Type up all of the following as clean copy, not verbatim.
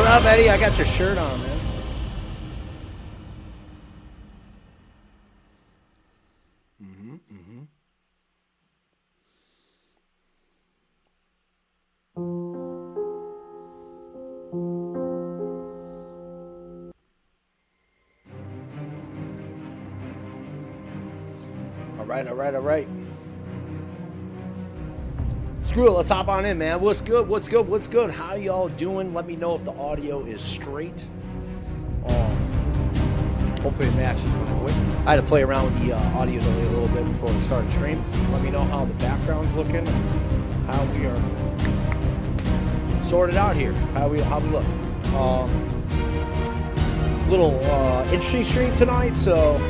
up, Eddie? I got your shirt on, man. All right. Screw it, let's hop on in, man. What's good? How y'all doing? Let me know if the audio is straight. Hopefully it matches my voice. I had to play around with the audio delay a little bit before we started stream. Let me know how the background's looking, how we are sorted out here, how we look. Little interesting stream tonight, so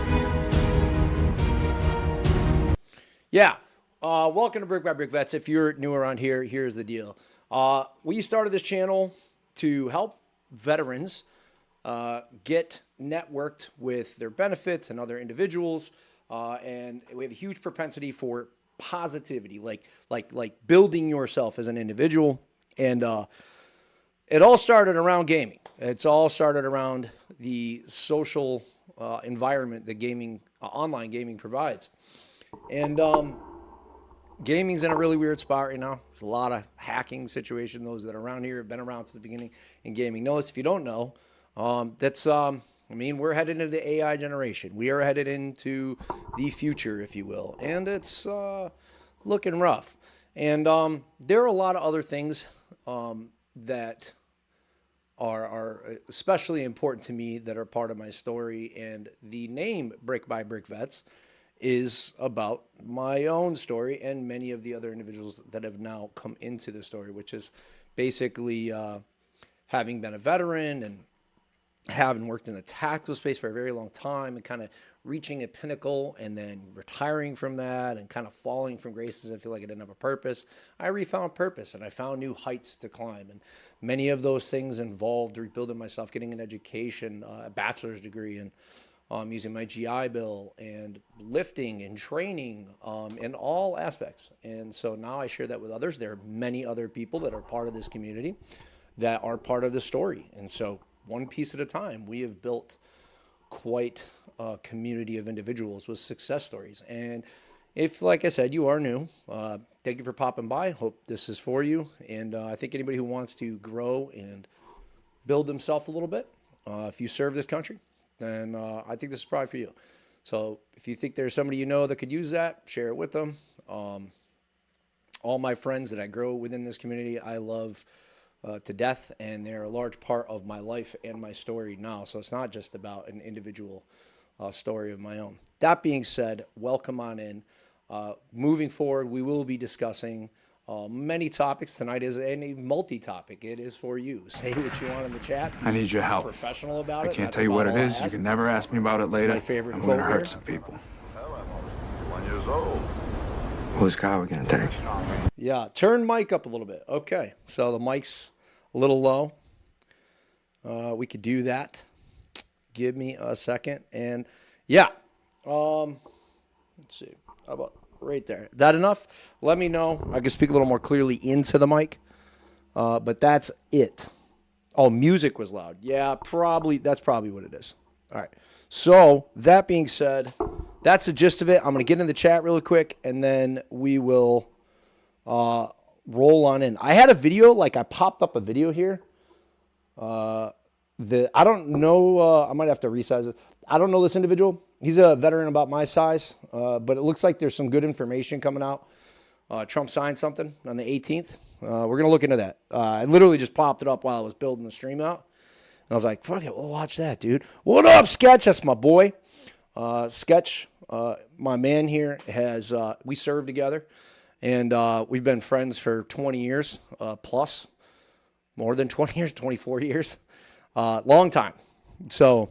yeah. Welcome to Brick by Brick Vets. If you're new around here, here's the deal. We started this channel to help veterans get networked with their benefits and other individuals, and we have a huge propensity for positivity, like building yourself as an individual. And it all started around gaming. It's all started around the social environment that gaming, online gaming provides. And gaming's in a really weird spot right now. There's a lot of hacking situation. Those that are around here have been around since the beginning in gaming. Notice if you don't know, we're headed into the AI generation. We are headed into the future, if you will. And it's looking rough. And there are a lot of other things that are especially important to me that are part of my story. And the name Brick by Brick Vets is about my own story and many of the other individuals that have now come into the story, which is basically having been a veteran and having worked in the tactical space for a very long time and kind of reaching a pinnacle and then retiring from that and kind of falling from graces and feel like I didn't have a purpose. I refound purpose and I found new heights to climb. And many of those things involved rebuilding myself, getting an education, a bachelor's degree, and using my GI Bill and lifting and training in all aspects. And so now I share that with others. There are many other people that are part of this community that are part of the story. And so one piece at a time, we have built quite a community of individuals with success stories. And if, like I said, you are new, thank you for popping by. Hope this is for you. And I think anybody who wants to grow and build themselves a little bit, if you serve this country, then I think this is probably for you. So if you think there's somebody you know that could use that, share it with them. All my friends that I grow within this community, I love to death, and they're a large part of my life and my story now. So it's not just about an individual story of my own. That being said, welcome on in. Moving forward, we will be discussing many topics. Tonight is a multi-topic. It is for you. Say what you want in the chat. I need your help. Professional about it. I can't tell you what it is. You can never ask me about it later. My favorite I'm quote going to here. hurt some people. Hell, I'm only 1 year old. Whose car are we going to take? Yeah, turn mic up a little bit. Okay, so the mic's a little low. We could do that. Give me a second. And yeah, let's see. How about right there? That enough? Let me know. I can speak a little more clearly into the mic. But that's it. Oh, music was loud. Yeah, probably. That's probably what it is. All right. So that being said, that's the gist of it. I'm going to get in the chat really quick, and then we will roll on in. I had a video, I popped up a video here. I don't know. I might have to resize it. I don't know this individual. He's a veteran about my size, but it looks like there's some good information coming out. Trump signed something on the 18th. We're going to look into that. I literally just popped it up while I was building the stream out. And I was like, fuck it, we'll watch that, dude. What up, Sketch? That's my boy. Sketch, my man here, we served together. And we've been friends for 20 years plus. More than 20 years, 24 years. Long time. So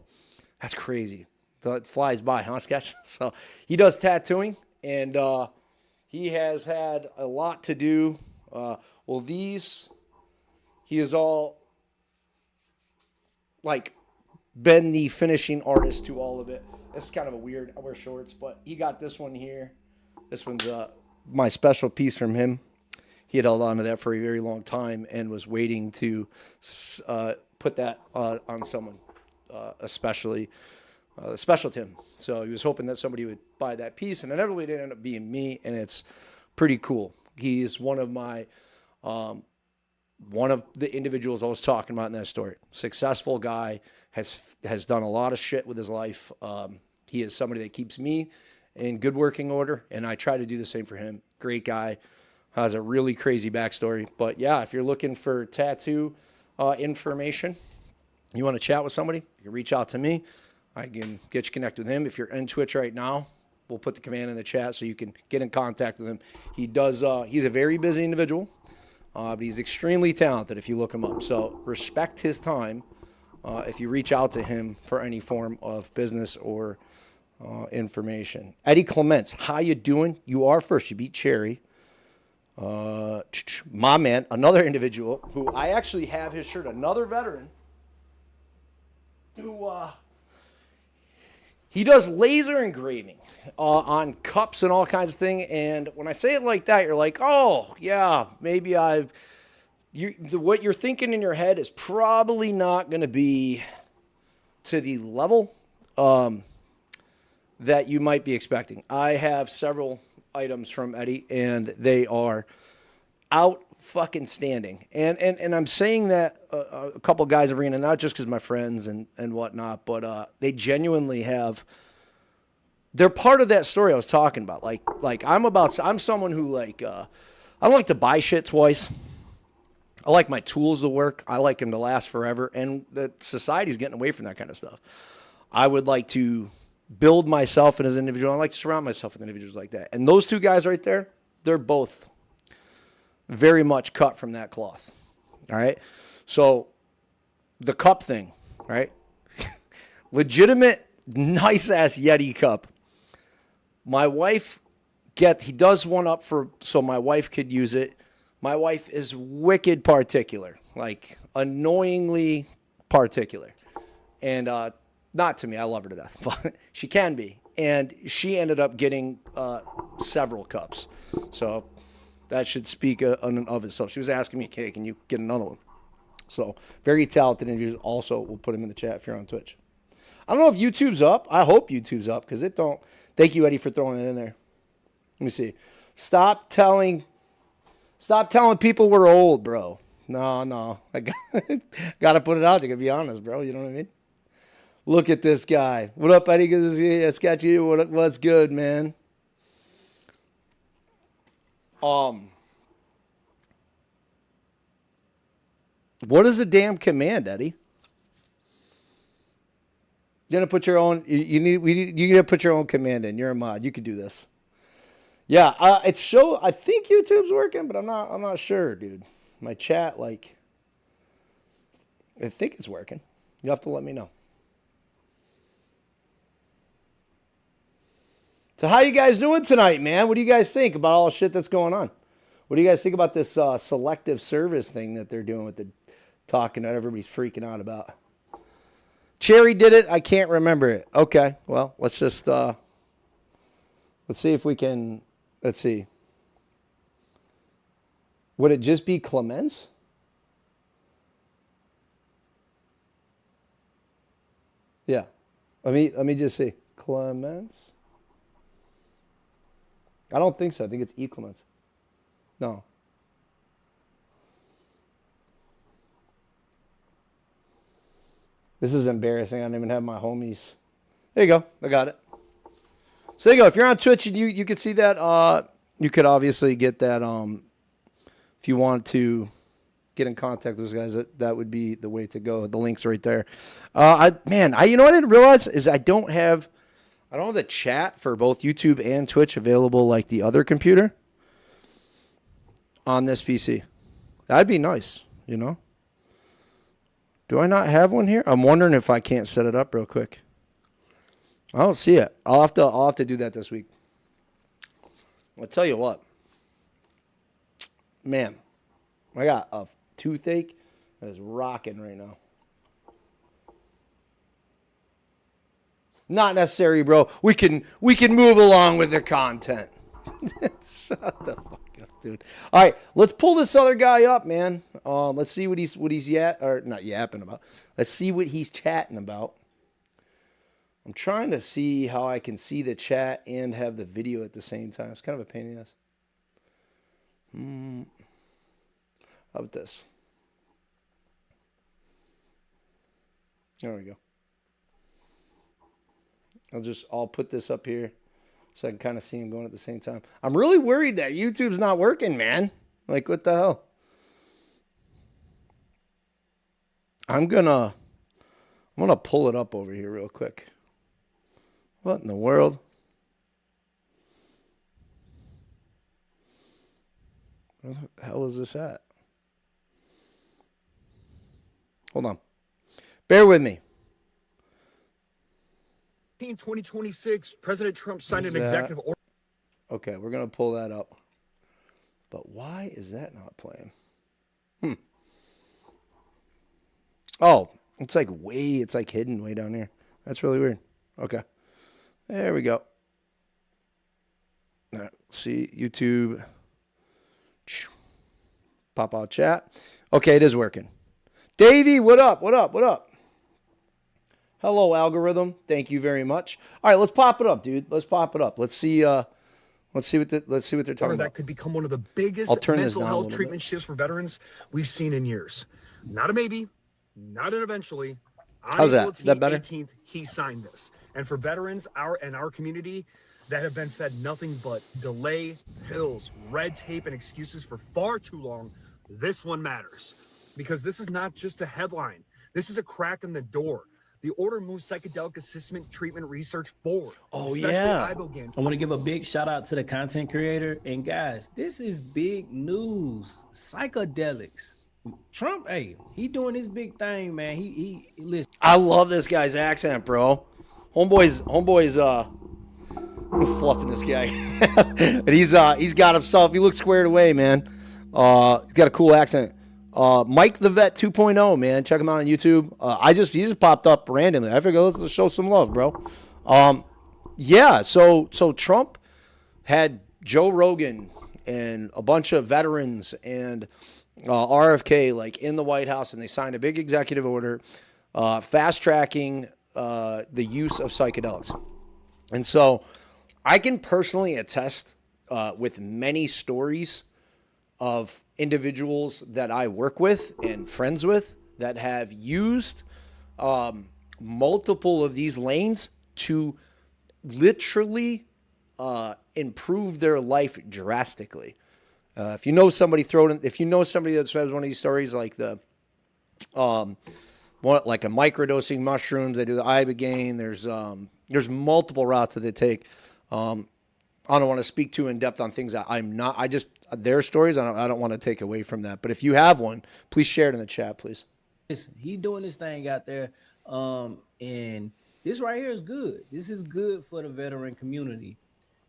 that's crazy. It flies by, huh, Sketch? So he does tattooing, and he has had a lot to do. He is all been the finishing artist to all of it. It's kind of a weird, I wear shorts, but he got this one here. This one's my special piece from him. he had held on to that for a very long time and was waiting to put that on someone, especially special to him. So he was hoping that somebody would buy that piece, and inevitably it ended up being me, and it's pretty cool. He's one of my one of the individuals I was talking about in that story. Successful guy, has done a lot of shit with his life. He is somebody that keeps me in good working order, and I try to do the same for him. Great guy, has a really crazy backstory. But yeah, if you're looking for tattoo information, you want to chat with somebody, you can reach out to me. I can get you connected with him. If you're in Twitch right now, we'll put the command in the chat so you can get in contact with him. He does. He's a very busy individual, but he's extremely talented if you look him up. So respect his time if you reach out to him for any form of business or information. Eddie Clements, how you doing? You are first. You beat Cherry. My man, another individual who I actually have his shirt, another veteran who he does laser engraving on cups and all kinds of things. And when I say it like that, you're like, oh yeah, maybe what you're thinking in your head is probably not going to be to the level that you might be expecting. I have several items from Eddie, and they are out fucking standing. And I'm saying that a couple guys are bringing it, not just because my friends and whatnot, but they genuinely have. They're part of that story I was talking about. Like I'm someone who I don't like to buy shit twice. I like my tools to work. I like them to last forever, and the society's getting away from that kind of stuff. I would like to build myself as an individual. I like to surround myself with individuals like that. And those two guys right there, they're both very much cut from that cloth. All right. So the cup thing, right? Legitimate, nice ass Yeti cup. My wife he does one up so my wife could use it. My wife is wicked particular, like annoyingly particular. And, not to me, I love her to death, but she can be. And she ended up getting several cups. So that should speak of itself. She was asking me, okay, can you get another one? So very talented individual. Also, we'll put him in the chat if you're on Twitch. I don't know if YouTube's up. I hope YouTube's up because it don't. Thank you, Eddie, for throwing it in there. Let me see. Stop telling people we're old, bro. No. I got to put it out there, to be honest, bro. You know what I mean? Look at this guy. What up, Eddie? Yeah, Sketchy. What's good, man? What is a damn command, Eddie? You're gonna put your own. You need to put your own command in. You're a mod. You could do this. Yeah, I think YouTube's working, but I'm not sure, dude. My chat, I think it's working. You have to let me know. So how you guys doing tonight, man? What do you guys think about all the shit that's going on? What do you guys think about this selective service thing that they're doing with the talking that everybody's freaking out about? Cherry did it. I can't remember it. Okay, well, let's just let's see if we can. Let's see. Would it just be Clements? Yeah. Let me just see. Clements. I don't think so. I think it's E. Clements. No. This is embarrassing. I don't even have my homies. There you go. I got it. So there you go. If you're on Twitch and you could see that, you could obviously get that. If you want to get in contact with those guys, that would be the way to go. The link's right there. You know what I didn't realize is I don't have the chat for both YouTube and Twitch available like the other computer on this PC. That'd be nice, you know? Do I not have one here? I'm wondering if I can't set it up real quick. I don't see it. I'll have to do that this week. I'll tell you what. Man, I got a toothache that is rocking right now. Not necessary, bro. We can move along with the content. Shut the fuck God, dude. All right, let's pull this other guy up, man. Let's see what he's not yapping about. Let's see what he's chatting about. I'm trying to see how I can see the chat and have the video at the same time. It's kind of a pain in the ass. How about this? There we go. I'll put this up here so I can kind of see him going at the same time. I'm really worried that YouTube's not working, man. Like, what the hell? I'm gonna pull it up over here real quick. What in the world? Where the hell is this at? Hold on. Bear with me. 2026, President Trump signed an executive order. Okay, we're going to pull that up. But why is that not playing? Oh, it's like hidden way down here. That's really weird. Okay. There we go. All right, see, YouTube. Pop out chat. Okay, it is working. Davey, what up? What up? What up? Hello, algorithm. Thank you very much. All right, let's pop it up, dude. Let's pop it up. Let's see what they're talking about. That could become one of the biggest mental health treatment shifts for veterans we've seen in years. Not a maybe, not an eventually. How's that? Is that better? 18th, he signed this. And for veterans, our community that have been fed nothing but delay, pills, red tape, and excuses for far too long, this one matters. Because this is not just a headline. This is a crack in the door. The order moves psychedelic assistant treatment research forward. Oh, yeah. I want to give a big shout out to the content creator. And guys, this is big news. Psychedelics. Trump, hey, he doing his big thing, man. He listen. I love this guy's accent, bro. Homeboy's I'm fluffing this guy. And he's got himself, he looks squared away, man. He's got a cool accent. Mike the Vet 2.0, man. Check him out on YouTube. He just popped up randomly. I figured let's show some love, bro. Yeah, so Trump had Joe Rogan and a bunch of veterans and RFK like in the White House, and they signed a big executive order fast tracking the use of psychedelics. And so I can personally attest with many stories of individuals that I work with and friends with that have used multiple of these lanes to literally improve their life drastically. If you know somebody that says one of these stories, like the like a microdosing mushrooms, they do the ibogaine. There's multiple routes that they take. I don't want to speak too in depth on things that their stories. I don't want to take away from that. But if you have one, please share it in the chat, please. Listen, he doing this thing out there, and this right here is good. This is good for the veteran community.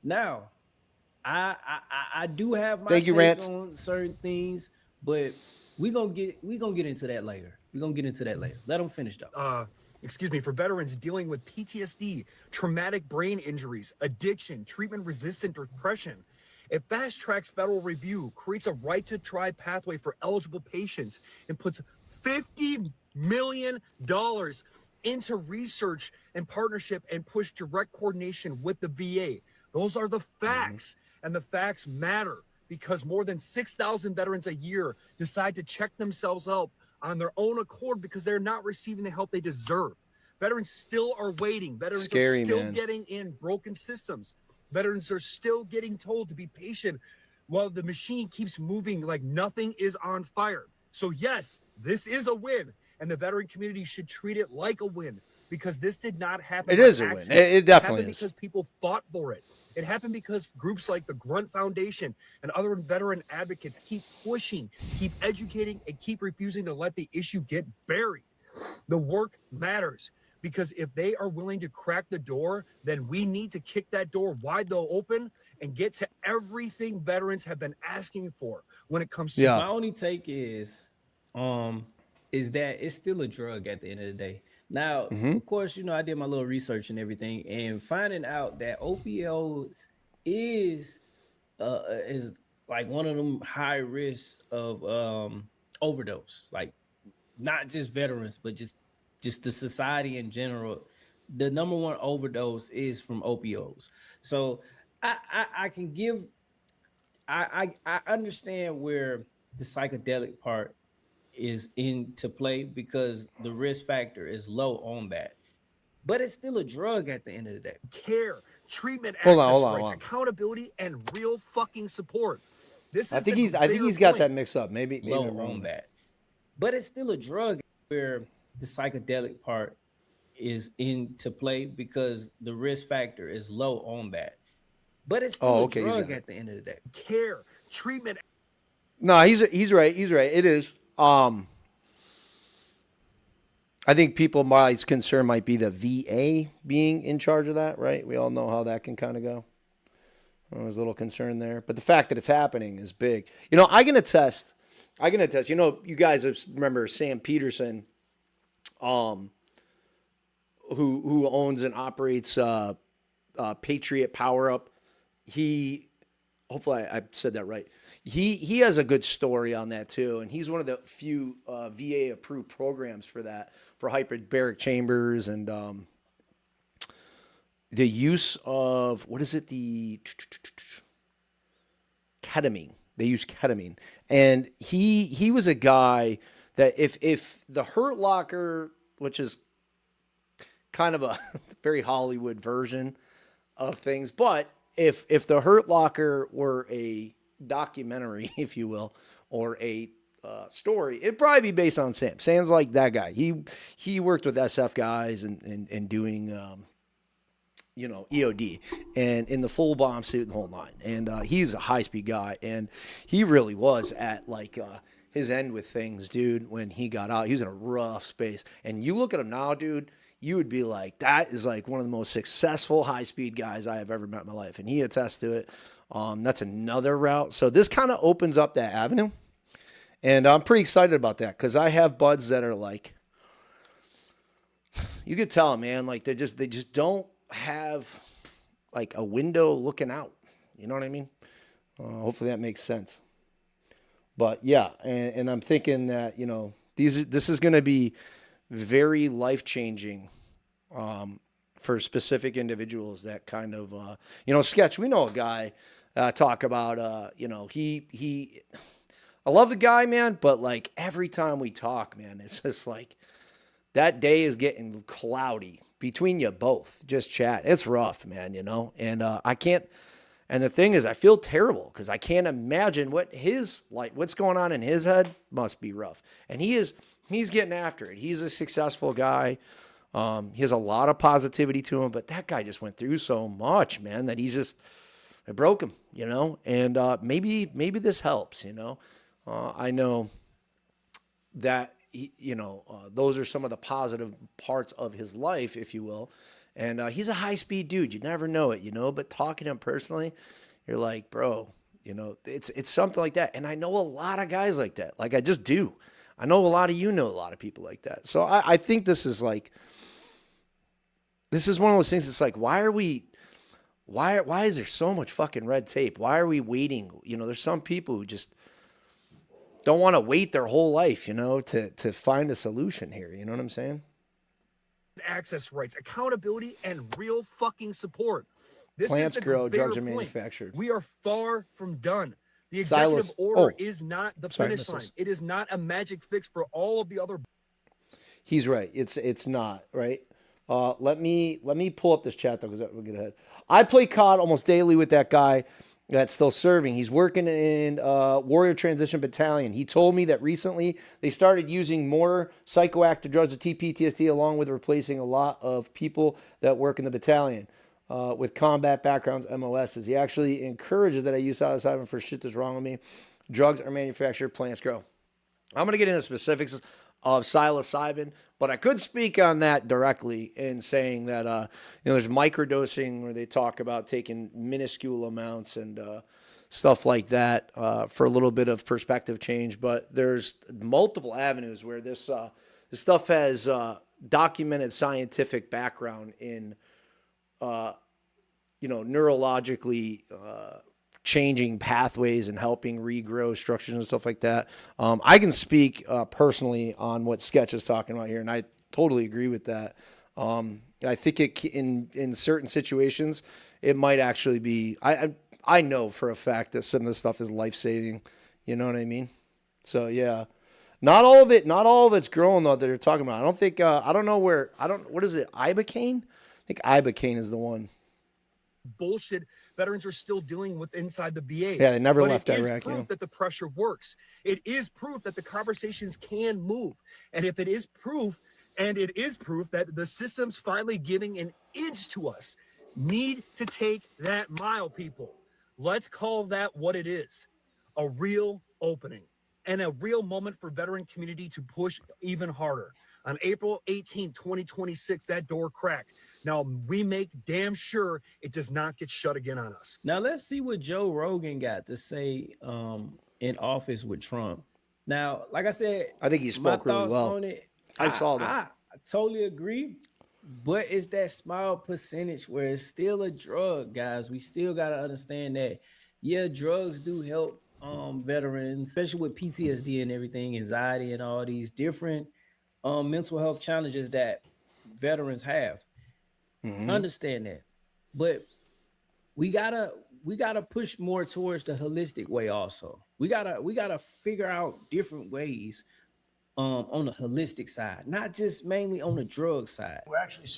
Now, I do have my take on certain things, but we gonna get into that later. Let them finish though. For veterans dealing with PTSD, traumatic brain injuries, addiction, treatment-resistant depression. It fast-tracks federal review, creates a right-to-try pathway for eligible patients, and puts $50 million into research and partnership and push direct coordination with the VA. Those are the facts, and the facts matter because more than 6,000 veterans a year decide to check themselves out on their own accord because they're not receiving the help they deserve. Veterans still are waiting. Veterans are still getting in broken systems. Veterans are still getting told to be patient while the machine keeps moving like nothing is on fire. So yes, this is a win, and the veteran community should treat it like a win because this did not happen. It is a win. It definitely is. Because people fought for it. It happened because groups like the Grunt Foundation and other veteran advocates keep pushing, keep educating, and keep refusing to let the issue get buried. The work matters because if they are willing to crack the door, then we need to kick that door wide open and get to everything veterans have been asking for when it comes to. My only take is that it's still a drug at the end of the day. Now, of course, I did my little research and everything, and finding out that opioids is like one of them high risks of overdose, like not just veterans, but just the society in general. The number one overdose is from opioids. So I can give I understand where the psychedelic part is into play because the risk factor is low on that. But it's still a drug at the end of the day. Care, treatment Hold on, access hold on, rights, hold on. accountability, and real fucking support. This I is think the I think bigger he's got point. that mixed up. Maybe Low I'm wrong. on that. But it's still a drug where the psychedelic part is into play because the risk factor is low on that. But it's still a drug at the end of the day. Care, treatment. No, he's right. He's right. It is. I think my concern might be the VA being in charge of that, right? We all know how that can kind of go. There's a little concern there. But the fact that it's happening is big. You know, I can attest. You know, you guys remember Sam Peterson, who owns and operates Patriot Power Up. Hopefully I said that right. He has a good story on that too, and he's one of the few VA approved programs for that, for hyperbaric chambers and the use of what is it, the ketamine. They use ketamine, and he was a guy that if the Hurt Locker, which is kind of a very Hollywood version of things, but if the Hurt Locker were a documentary, if you will, or a story, it'd probably be based on Sam. Sam's like that guy. He worked with SF guys and doing EOD and in the full bomb suit and the whole nine. And he's a high speed guy, and he really was at like his end with things, dude. When he got out, he was in a rough space. And you look at him now, dude, you would be like, that is like one of the most successful high-speed guys I have ever met in my life. And he attests to it. That's another route. So this kind of opens up that avenue. And I'm pretty excited about that because I have buds that are like, you could tell them, man, like they just don't have like a window looking out. You know what I mean? Hopefully that makes sense. But yeah, and I'm thinking that, you know, this is going to be very life-changing for specific individuals that kind of, Sketch, we know a guy talk about, I love the guy, man, but like every time we talk, man, it's just like that day is getting cloudy between you both, just chat. It's rough, man, and I can't, and the thing is, I feel terrible because I can't imagine what's going on in his head must be rough. And he's getting after it. He's a successful guy. He has a lot of positivity to him, but that guy just went through so much, man, that it broke him, and maybe this helps, I know that, those are some of the positive parts of his life, if you will. And he's a high-speed dude. You never know it, but talking to him personally, you're like, bro, it's something like that. And I know a lot of guys like that. Like, I just do. I know a lot of know a lot of people like that. So I think this is one of those things that's like, why is there so much fucking red tape? Why are we waiting? There's some people who just don't want to wait their whole life, to find a solution here. You know what I'm saying? Access rights, accountability, and real fucking support. This Plants is the grow, bigger drugs are point. manufactured. We are far from done. The executive order is not the finish line. It is not a magic fix for all of the other. He's right. It's not, right? Let me pull up this chat though, because we'll get ahead. I play COD almost daily with that guy that's still serving. He's working in Warrior Transition Battalion. He told me that recently they started using more psychoactive drugs with TPTSD, along with replacing a lot of people that work in the battalion with combat backgrounds, MOSs. He actually encourages that I use psilocybin for shit that's wrong with me. Drugs are manufactured, plants grow. I'm going to get into specifics of psilocybin, but I could speak on that directly in saying that, there's microdosing where they talk about taking minuscule amounts and stuff like that for a little bit of perspective change. But there's multiple avenues where this stuff has documented scientific background in, neurologically changing pathways and helping regrow structures and stuff like that. I can speak personally on what Sketch is talking about here, and I totally agree with that. I think in certain situations, it might actually be. I know for a fact that some of this stuff is life saving. You know what I mean? So yeah, not all of it's growing though that they're talking about. I don't think. I don't know where. What is it? Ibogaine? I think Ibogaine is the one. Bullshit veterans are still dealing with inside the VA. Yeah, they never but left it Iraq. Is proof that the pressure works. It is proof that the conversations can move. And if it is proof, that the system's finally giving an inch to us, need to take that mile, people. Let's call that what it is. A real opening and a real moment for veteran community to push even harder. On April 18, 2026, that door cracked. Now, we make damn sure it does not get shut again on us. Now, let's see what Joe Rogan got to say in office with Trump. Now, like I said, I think he spoke really well. On it, I saw that. I totally agree, but it's that small percentage where it's still a drug, guys. We still got to understand that, yeah, drugs do help veterans, especially with PTSD and everything, anxiety and all these different mental health challenges that veterans have. Understand that, but we gotta push more towards the holistic way. Also, we gotta figure out different ways on the holistic side, not just mainly on the drug side. We're actually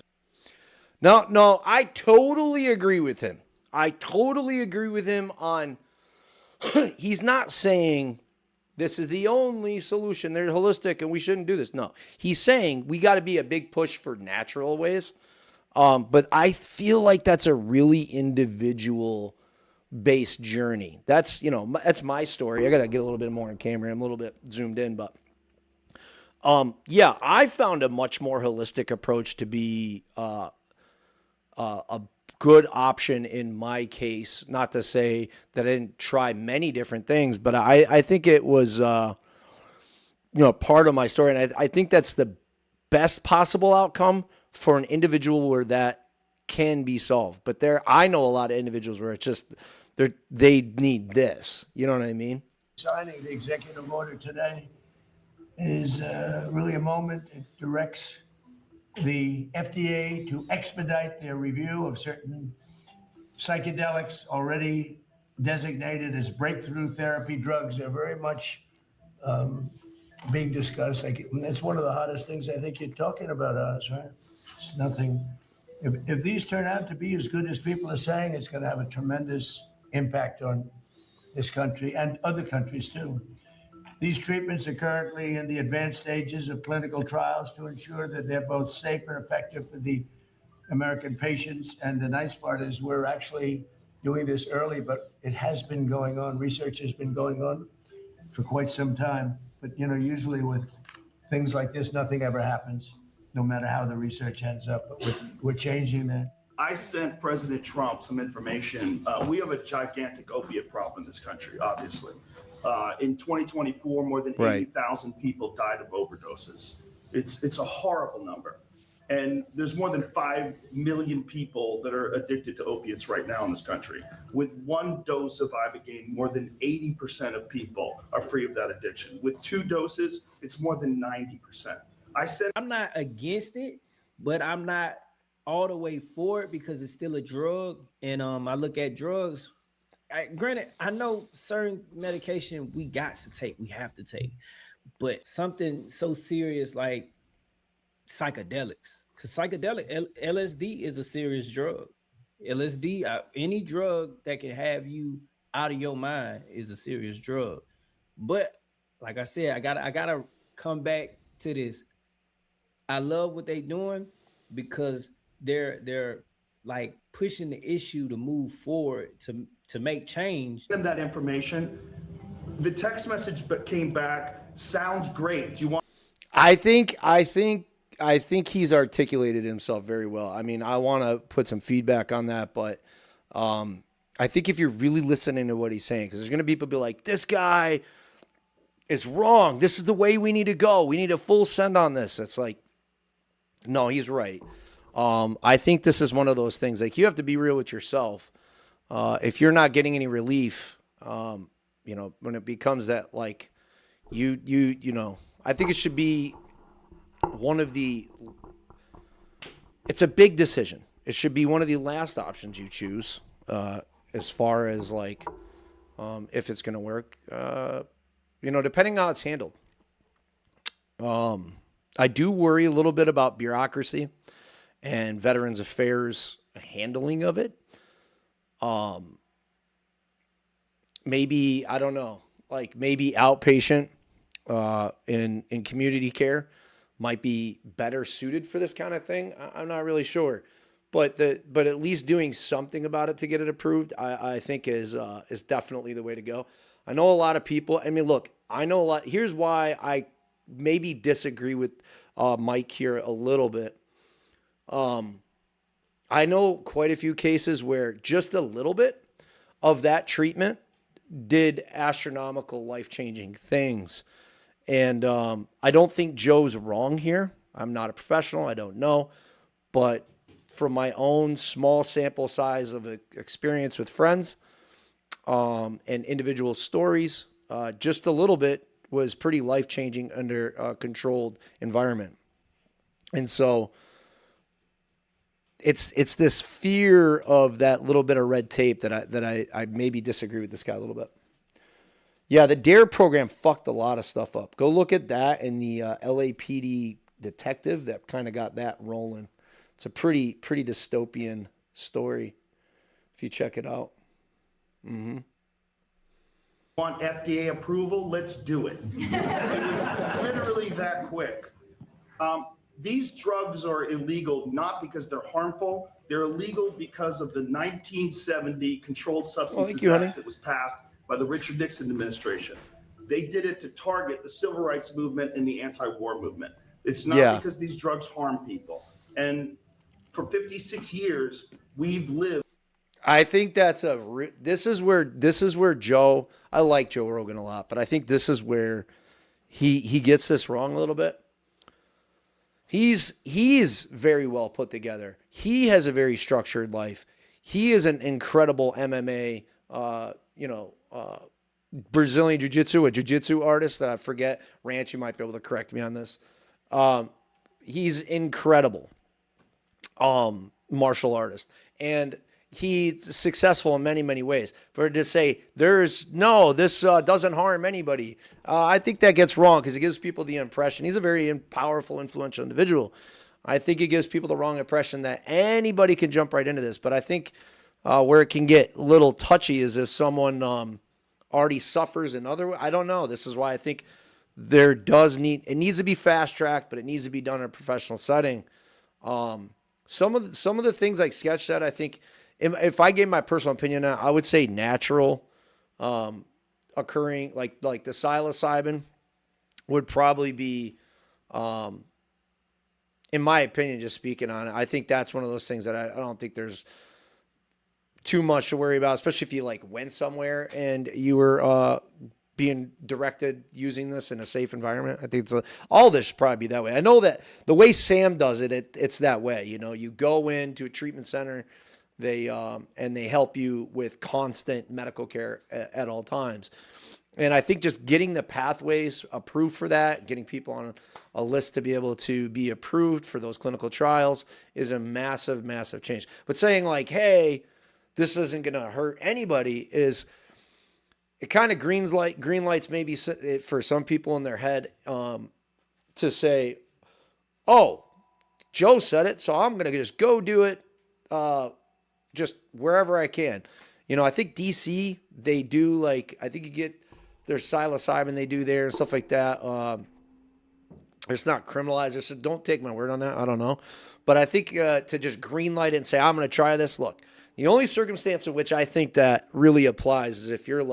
No, I totally agree with him. On he's not saying this is the only solution. They're holistic and we shouldn't do this. No, he's saying we got to be a big push for natural ways. But I feel like that's a really individual based journey. That's my story. I got to get a little bit more on camera. I'm a little bit zoomed in, but yeah, I found a much more holistic approach to be a good option in my case. Not to say that I didn't try many different things, but I think it was part of my story, and I think that's the best possible outcome for an individual where that can be solved. But I know a lot of individuals where it's just they need this. You know what I mean? signing the executive order today is really a moment. It directs the FDA to expedite their review of certain psychedelics already designated as breakthrough therapy drugs. They're very much being discussed. It's one of the hottest things I think you're talking about, Oz, right? It's nothing. If these turn out to be as good as people are saying, it's going to have a tremendous impact on this country and other countries too. These treatments are currently in the advanced stages of clinical trials to ensure that they're both safe and effective for the American patients. And the nice part is we're actually doing this early, but it has been going on. Research has been going on for quite some time. But, you know, usually with things like this, nothing ever happens, no matter how the research ends up. But we're changing that. I sent President Trump some information. We have a gigantic opiate problem in this country, obviously. In 2024, more than 80,000 people died of overdoses. It's a horrible number. And there's more than 5 million people that are addicted to opiates right now in this country. With one dose of Ibogaine, more than 80% of people are free of that addiction. With 2 doses, it's more than 90%. I'm not against it, but I'm not all the way for it because it's still a drug. And I look at drugs. Granted, I know certain medication we have to take, but something so serious like psychedelics, because LSD is a serious drug. LSD, any drug that can have you out of your mind is a serious drug. But like I said, I gotta come back to this. I love what they're doing because they're like pushing the issue to move forward to make change. And that information, the text message came back, sounds great. Do you want? I think he's articulated himself very well. I mean, I want to put some feedback on that, but I think if you're really listening to what he's saying, because there's going to be people be like, this guy is wrong. This is the way we need to go. We need a full send on this. It's like, no, he's right. I think this is one of those things. Like, you have to be real with yourself. if you're not getting any relief, you know, when it becomes that, like, you know, I think it should be it's a big decision. It should be one of the last options you choose, as far as like, if it's going to work, you know, depending on how it's handled. I do worry a little bit about bureaucracy and Veterans Affairs handling of it. Maybe, I don't know, like maybe outpatient in community care might be better suited for this kind of thing. I'm not really sure, but at least doing something about it to get it approved, I think is definitely the way to go. I know a lot of people. I mean, look, I know a lot. Here's why I maybe disagree with Mike here a little bit. I know quite a few cases where just a little bit of that treatment did astronomical, life-changing things. And I don't think Joe's wrong here. I'm not a professional. I don't know. But from my own small sample size of experience with friends and individual stories, just a little bit was pretty life-changing under a controlled environment. And so it's this fear of that little bit of red tape that I maybe disagree with this guy a little bit. Yeah, the DARE program fucked a lot of stuff up. Go look at that and the LAPD detective that kind of got that rolling. It's a pretty dystopian story if you check it out. Mm-hmm. Want FDA approval? Let's do it. It was literally that quick. These drugs are illegal not because they're harmful. They're illegal because of the 1970 Controlled Substances Act that was passed by the Richard Nixon administration. They did it to target the civil rights movement and the anti-war movement. It's not because these drugs harm people. And for 56 years, we've lived. I think that's this is where Joe, I like Joe Rogan a lot, but I think this is where he gets this wrong a little bit. He's very well put together. He has a very structured life. He is an incredible MMA, Brazilian jiu-jitsu, a jiu-jitsu artist. I forget. Ranch, you might be able to correct me on this. He's incredible martial artist. And he's successful in many, many ways. For to say, this doesn't harm anybody, I think that gets wrong because it gives people the impression. He's a very powerful, influential individual. I think it gives people the wrong impression that anybody can jump right into this. But I think where it can get a little touchy is if someone already suffers in other ways. I don't know. This is why I think it needs to be fast-tracked, but it needs to be done in a professional setting. Some of the things like Sketch said, I think, if I gave my personal opinion, I would say natural occurring, like the psilocybin would probably be, in my opinion, just speaking on it, I think that's one of those things that I don't think there's too much to worry about, especially if you like went somewhere and you were being directed using this in a safe environment. I think all this should probably be that way. I know that the way Sam does it, it's that way. You know, you go into a treatment center, they help you with constant medical care at all times. And I think just getting the pathways approved for that, getting people on a list to be able to be approved for those clinical trials is a massive, massive change. But saying like, hey, this isn't going to hurt anybody it kind of green lights maybe for some people in their head to say, oh, Joe said it, so I'm going to just go do it just wherever I can. You know, I think DC, they do I think you get their psilocybin they do there and stuff like that. It's not criminalized, so don't take my word on that. I don't know. But I think to just green light it and say, I'm going to try this. Look, the only circumstance in which I think that really applies is if you're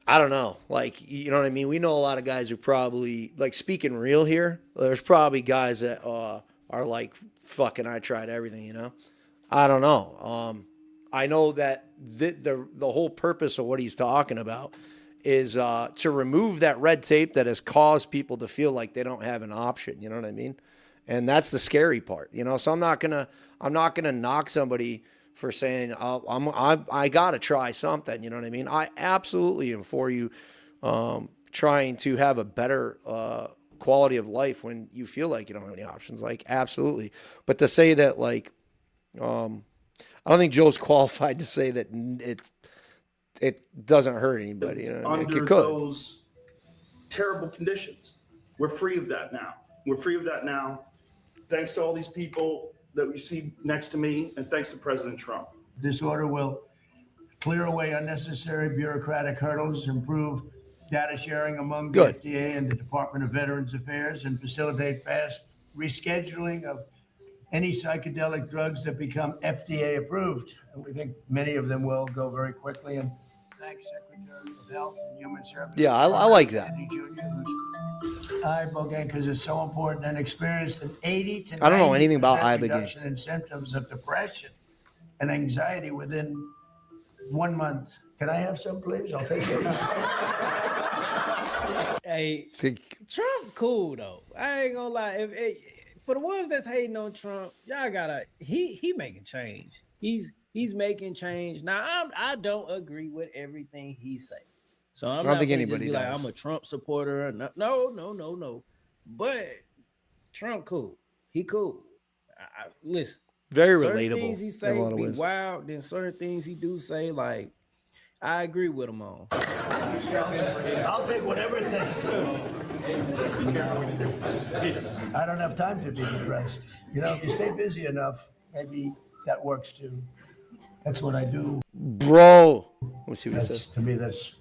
I don't know, you know what I mean? We know a lot of guys who probably, speaking real here, there's probably guys that are like, fucking, I tried everything, you know? I don't know. I know that the whole purpose of what he's talking about is to remove that red tape that has caused people to feel like they don't have an option, you know what I mean? And that's the scary part, you know? So I'm not gonna knock somebody for saying, I got to try something. You know what I mean? I absolutely am for you trying to have a better quality of life when you feel like you don't have any options. Like, absolutely. But to say that, like, I don't think Joe's qualified to say that it doesn't hurt anybody. You know? Under It could. those terrible conditions. We're free of that now. We're free of that now. Thanks to all these people that we see next to me, and thanks to President Trump. This order will clear away unnecessary bureaucratic hurdles, improve data sharing among the Good. FDA and the Department of Veterans Affairs, and facilitate fast rescheduling of any psychedelic drugs that become FDA approved. And we think many of them will go very quickly. And thanks, Secretary of Health and Human Services. Yeah, I like that. Andy Jr., who's ibogaine, because it's so important, and experienced an 80 to I don't know anything about 90% ibogaine. reduction in symptoms of depression and anxiety within 1 month. Can I have some, please? I'll take it. Hey, Trump cool though. I ain't gonna lie. For the ones that's hating on Trump, y'all gotta he making change. He's making change. Now I don't agree with everything he say. So I'm I don't not think gonna anybody just be like does. I'm a Trump supporter. No. But Trump cool. He cool. Listen. Very Certain relatable things he in say a lot of be ways. wild. Then certain things he do say, like I agree with him on. I'll take whatever it takes. I don't have time to be depressed. You know, if you stay busy enough, maybe that works too. That's what I do. Bro. Let me see what he says. To me, that's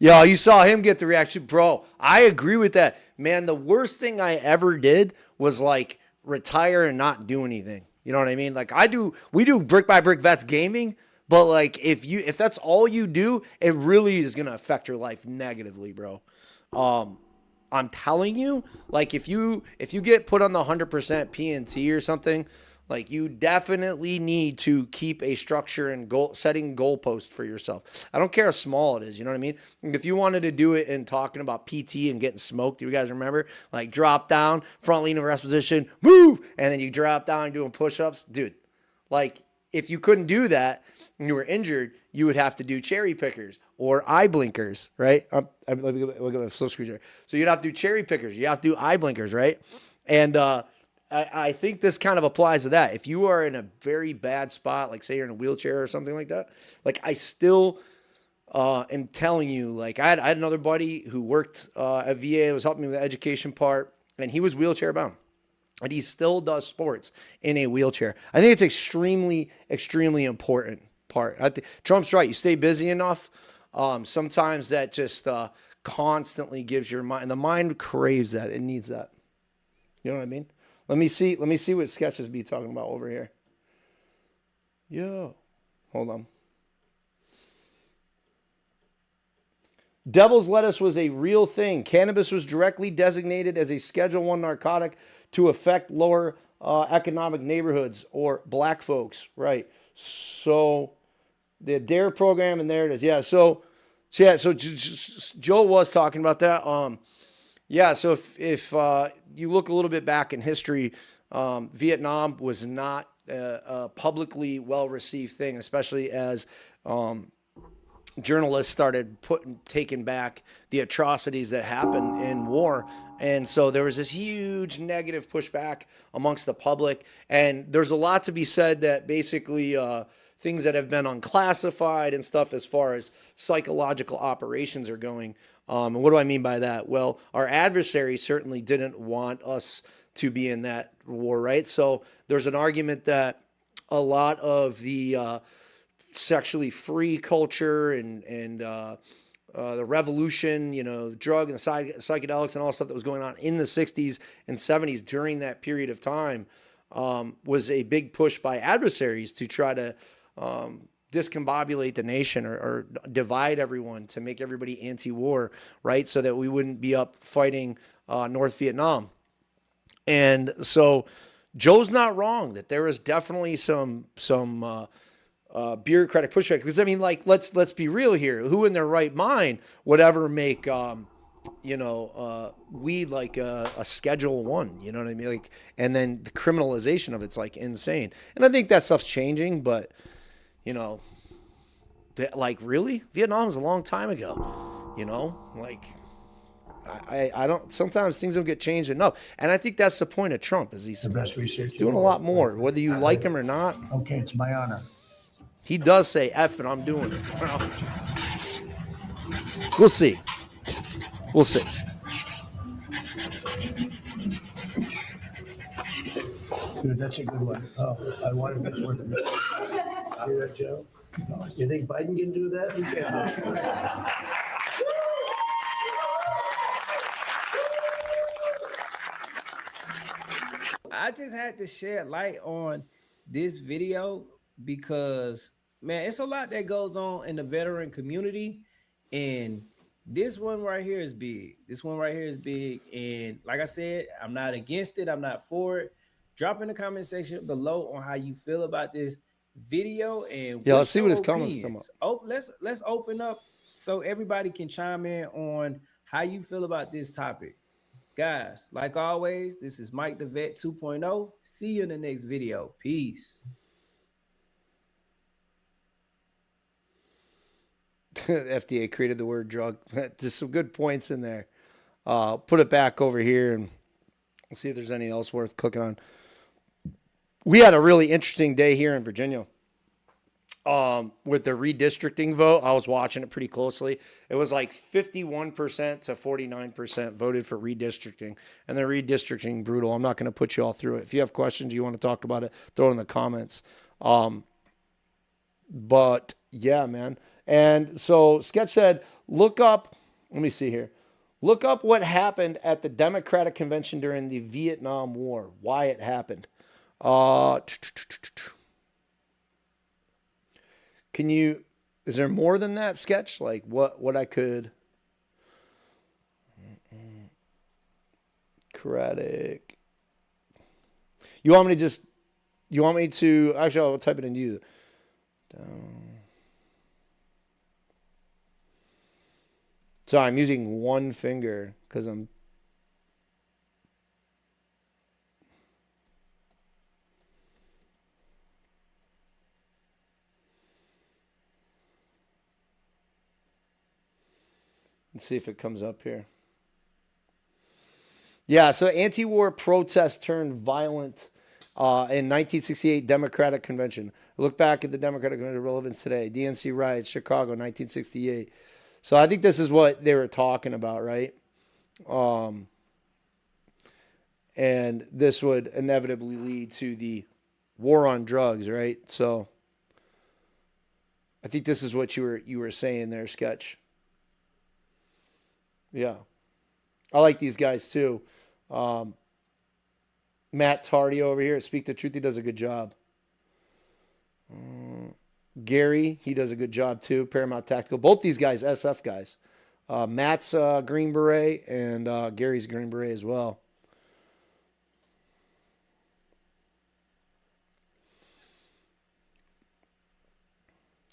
Yo, you saw him get the reaction. Bro, I agree with that. Man, the worst thing I ever did was like retire and not do anything. You know what I mean? Like we do brick by brick vets gaming, but like if that's all you do, it really is gonna affect your life negatively, bro. I'm telling you, like if you get put on the 100% PNT or something, like you definitely need to keep a structure and setting goalposts for yourself. I don't care how small it is, you know what I mean? If you wanted to do it and talking about PT and getting smoked, do you guys remember? Like drop down, front lean of rest position, move, and then you drop down doing push-ups. Dude, like if you couldn't do that and you were injured, you would have to do cherry pickers or eye blinkers, right? Let me look at the full screen here. So you'd have to do cherry pickers. You have to do eye blinkers, right? And I think this kind of applies to that. If you are in a very bad spot, like say you're in a wheelchair or something like that, like I still am telling you, like I had another buddy who worked at VA, was helping me with the education part, and he was wheelchair bound. And he still does sports in a wheelchair. I think it's extremely, extremely important part. I think Trump's right. You stay busy enough. Sometimes that just constantly gives your mind. The mind craves that. It needs that. You know what I mean? Let me see what Sketches be talking about over here. Yo, hold on. Devil's lettuce was a real thing. Cannabis was directly designated as a Schedule I narcotic to affect lower economic neighborhoods or black folks. Right. So the DARE program, and there it is. Yeah. So Joe was talking about that. Yeah. So if you look a little bit back in history, Vietnam was not a publicly well-received thing, especially as journalists started taking back the atrocities that happened in war. And so there was this huge negative pushback amongst the public. And there's a lot to be said that basically things that have been unclassified and stuff as far as psychological operations are going. And what do I mean by that? Well, our adversaries certainly didn't want us to be in that war, right? So there's an argument that a lot of the sexually free culture and the revolution, you know, drug and psychedelics and all the stuff that was going on in the 60s and 70s during that period of time was a big push by adversaries to try to discombobulate the nation or divide everyone, to make everybody anti-war, right? So that we wouldn't be up fighting North Vietnam. And so Joe's not wrong that there is definitely some bureaucratic pushback, because I mean, like, let's be real here. Who in their right mind would ever make weed like a Schedule I? You know what I mean? Like, and then the criminalization of it's like insane. And I think that stuff's changing, but you know, like, really? Vietnam was a long time ago, you know? Like, I don't, sometimes things don't get changed enough. And I think that's the point of Trump, is he's The best research. doing a lot more, whether you like him or not. Okay, it's my honor. He does say, F it, I'm doing it. We'll see. We'll see. Dude, that's a good one. Oh, I wanted this one. Hear that, Joe? You think Biden can do that? He can. I just had to shed light on this video because, man, it's a lot that goes on in the veteran community, and this one right here is big. This one right here is big, and like I said, I'm not against it. I'm not for it. Drop in the comment section below on how you feel about this video, and yeah, let's see what his comments come up. Oh, let's open up so everybody can chime in on how you feel about this topic. Guys, like always, this is Mike the Vet 2.0. See you in the next video. Peace. FDA created the word drug. There's some good points in there. Put it back over here and see if there's anything else worth clicking on. We had a really interesting day here in Virginia. With the redistricting vote, I was watching it pretty closely. It was like 51% to 49% voted for redistricting, and the redistricting brutal. I'm not going to put you all through it. If you have questions, you want to talk about it, throw it in the comments. But yeah, man. And so Sketch said, look up, let me see here. Look up what happened at the Democratic Convention during the Vietnam War, why it happened. Can you, is there more than that, Sketch? Like what I could, Democratic. You want me to, actually I'll type it in you. Sorry, I'm using one finger because I'm. Let's see if it comes up here. Yeah, so anti-war protests turned violent in 1968 Democratic Convention. Look back at the Democratic Convention relevance today. DNC riots, Chicago, 1968. So I think this is what they were talking about, right? And this would inevitably lead to the war on drugs, right? So I think this is what you were saying there, Sketch. Yeah. I like these guys too. Matt Tardy over here at Speak the Truth, he does a good job. Gary, he does a good job too. Paramount Tactical. Both these guys, SF guys. Matt's Green Beret and Gary's Green Beret as well.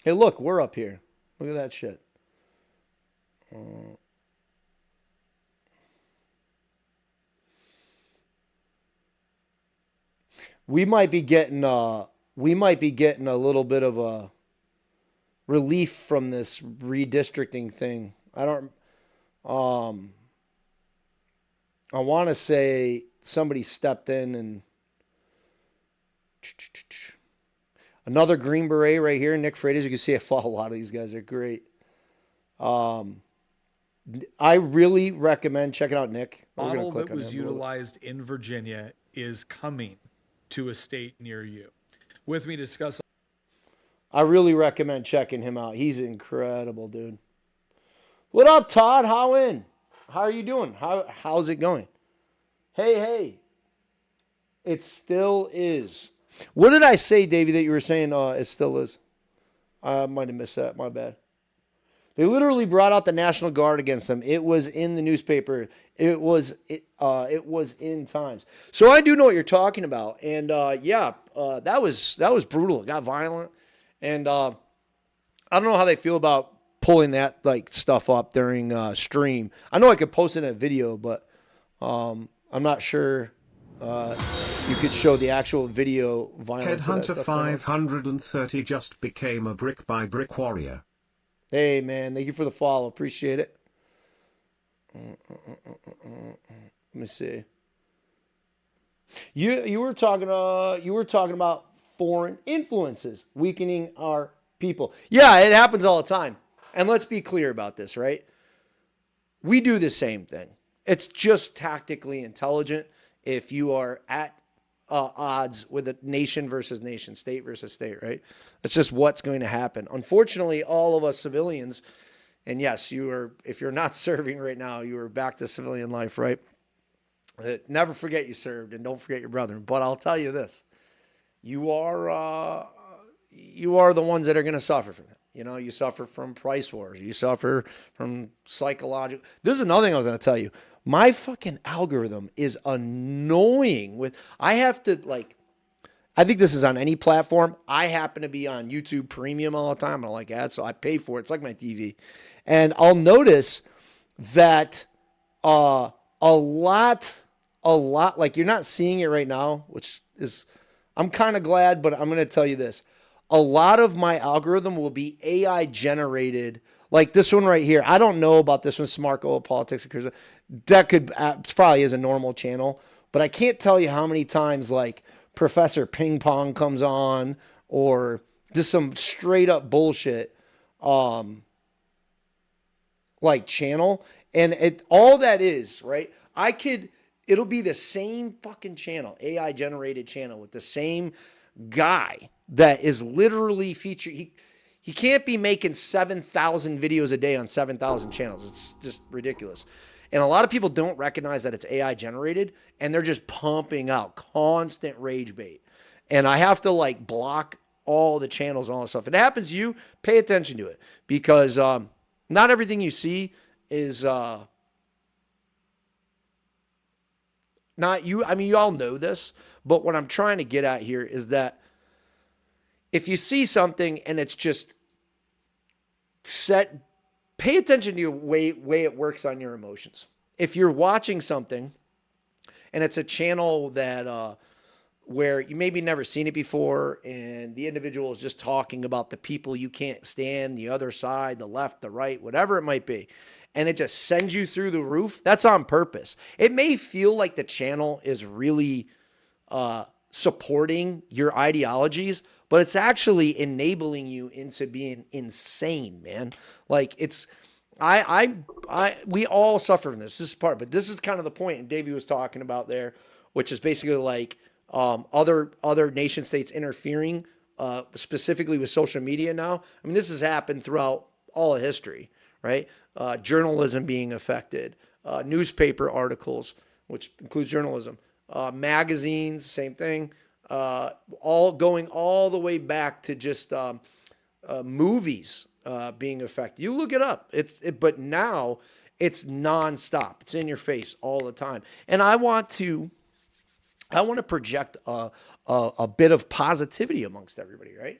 Hey, look, we're up here. Look at that shit. We might be getting a little bit of a relief from this redistricting thing. I want to say somebody stepped in and another Green Beret right here, Nick Freitas. You can see I follow a lot of these guys. They're great. I really recommend checking out Nick. Model that was utilized in Virginia is coming to a state near you. With me to discuss. I really recommend checking him out. He's incredible, dude. What up, Todd? How are you doing? How's it going? Hey. It still is. What did I say, Davey, that you were saying it still is? I might have missed that. My bad. They literally brought out the National Guard against them. It was in the newspaper. It was in Times. So I do know what you're talking about. And that was brutal. It got violent. And I don't know how they feel about pulling that like stuff up during stream. I know I could post it in a video, but I'm not sure You could show the actual video violence. Headhunter 530 just became a brick by brick warrior. Hey man, thank you for the follow. Appreciate it. Let me see. You were talking about foreign influences weakening our people. Yeah, it happens all the time. And let's be clear about this, right? We do the same thing. It's just tactically intelligent if you are at odds with a nation versus nation, state versus state, right? That's just what's going to happen. Unfortunately, all of us civilians, and yes, if you're not serving right now, you are back to civilian life, right? Never forget you served, and don't forget your brethren. But I'll tell you this: you are the ones that are going to suffer from it. You know, you suffer from price wars. You suffer from psychological. This is another thing I was going to tell you. My fucking algorithm is annoying. I have to, like, I think this is on any platform. I happen to be on YouTube Premium all the time. I don't like ads, so I pay for it. It's like my TV. And I'll notice that a lot, like, you're not seeing it right now, which is, I'm kind of glad, but I'm going to tell you this. A lot of my algorithm will be AI generated. Like this one right here. I don't know about this one, Smart Goal Politics. That probably is a normal channel, but I can't tell you how many times like Professor Ping Pong comes on or just some straight up bullshit like channel. And all that is, right? It'll be the same fucking channel, AI generated channel with the same guy that is literally featured. He can't be making 7,000 videos a day on 7,000 channels. It's just ridiculous. And a lot of people don't recognize that it's AI generated, and they're just pumping out constant rage bait. And I have to like block all the channels and all that stuff. If it happens to you, pay attention to it, because not everything you see is not you. I mean, you all know this, but what I'm trying to get at here is that if you see something and it's just pay attention to your way it works on your emotions. If you're watching something and it's a channel that where you maybe never seen it before, and the individual is just talking about the people you can't stand, the other side, the left, the right, whatever it might be, and it just sends you through the roof, that's on purpose. It may feel like the channel is really supporting your ideologies, but it's actually enabling you into being insane, man. Like we all suffer from this. This is part, but this is kind of the point. And Davey was talking about there, which is basically like other nation states interfering, specifically with social media now. I mean, this has happened throughout all of history, right? Journalism being affected, newspaper articles, which includes journalism, magazines, same thing. All going all the way back to just movies being affected. You look it up. But now it's nonstop. It's in your face all the time. And I want to project a bit of positivity amongst everybody, right?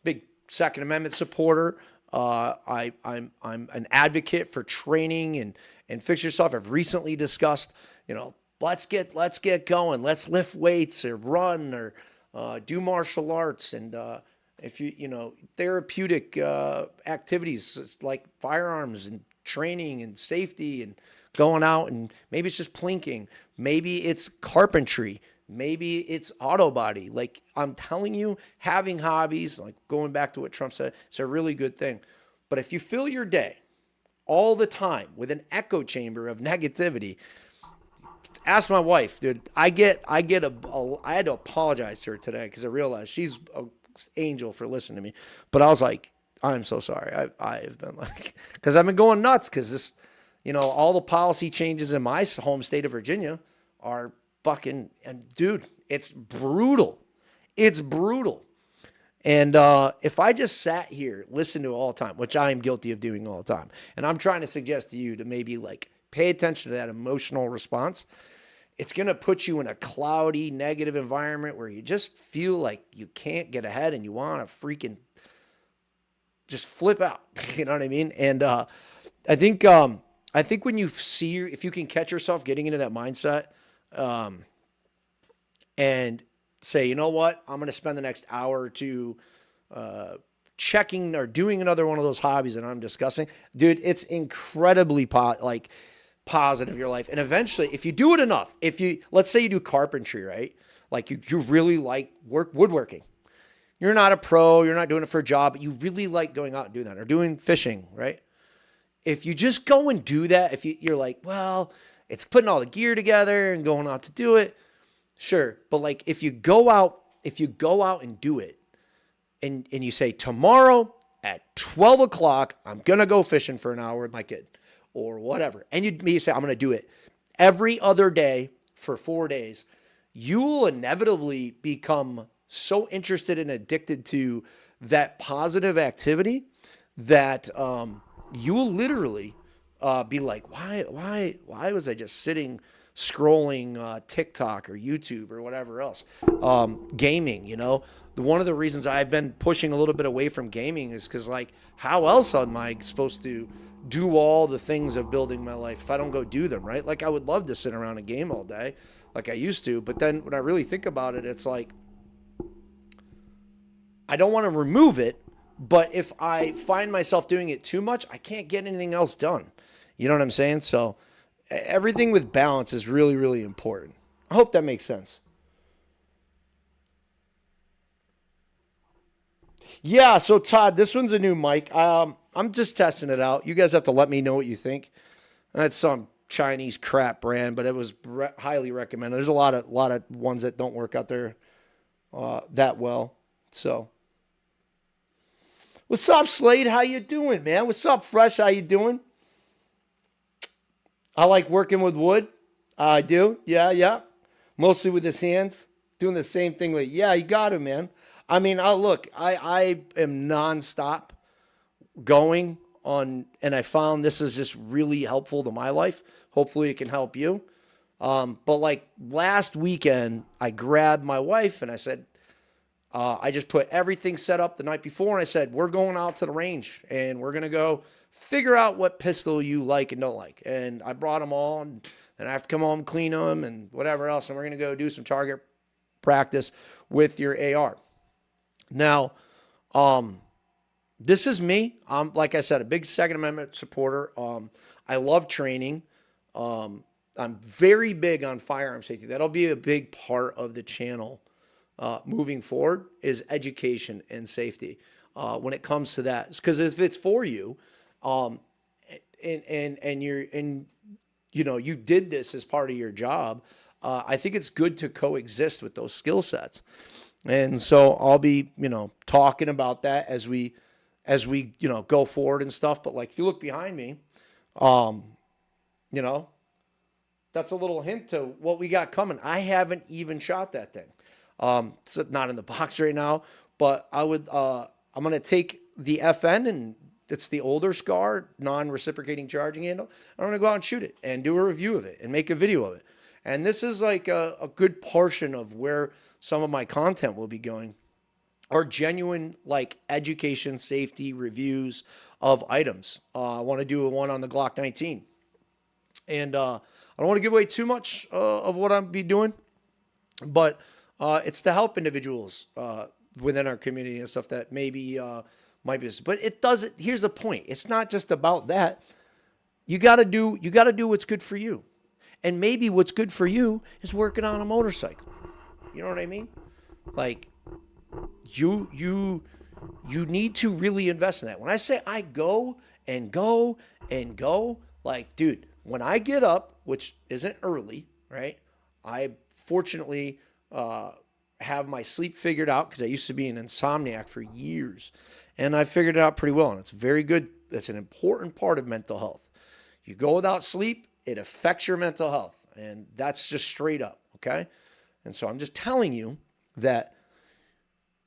Big Second Amendment supporter. I'm an advocate for training and fix yourself. I've recently discussed, let's get going. Let's lift weights or run or do martial arts. And if therapeutic activities like firearms and training and safety and going out, and maybe it's just plinking. Maybe it's carpentry. Maybe it's auto body. Like I'm telling you, having hobbies, like going back to what Trump said, it's a really good thing. But if you fill your day all the time with an echo chamber of negativity, ask my wife, dude. I had to apologize to her today because I realized she's an angel for listening to me. But I was like, I'm so sorry. I've been like, because I've been going nuts because this, all the policy changes in my home state of Virginia are fucking, and dude, it's brutal. It's brutal. And if I just sat here, listened to it all the time, which I am guilty of doing all the time, and I'm trying to suggest to you to maybe like pay attention to that emotional response, it's going to put you in a cloudy, negative environment where you just feel like you can't get ahead and you want to freaking just flip out. You know what I mean? And I think when you see, if you can catch yourself getting into that mindset, and say, you know what, I'm going to spend the next hour or two checking or doing another one of those hobbies that I'm discussing, dude, it's incredibly positive your life. And eventually, if you do it enough, let's say you do carpentry, right? Like you really like woodworking. You're not a pro, you're not doing it for a job, but you really like going out and doing that, or doing fishing, right? If you just go and do that, if you're like, well, it's putting all the gear together and going out to do it, sure. But like if you go out and do it, and you say, tomorrow at 12 o'clock, I'm going to go fishing for an hour with my kid or whatever. And you say, I'm going to do it every other day for 4 days. You will inevitably become so interested and addicted to that positive activity that you will literally be like, why was I just sitting scrolling TikTok or YouTube or whatever else? Gaming, you know. One of the reasons I've been pushing a little bit away from gaming is because, like, how else am I supposed to do all the things of building my life if I don't go do them, right? Like, I would love to sit around and game all day like I used to, but then when I really think about it, it's like, I don't want to remove it, but if I find myself doing it too much, I can't get anything else done. You know what I'm saying? So everything with balance is really, really important. I hope that makes sense. Yeah, so Todd, this one's a new mic. I'm just testing it out. You guys have to let me know what you think. That's some Chinese crap brand, but it was highly recommended. There's a lot of ones that don't work out there that well. So, what's up, Slade? How you doing, man? What's up, Fresh? How you doing? I like working with wood. I do. Yeah. Mostly with his hands. Doing the same thing with, yeah, you got it, man. I mean, I am nonstop going on, and I found this is just really helpful to my life. Hopefully it can help you. But like last weekend, I grabbed my wife and I said, I just put everything set up the night before, and I said, we're going out to the range and we're going to go figure out what pistol you like and don't like. And I brought them all, and then I have to come home, clean them and whatever else. And we're going to go do some target practice with your AR. Now, this is me. I'm, like I said, a big Second Amendment supporter. I love training. I'm very big on firearm safety. That'll be a big part of the channel moving forward, is education and safety when it comes to that. Because if it's for you, and you did this as part of your job, I think it's good to coexist with those skill sets. And so I'll be, talking about that as we go forward and stuff. But like, if you look behind me, that's a little hint to what we got coming. I haven't even shot that thing. It's not in the box right now, but I'm going to take the FN, and it's the older SCAR, non-reciprocating charging handle. I'm going to go out and shoot it and do a review of it and make a video of it. And this is like a good portion of where some of my content will be going, are genuine like education, safety reviews of items. I want to do one on the Glock 19. And I don't want to give away too much of what I'll be doing, but it's to help individuals within our community and stuff that maybe might be. But it doesn't. Here's the point. It's not just about that. You got to do what's good for you. And maybe what's good for you is working on a motorcycle. You know what I mean? Like, you need to really invest in that. When I say I go, like, dude, when I get up, which isn't early, right? I fortunately have my sleep figured out, because I used to be an insomniac for years. And I figured it out pretty well. And it's very good. That's an important part of mental health. You go without sleep, it affects your mental health. And that's just straight up, okay? And so I'm just telling you that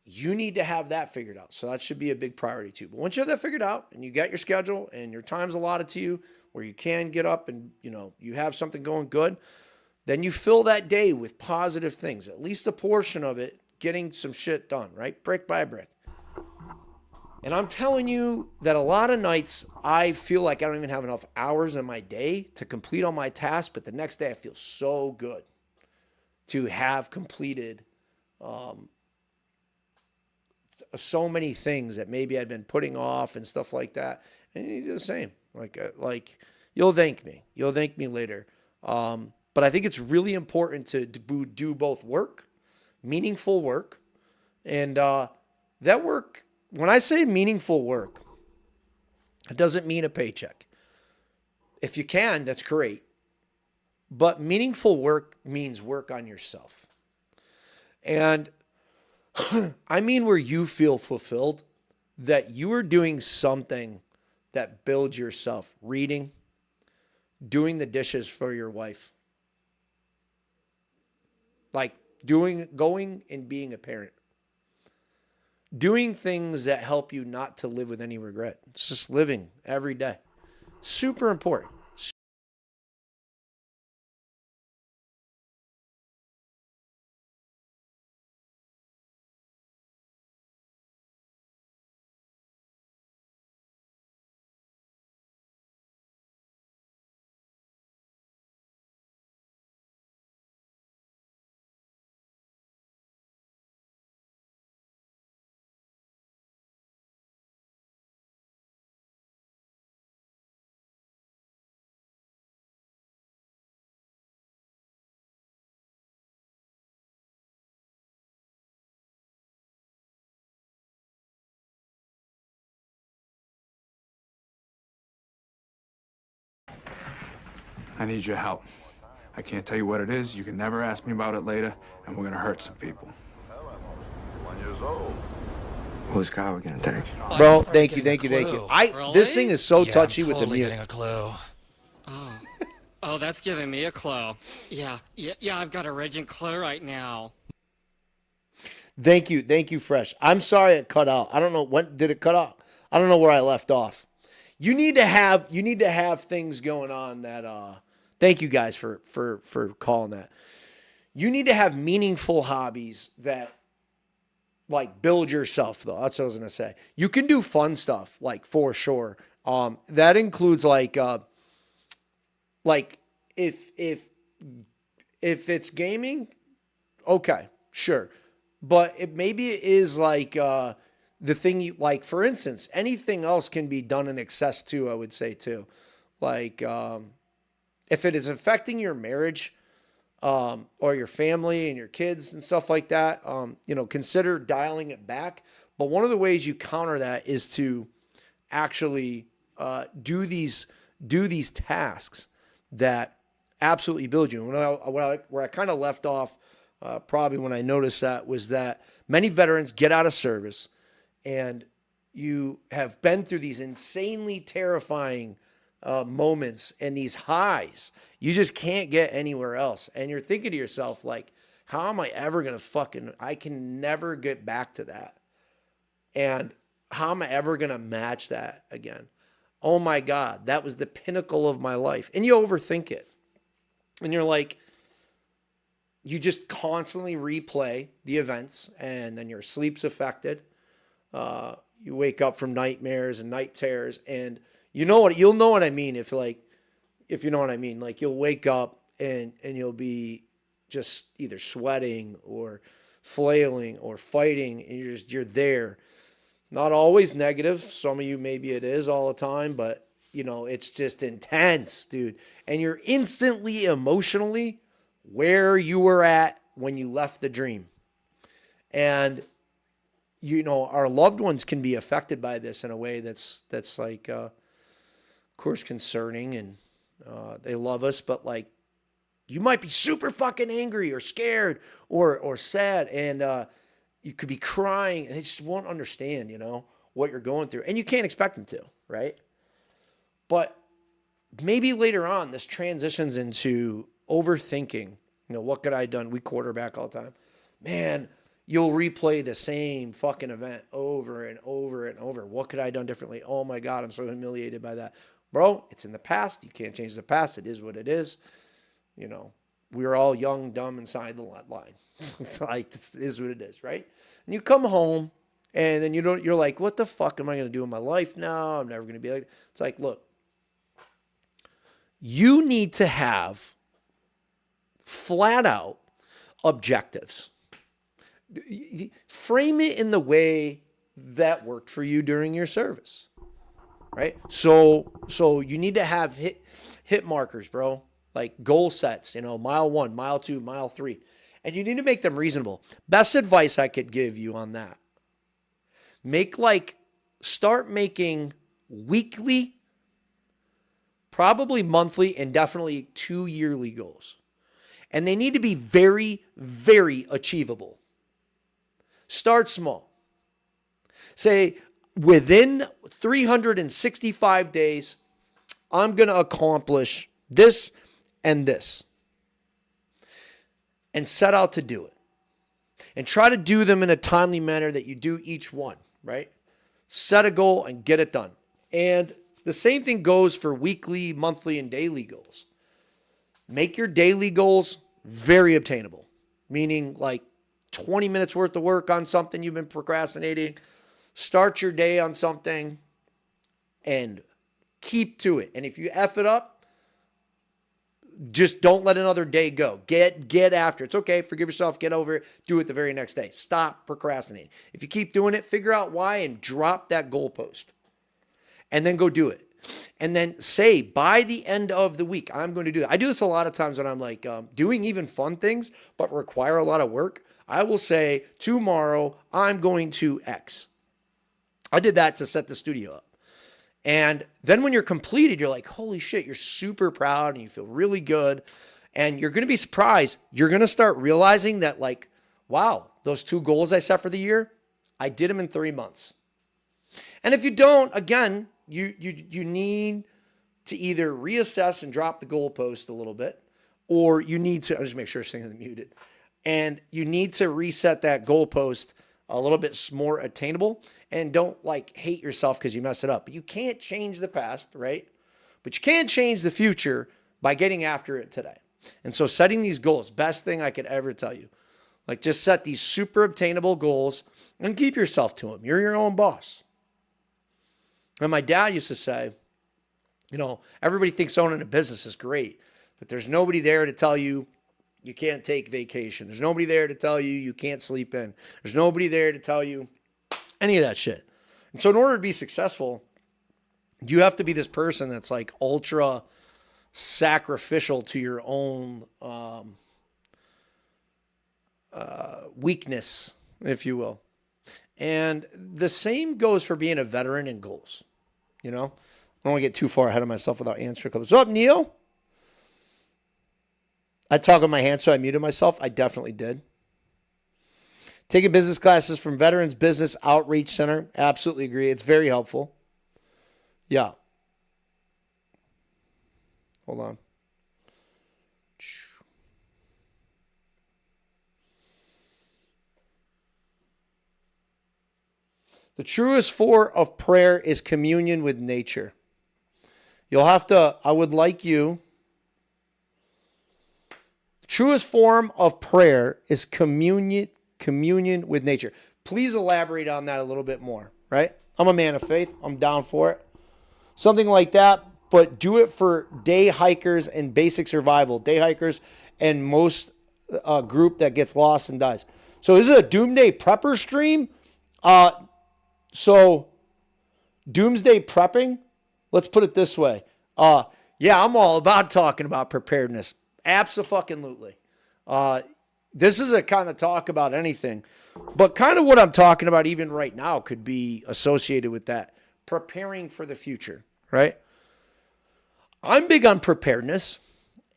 you need to have that figured out. So that should be a big priority too. But once you have that figured out and you got your schedule and your time's allotted to you where you can get up and, you have something going good, then you fill that day with positive things, at least a portion of it, getting some shit done, right? Brick by brick. And I'm telling you that a lot of nights I feel like I don't even have enough hours in my day to complete all my tasks, but the next day I feel so good to have completed so many things that maybe I'd been putting off and stuff like that. And you do the same. Like you'll thank me. You'll thank me later. But I think it's really important to do both work, meaningful work, and that work. When I say meaningful work, it doesn't mean a paycheck. If you can, that's great. But meaningful work means work on yourself. And I mean where you feel fulfilled, that you are doing something that builds yourself. Reading, doing the dishes for your wife. Like going and being a parent. Doing things that help you not to live with any regret. It's just living every day. Super important. I need your help. I can't tell you what it is. You can never ask me about it later, and we're gonna hurt some people. Hell, I'm only 21 years old. Whose car are we gonna take? Bro, thank you. This thing is so touchy with the mute. Getting a clue. Oh, that's giving me a clue. Yeah, I've got a raging clue right now. Thank you, Fresh. I'm sorry it cut out. I don't know when did it cut out. I don't know where I left off. You need to have things going on that. Thank you guys for calling that. You need to have meaningful hobbies that like build yourself though. That's what I was gonna say. You can do fun stuff like for sure. That includes like if it's gaming, okay, sure. But maybe it is like the thing you like, for instance, anything else can be done in excess too, I would say too. Like if it is affecting your marriage or your family and your kids and stuff like that, consider dialing it back. But one of the ways you counter that is to actually do these tasks that absolutely build you. Where I kind of left off, probably when I noticed that, was that many veterans get out of service and you have been through these insanely terrifying moments and these highs. You just can't get anywhere else. And you're thinking to yourself, like, how am I ever going to I can never get back to that. And how am I ever going to match that again? Oh my God, that was the pinnacle of my life. And you overthink it. And you're like, you just constantly replay the events, and then your sleep's affected. You wake up from nightmares and night terrors, and you'll know what I mean if you know what I mean. Like you'll wake up and you'll be just either sweating or flailing or fighting, and you're there. Not always negative. Some of you, maybe it is all the time, but it's just intense, dude. And you're instantly emotionally where you were at when you left the dream. And, our loved ones can be affected by this in a way that's like, of course, concerning, and they love us, but like, you might be super fucking angry or scared or sad, and you could be crying, and they just won't understand, what you're going through. And you can't expect them to, right? But maybe later on, this transitions into overthinking. What could I have done? We quarterback all the time. Man, you'll replay the same fucking event over and over and over. What could I have done differently? Oh my God, I'm so humiliated by that. Bro, it's in the past. You can't change the past. It is what it is. We were all young, dumb, inside the line. It's like, this is what it is, right? And you come home, and then you're like, what the fuck am I going to do in my life now? I'm never going to be like, it's like, look, you need to have flat out objectives. Frame it in the way that worked for you during your service, right? So you need to have hit markers, bro, like goal sets, mile 1, mile 2, mile 3, and you need to make them reasonable. Best advice I could give you on that: start making weekly, probably monthly, and definitely 2 yearly goals. And they need to be very, very achievable. Start small. Say, within 365 days, I'm going to accomplish this and this. And set out to do it. And try to do them in a timely manner that you do each one, right? Set a goal and get it done. And the same thing goes for weekly, monthly, and daily goals. Make your daily goals very obtainable, meaning like 20 minutes worth of work on something you've been procrastinating. Start your day on something and keep to it. And if you F it up, just don't let another day go. Get after it. It's okay. Forgive yourself. Get over it. Do it the very next day. Stop procrastinating. If you keep doing it, figure out why and drop that goalpost. And then go do it. And then say, by the end of the week, I'm going to do that. I do this a lot of times when I'm like doing even fun things, but require a lot of work. I will say, tomorrow, I'm going to X. I did that to set the studio up. And then when you're completed, you're like, holy shit, you're super proud and you feel really good. And you're going to be surprised. You're going to start realizing that, like, wow, those 2 goals I set for the year, I did them in 3 months. And if you don't, again, you need to either reassess and drop the goalpost a little bit, or you need to, I'll just make sure this thing is muted, and you need to reset that goalpost a little bit more attainable. And don't hate yourself because you mess it up. But you can't change the past, right? But you can change the future by getting after it today. And so setting these goals, best thing I could ever tell you. Just set these super obtainable goals and keep yourself to them. You're your own boss. And my dad used to say, everybody thinks owning a business is great, but there's nobody there to tell you you can't take vacation. There's nobody there to tell you can't sleep in. There's nobody there to tell you any of that shit. And so in order to be successful, you have to be this person that's ultra sacrificial to your own weakness, if you will. And the same goes for being a veteran in goals. I don't want to get too far ahead of myself without answering. What's up, Neil? I talk with my hand, so I muted myself. I definitely did. Taking business classes from Veterans Business Outreach Center. Absolutely agree. It's very helpful. Yeah. Hold on. The truest form of prayer is communion with nature. You'll have to, I would like you. The truest form of prayer is communion with nature. Please elaborate on that a little bit more, right? I'm a man of faith. I'm down for it. Something like that, but do it for day hikers and basic survival. Day hikers and most group that gets lost and dies. So is it a doomsday prepper stream? So doomsday prepping, let's put it this way. Yeah, I'm all about talking about preparedness. Abso-fucking-lutely. This is a kind of talk about anything, but kind of what I'm talking about even right now could be associated with that. Preparing for the future, right? I'm big on preparedness,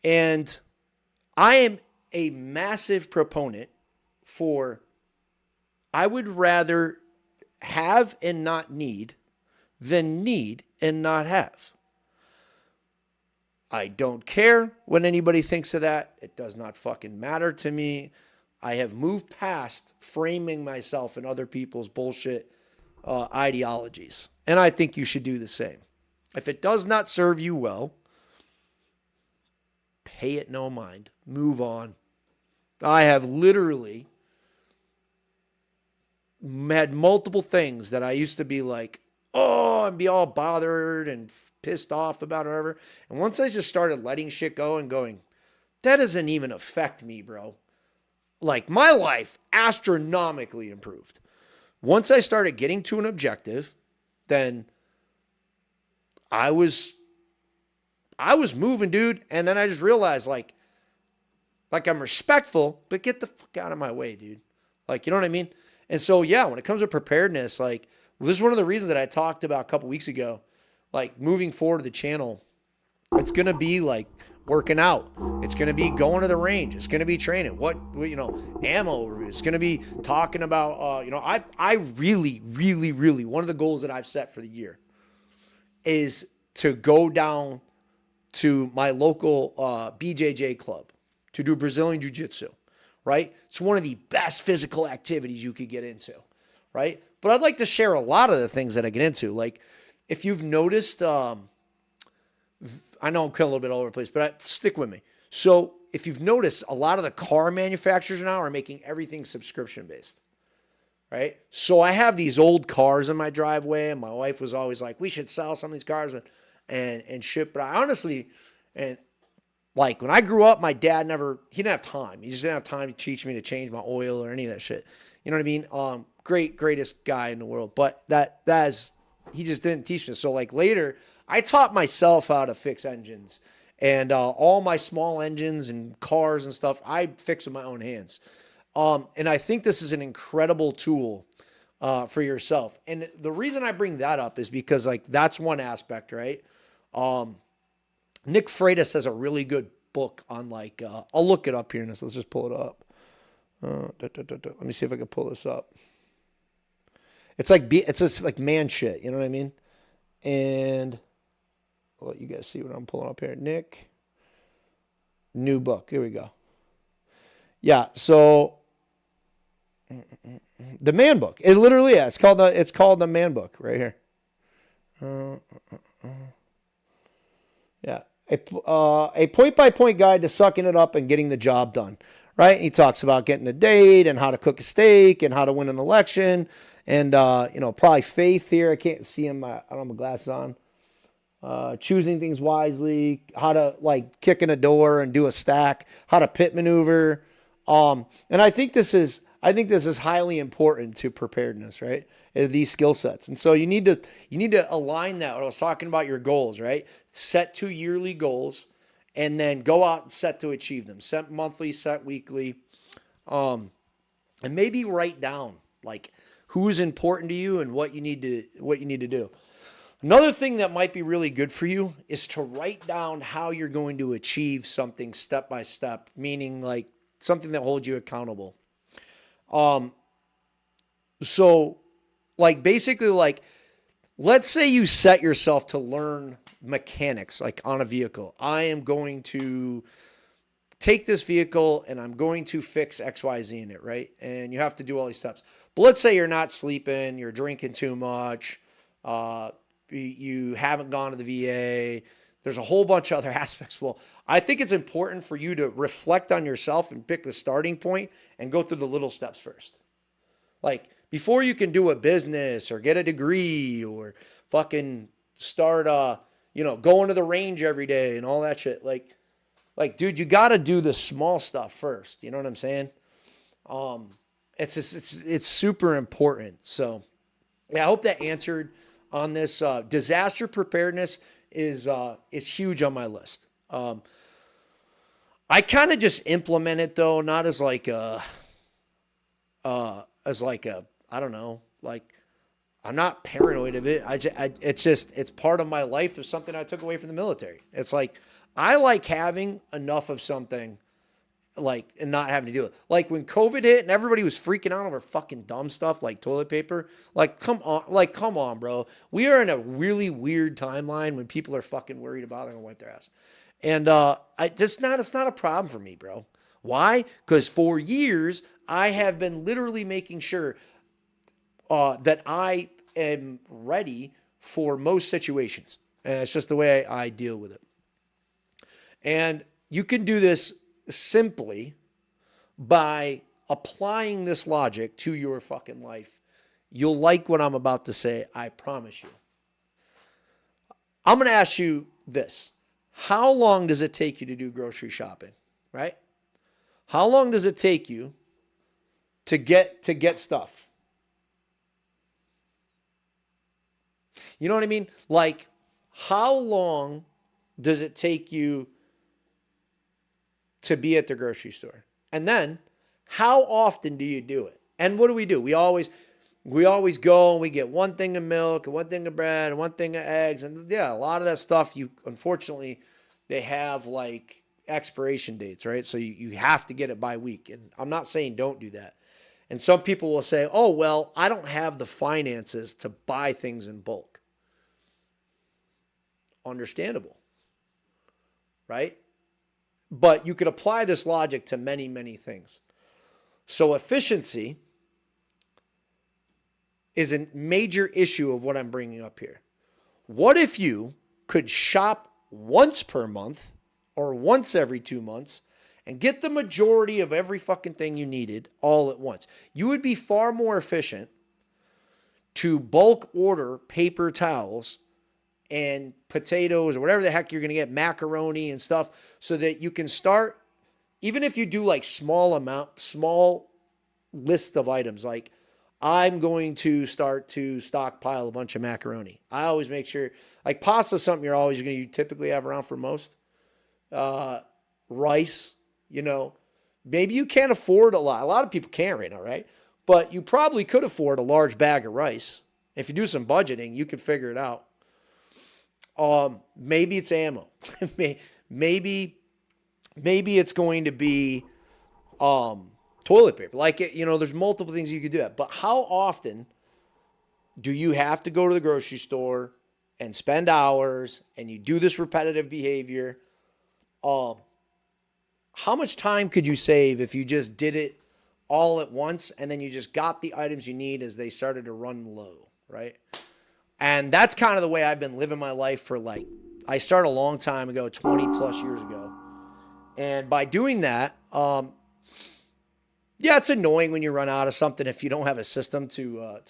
and I am a massive proponent for, I would rather have and not need than need and not have. I don't care what anybody thinks of that. It does not fucking matter to me. I have moved past framing myself in other people's bullshit ideologies. And I think you should do the same. If it does not serve you well, pay it no mind. Move on. I have literally had multiple things that I used to be like, oh, and be all bothered and pissed off about or whatever. And once I just started letting shit go and going, that doesn't even affect me, bro. like my life astronomically improved. Once I started getting to an objective, then I was moving, dude. And then I just realized like I'm respectful, but get the fuck out of my way, dude. Like, you know what I mean? And so, yeah, when it comes to preparedness, like, this is one of the reasons that I talked about a couple weeks ago, like moving forward to the channel, it's going to be like working out. It's going to be going to the range. It's going to be training. Ammo. It's going to be talking about, I really, really, really, one of the goals that I've set for the year is to go down to my local BJJ club to do Brazilian Jiu-Jitsu, right? It's one of the best physical activities you could get into, right? But I'd like to share a lot of the things that I get into. Like, if you've noticed, I know I'm kind of a little bit all over the place, but stick with me. So if you've noticed, a lot of the car manufacturers now are making everything subscription-based, right? So I have these old cars in my driveway, and my wife was always like, we should sell some of these cars and shit. But I honestly, and like when I grew up, my dad he didn't have time. He just didn't have time to teach me to change my oil or any of that shit. You know what I mean? Greatest guy in the world. But he just didn't teach me. So like later, I taught myself how to fix engines, and all my small engines and cars and stuff, I fix with my own hands. And I think this is an incredible tool for yourself. And the reason I bring that up is because like that's one aspect, right? Nick Freitas has a really good book on like, I'll look it up here. Let's just pull it up. Let me see if I can pull this up. It's just like man shit. You know what I mean? And I'll let you guys see what I'm pulling up here. Nick, new book. Here we go. Yeah. So the man book. It literally is. It's called the man book right here. Yeah. A point-by-point guide to sucking it up and getting the job done, right? He talks about getting a date and how to cook a steak and how to win an election and, probably faith here. I can't see him. I don't have my glasses on. Choosing things wisely, how to like kick in a door and do a stack, how to pit maneuver. And I think this is highly important to preparedness, right? These skill sets. And so you need to align that. When I was talking about your goals, right? Set 2 yearly goals and then go out and set to achieve them. Set monthly, set weekly. And maybe write down like who's important to you and what you need to do. Another thing that might be really good for you is to write down how you're going to achieve something step by step, meaning like something that holds you accountable. So like basically like, let's say you set yourself to learn mechanics, like on a vehicle. I am going to take this vehicle and I'm going to fix XYZ in it, right? And you have to do all these steps. But let's say you're not sleeping, you're drinking too much, you haven't gone to the VA. There's a whole bunch of other aspects. Well, I think it's important for you to reflect on yourself and pick the starting point and go through the little steps first. Like before you can do a business or get a degree or fucking start, going to the range every day and all that shit. Like, dude, you got to do the small stuff first. You know what I'm saying? It's super important. So yeah, I hope that answered on this. Disaster preparedness is huge on my list. I kind of just implement it though, not as like I don't know, like I'm not paranoid of it. It's part of my life of something I took away from the military. It's like, I like having enough of something like, and not having to do it. Like when COVID hit and everybody was freaking out over fucking dumb stuff like toilet paper. Like, come on, bro. We are in a really weird timeline when people are fucking worried about it and wipe their ass. And it's not a problem for me, bro. Why? Because for years I have been literally making sure that I am ready for most situations. And it's just the way I deal with it. And you can do this simply by applying this logic to your fucking life. You'll like what I'm about to say, I promise you. I'm going to ask you this. How long does it take you to do grocery shopping, right? How long does it take you to get stuff. You know what I mean? Like, how long does it take you to be at the grocery store? And then, how often do you do it? And what do? We always go and we get one thing of milk and one thing of bread and one thing of eggs. And yeah, a lot of that stuff, unfortunately, they have like expiration dates, right? So you have to get it by week. And I'm not saying don't do that. And some people will say, oh, well, I don't have the finances to buy things in bulk. Understandable, right? But you could apply this logic to many, many things. So efficiency is a major issue of what I'm bringing up here. What if you could shop once per month or once every 2 months and get the majority of every fucking thing you needed all at once? You would be far more efficient to bulk order paper towels and potatoes or whatever the heck you're going to get, macaroni and stuff, so that you can start, even if you do like small list of items, like I'm going to start to stockpile a bunch of macaroni. I always make sure, like pasta, something you typically have around for most. Rice, maybe you can't afford a lot. A lot of people can't right now, right? But you probably could afford a large bag of rice. If you do some budgeting, you can figure it out. Maybe it's ammo. maybe it's going to be toilet paper. Like, there's multiple things you could do that. But how often do you have to go to the grocery store and spend hours and you do this repetitive behavior? How much time could you save if you just did it all at once and then you just got the items you need as they started to run low, right? And that's kind of the way I've been living my life for I started a long time ago, 20 plus years ago. And by doing that, yeah, it's annoying when you run out of something if you don't have a system to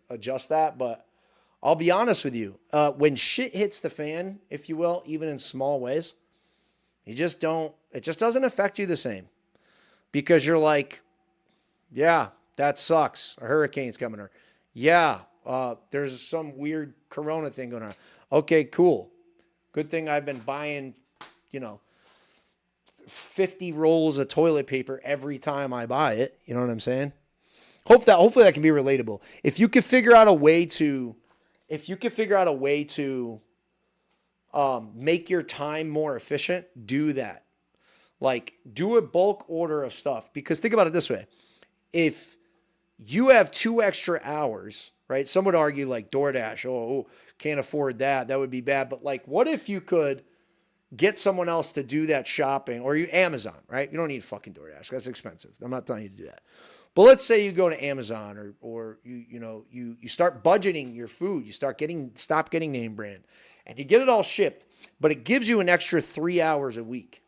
adjust that. But I'll be honest with you, when shit hits the fan, if you will, even in small ways, it just doesn't affect you the same, because you're like, yeah, that sucks. A hurricane's coming, or yeah, there's some weird corona thing going on. Okay, cool. Good thing I've been buying, 50 rolls of toilet paper every time I buy it. You know what I'm saying? Hopefully that can be relatable. If you could figure out a way to make your time more efficient, do that. Like, do a bulk order of stuff. Because think about it this way. If you have 2 extra hours, right? Some would argue like DoorDash, can't afford that. That would be bad. But like, what if you could get someone else to do that shopping, or Amazon, right? You don't need fucking DoorDash. That's expensive. I'm not telling you to do that. But let's say you go to Amazon, or you start budgeting your food. You stop getting name brand, and you get it all shipped, but it gives you an extra 3 hours a week.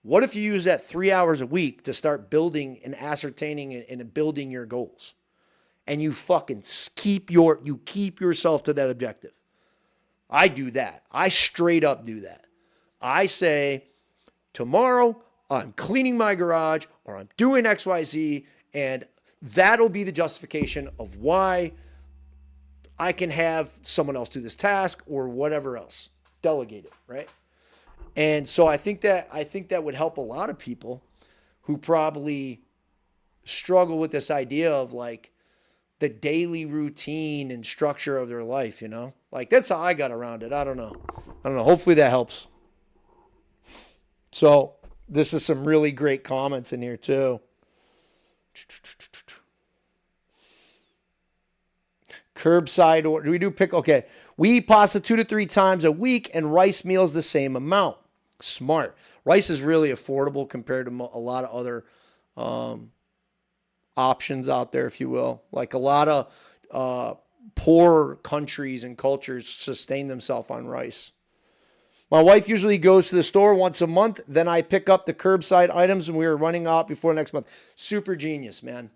What if you use that 3 hours a week to start building and ascertaining and building your goals? And you fucking keep yourself to that objective. I do that. I straight up do that. I say, tomorrow I'm cleaning my garage, or I'm doing XYZ, and that'll be the justification of why I can have someone else do this task or whatever else. Delegate it, right? And so I think that would help a lot of people who probably struggle with this idea of like the daily routine and structure of their life, Like, that's how I got around it. I don't know. Hopefully that helps. So this is some really great comments in here too. Curbside order. Do we do pick? Okay. We eat pasta 2 to 3 times a week, and rice meals the same amount. Smart. Rice is really affordable compared to a lot of other options out there, if you will. Like, a lot of poor countries and cultures sustain themselves on rice. My wife usually goes to the store once a month. Then I pick up the curbside items, and we are running out before next month. Super genius, man.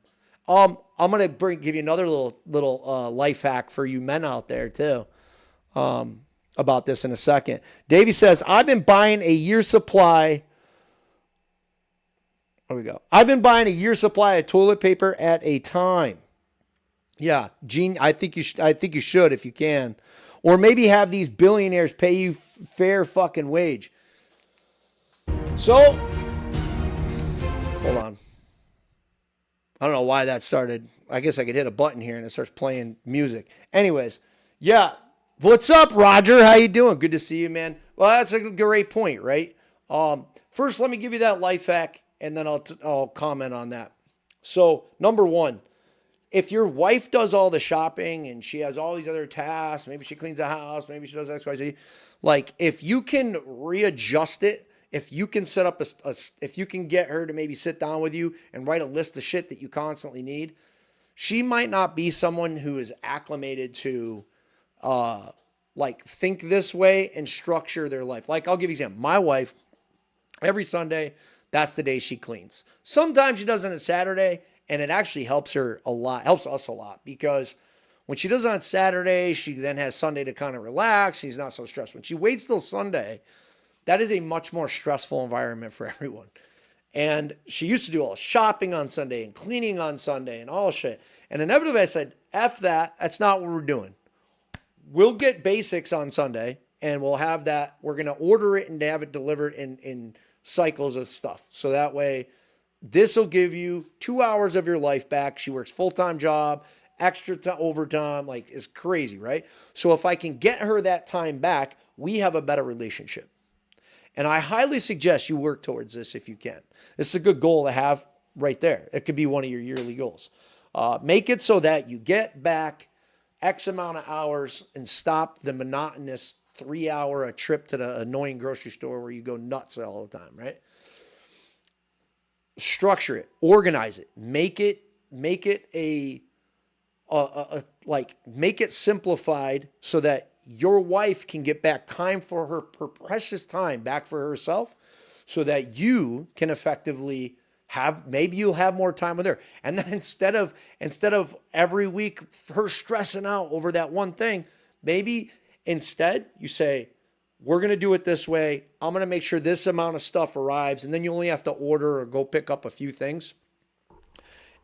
I'm gonna give you another little life hack for you men out there too. About this in a second. Davey says, I've been buying a year's supply There we go. I've been buying a year's supply of toilet paper at a time. Yeah, Gene, I think you should if you can. Or maybe have these billionaires pay you fair fucking wage. So, hold on. I don't know why that started. I guess I could hit a button here and it starts playing music. Anyways, yeah. What's up, Roger? How you doing? Good to see you, man. Well, that's a great point, right? First, let me give you that life hack, and then I'll comment on that. So, number one, if your wife does all the shopping and she has all these other tasks, maybe she cleans the house, maybe she does X, Y, Z. Like, if you can readjust it, if you can set up if you can get her to maybe sit down with you and write a list of shit that you constantly need, she might not be someone who is acclimated to, like, think this way and structure their life. Like, I'll give you an example. My wife, every Sunday, that's the day she cleans. Sometimes she does it on Saturday, and it actually helps her a lot, helps us a lot, because when she does it on Saturday, she then has Sunday to kind of relax. She's not so stressed. When she waits till Sunday, that is a much more stressful environment for everyone. And she used to do all shopping on Sunday and cleaning on Sunday and all shit. And inevitably I said, F that. That's not what we're doing. We'll get basics on Sunday and we'll have that. We're going to order it and have it delivered in cycles of stuff. So that way, this will give you 2 hours of your life back. She works full-time job, extra overtime, like it's crazy, right? So if I can get her that time back, we have a better relationship. And I highly suggest you work towards this if you can. This is a good goal to have right there. It could be one of your yearly goals. Make it so that you get back X amount of hours and stop the monotonous 3-hour trip to the annoying grocery store where you go nuts all the time, right? Structure it, organize it, make it make it simplified so that your wife can get back time for her precious time back for herself, so that you can effectively maybe you'll have more time with her. And then instead of every week her stressing out over that one thing, maybe instead you say, we're going to do it this way. I'm going to make sure this amount of stuff arrives. And then you only have to order or go pick up a few things.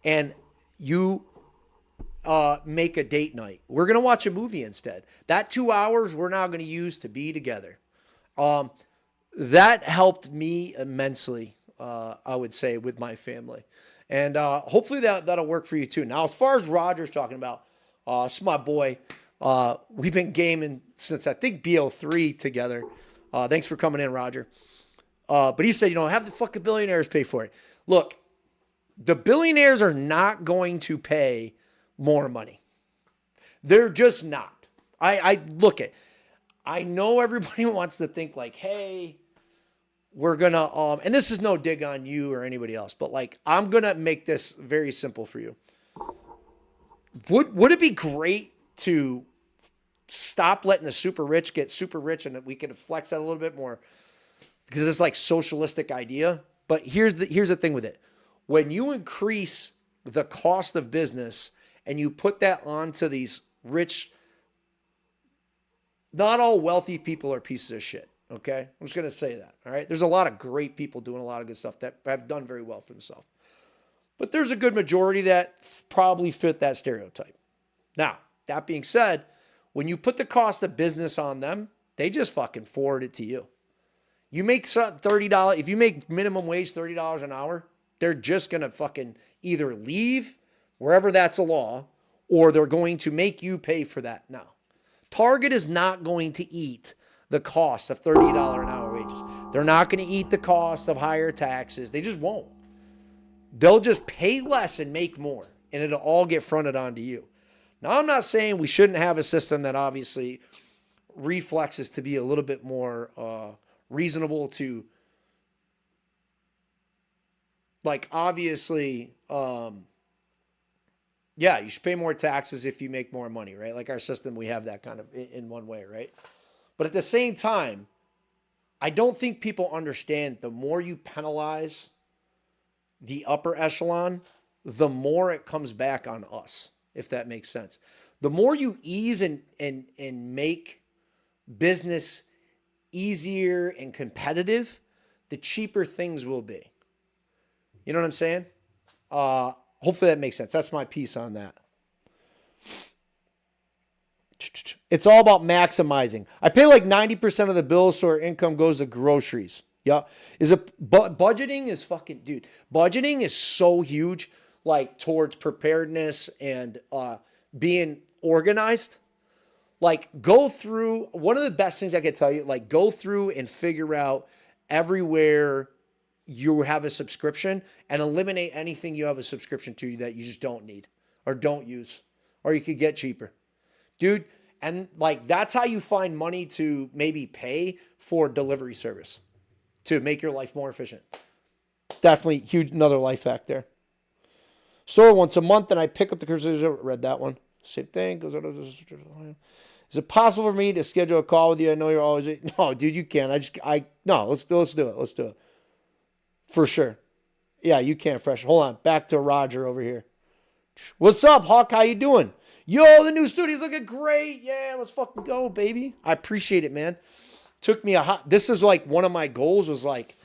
And you make a date night. We're going to watch a movie instead. That 2 hours we're now going to use to be together. That helped me immensely, I would say, with my family. And hopefully that'll work for you too. Now, as far as Roger's talking about, it's my boy. We've been gaming since, I think, BO3 together. Thanks for coming in, Roger. But he said, have the fucking billionaires pay for it. Look, the billionaires are not going to pay more money. They're just not. I know everybody wants to think like, hey, we're going to, and this is no dig on you or anybody else, but like, I'm going to make this very simple for you. Would it be great to stop letting the super rich get super rich and that we can flex that a little bit more, because it's like socialistic idea? But here's the thing with it. When you increase the cost of business and you put that onto these rich, not all wealthy people are pieces of shit. Okay. I'm just going to say that. All right. There's a lot of great people doing a lot of good stuff that have done very well for themselves, but there's a good majority that probably fit that stereotype. Now, that being said, when you put the cost of business on them, they just fucking forward it to you. You make $30, if you make minimum wage $30 an hour, they're just going to fucking either leave wherever that's a law, or they're going to make you pay for that now. Target is not going to eat the cost of $30 an hour wages. They're not going to eat the cost of higher taxes. They just won't. They'll just pay less and make more, and it'll all get fronted onto you. Now, I'm not saying we shouldn't have a system that obviously reflexes to be a little bit more reasonable to, like, obviously, yeah, you should pay more taxes if you make more money, right? Like our system, we have that kind of in one way, right? But at the same time, I don't think people understand the more you penalize the upper echelon, the more it comes back on us, if that makes sense. The more you ease and make business easier and competitive, the cheaper things will be. You know what I'm saying? Hopefully that makes sense. That's my piece on that. It's all about maximizing. I pay like 90% of the bills so our income goes to groceries. Yeah. Budgeting is fucking, dude. Budgeting is so huge, like towards preparedness and being organized. Like go through, one of the best things I could tell you, like go through and figure out everywhere you have a subscription and eliminate anything you have a subscription to that you just don't need or don't use, or you could get cheaper. Dude, and like that's how you find money to maybe pay for delivery service to make your life more efficient. Definitely huge, another life hack there. Store once a month and I pick up the curbside. Read that one. Same thing. Goes out. Is it possible for me to schedule a call with you? I know you're always. No, dude, you can't. No, let's do it. Let's do it. For sure. Yeah, you can't, Fresh. Hold on. Back to Roger over here. What's up, Hawk? How you doing? Yo, the new studio's looking great. Yeah, let's fucking go, baby. I appreciate it, man. Took me this is like one of my goals was like,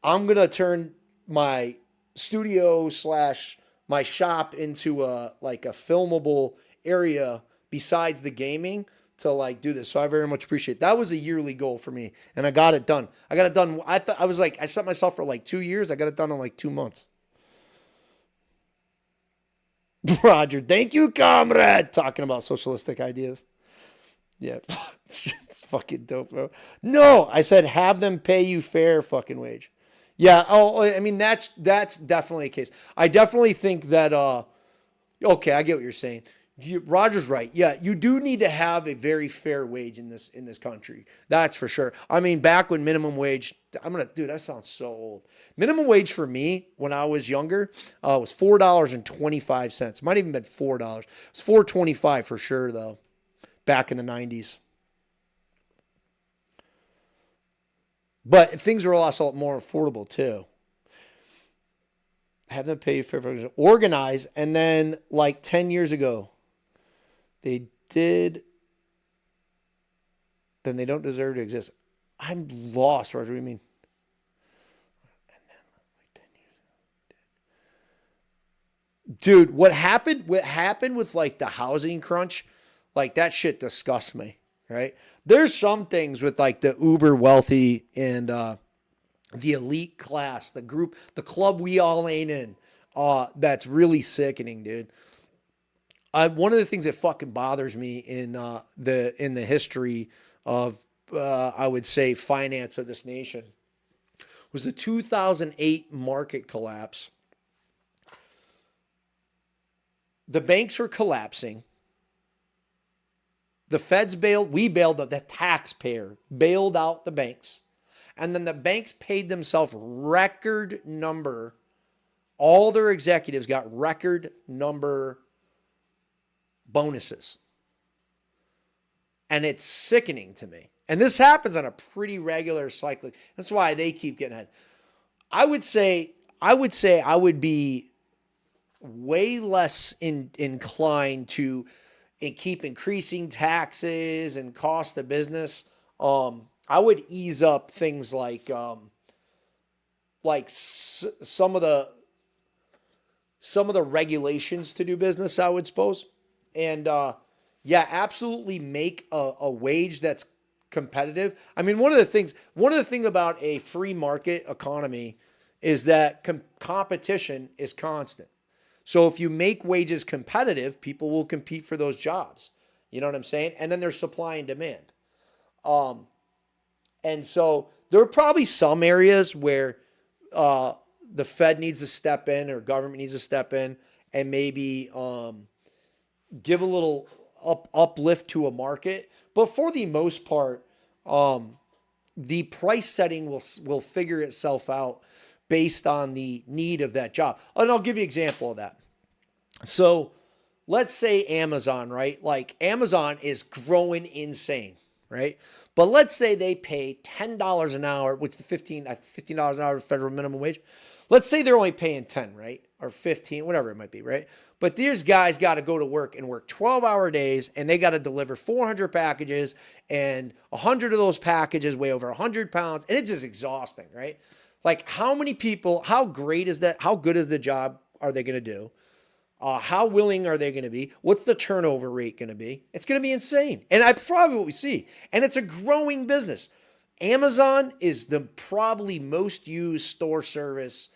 I'm going to turn my studio / my shop into a filmable area besides the gaming to like do this. So I very much appreciate it. That was a yearly goal for me and I got it done. I got it done. I set myself for like 2 years. I got it done in like 2 months. Roger, thank you, comrade. Talking about socialistic ideas. Yeah, it's fucking dope, bro. No, I said have them pay you fair fucking wage. Yeah, I mean, that's definitely a case. I definitely think that, okay, I get what you're saying. Roger's right. Yeah, you do need to have a very fair wage in this country. That's for sure. I mean, back when minimum wage, dude, that sounds so old. Minimum wage for me when I was younger was $4.25. Might even been $4. It was $4.25 for sure though. Back in the 90s. But things were also more affordable too. Have them pay you fair, organize, and then like 10 years ago. They did, then they don't deserve to exist. I'm lost, Roger. What do you mean? And then like 10 years. Dude, what happened with like the housing crunch, like that shit disgusts me, right? There's some things with like the uber wealthy and the elite class, the group, the club we all ain't in, that's really sickening, dude. One of the things that fucking bothers me in the history of I would say finance of this nation was the 2008 market collapse. The banks were collapsing. The feds bailed. We bailed out. The taxpayer bailed out the banks, and then the banks paid themselves record number. All their executives got record number bonuses. And it's sickening to me. And this happens on a pretty regular cycle. That's why they keep getting ahead. I would say I would be way less inclined to keep increasing taxes and cost of business. I would ease up things like some of the regulations to do business, I would suppose. And absolutely make a wage that's competitive. I mean, one of the things about a free market economy is that competition is constant. So if you make wages competitive, people will compete for those jobs. You know what I'm saying? And then there's supply and demand. And so there are probably some areas where the Fed needs to step in or government needs to step in and maybe give a little uplift to a market. But for the most part, the price setting will figure itself out based on the need of that job. And I'll give you an example of that. So let's say Amazon, right? Like Amazon is growing insane, right? But let's say they pay $10 an hour, which is $15 an hour federal minimum wage. Let's say they're only paying 10, right? Or 15, whatever it might be, right? But these guys got to go to work and work 12-hour days, and they got to deliver 400 packages, and 100 of those packages weigh over 100 pounds, and it's just exhausting, right? Like, how many people, how great is that? How good is the job are they going to do? How willing are they going to be? What's the turnover rate going to be? It's going to be insane. And I probably what we see. And it's a growing business. Amazon is the probably most used store service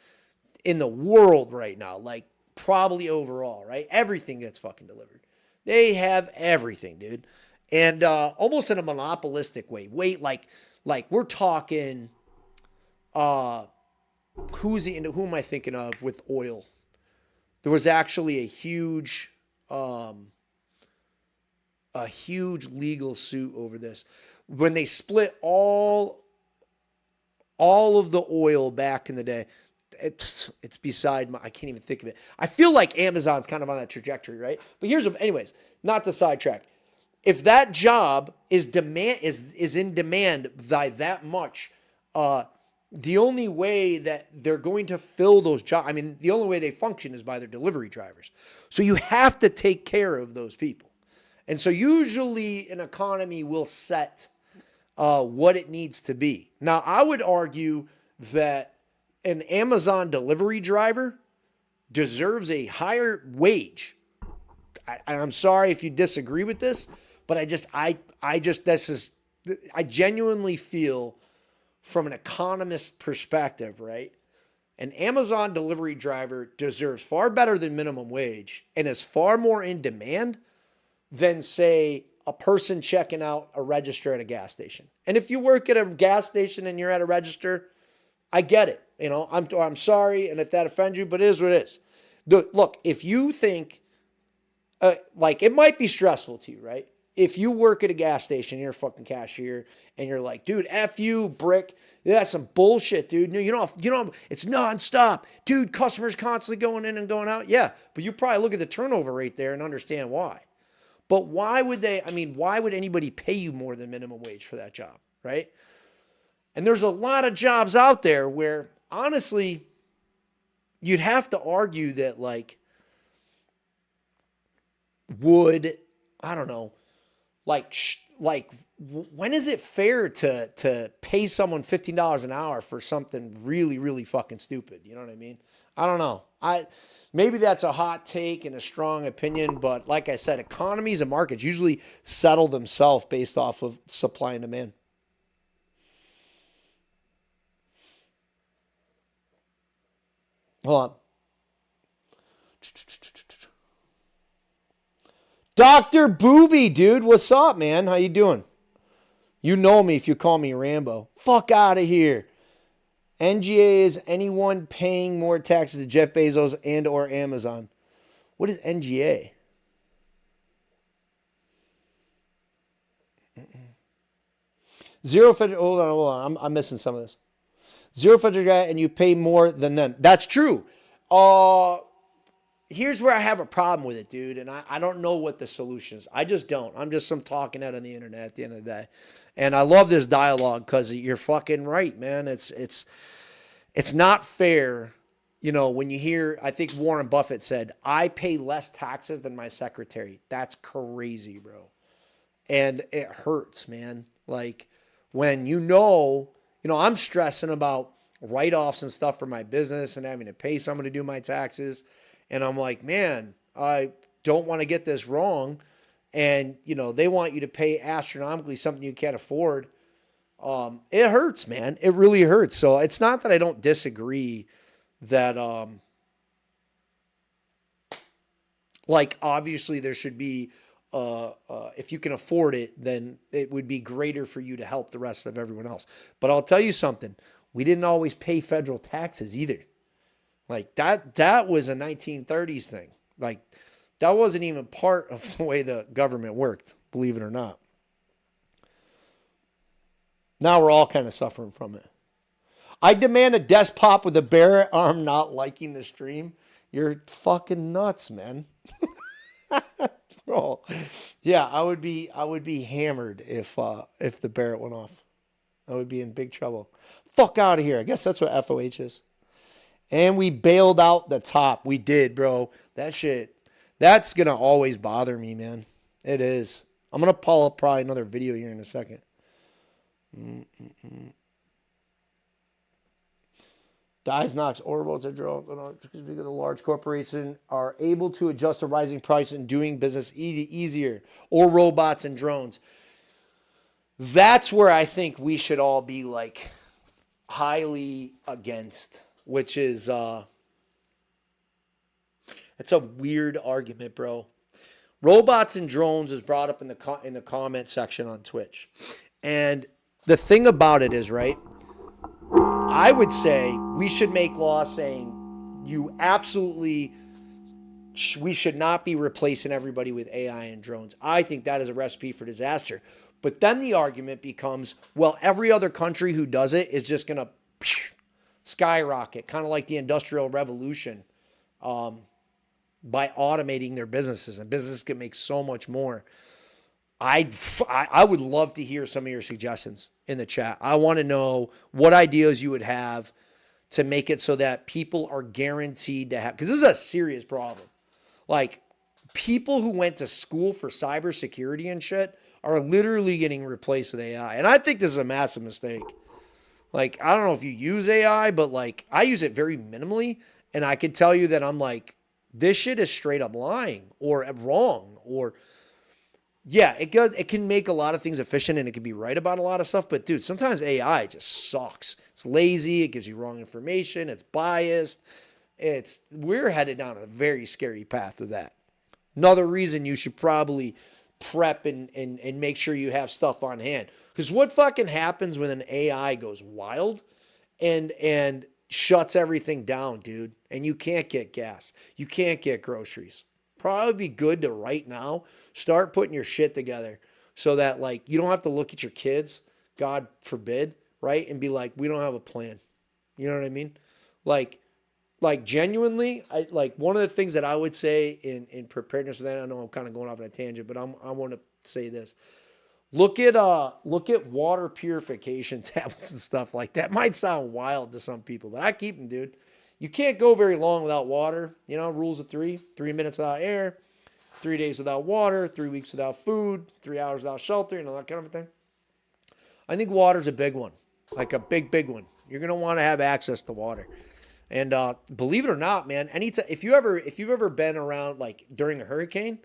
in the world right now. Like, probably overall, right? Everything gets fucking delivered. They have everything, dude. And almost in a monopolistic way. Like we're talking, who am I thinking of with oil? There was actually a huge legal suit over this when they split all of the oil back in the day. It's beside my, I can't even think of it. I feel like Amazon's kind of on that trajectory, right? But anyways, not to sidetrack. If that job is in demand by that much, the only way that they're going to fill those jobs, I mean, the only way they function is by their delivery drivers. So you have to take care of those people. And so usually an economy will set what it needs to be. Now, I would argue that an Amazon delivery driver deserves a higher wage. I'm sorry if you disagree with this, but I genuinely feel from an economist perspective, right? An Amazon delivery driver deserves far better than minimum wage and is far more in demand than, say, a person checking out a register at a gas station. And if you work at a gas station and you're at a register, I get it. You know, I'm sorry, and if that offends you, but it is what it is. Look, if you think, like, it might be stressful to you, right? If you work at a gas station, you're a fucking cashier, and you're like, dude, F you, brick. That's some bullshit, dude. No, you know, it's nonstop. Dude, customers constantly going in and going out. Yeah, but you probably look at the turnover rate there and understand why. But why would anybody pay you more than minimum wage for that job, right? And there's a lot of jobs out there where, honestly, you'd have to argue that, like, I don't know, when is it fair to pay someone $15 an hour for something really, really fucking stupid? You know what I mean? I don't know. Maybe that's a hot take and a strong opinion, but like I said, economies and markets usually settle themselves based off of supply and demand. Hold on. Dr. Booby, dude, what's up, man? How you doing? You know me if you call me Rambo. Fuck out of here. NGA is anyone paying more taxes to Jeff Bezos and or Amazon. What is NGA? Zero federal. Hold on. I'm missing some of this. Zero federal guy, and you pay more than them. That's true. Here's where I have a problem with it, dude. And I don't know what the solution is. I just don't. I'm just some talking head on the internet at the end of the day. And I love this dialogue because you're fucking right, man. It's not fair, you know, when you hear, I think Warren Buffett said, I pay less taxes than my secretary. That's crazy, bro. And it hurts, man. Like, when I'm stressing about write-offs and stuff for my business and having to pay someone to do my taxes. And I'm like, man, I don't want to get this wrong. And, you know, they want you to pay astronomically something you can't afford. It hurts, man. It really hurts. So it's not that I don't disagree that, like, obviously there should be, if you can afford it, then it would be greater for you to help the rest of everyone else. But I'll tell you something. We didn't always pay federal taxes either. Like, that was a 1930s thing. Like, that wasn't even part of the way the government worked, believe it or not. Now we're all kind of suffering from it. I demand a desk pop with a bare arm not liking the stream. You're fucking nuts, man. Bro. Yeah, I would be hammered if the Barrett went off. I would be in big trouble. Fuck out of here. I guess that's what FOH is. And we bailed out the top. We did, bro. That shit, that's going to always bother me, man. It is. I'm going to pull up probably another video here in a second. Dies, knocks, or robots are drone because the large corporation are able to adjust the rising price and doing business easier, or robots and drones. That's where I think we should all be like highly against, which is it's a weird argument, bro. Robots and drones is brought up in the comment section on Twitch. And the thing about it is, right, I would say we should make laws saying we should not be replacing everybody with AI and drones. I think that is a recipe for disaster. But then the argument becomes, well, every other country who does it is just going to skyrocket, kind of like the Industrial Revolution, by automating their businesses. And businesses can make so much more. I would love to hear some of your suggestions in the chat. I want to know what ideas you would have to make it so that people are guaranteed to have, because this is a serious problem. Like, people who went to school for cybersecurity and shit are literally getting replaced with AI. And I think this is a massive mistake. Like, I don't know if you use AI, but like, I use it very minimally. And I can tell you that I'm like, this shit is straight up lying or wrong, or yeah, it can make a lot of things efficient and it can be right about a lot of stuff. But dude, sometimes AI just sucks. It's lazy. It gives you wrong information. It's biased. We're headed down a very scary path of that. Another reason you should probably prep and make sure you have stuff on hand. Because what fucking happens when an AI goes wild and shuts everything down, dude? And you can't get gas. You can't get groceries. Probably be good to right now start putting your shit together so that like you don't have to look at your kids, God forbid, right? And be like, we don't have a plan. You know what I mean? Like genuinely, one of the things that I would say in preparedness with that, I know I'm kind of going off on a tangent, but I want to say this. Look at water purification tablets and stuff like that. Might sound wild to some people, but I keep them, dude. You can't go very long without water. You know, rules of 3 minutes without air, 3 days without water, 3 weeks without food, 3 hours without shelter, you know, that kind of a thing. I think water's a big one, like a big one. You're going to want to have access to water. And believe it or not, man, anytime, if you've ever been around like during a hurricane,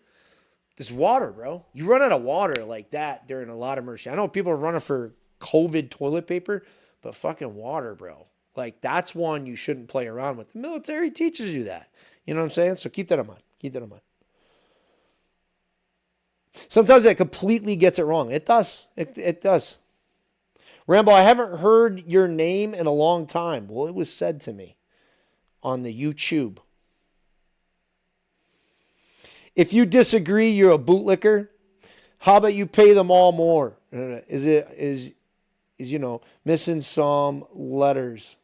there's water, bro. You run out of water like that during a lot of emergency. I know people are running for COVID toilet paper, but fucking water, bro. Like, that's one you shouldn't play around with. The military teaches you that. You know what I'm saying? So keep that in mind. Keep that in mind. Sometimes it completely gets it wrong. It does. It does. Rambo, I haven't heard your name in a long time. Well, it was said to me on the YouTube. If you disagree, you're a bootlicker. How about you pay them all more? Is you know, missing some letters.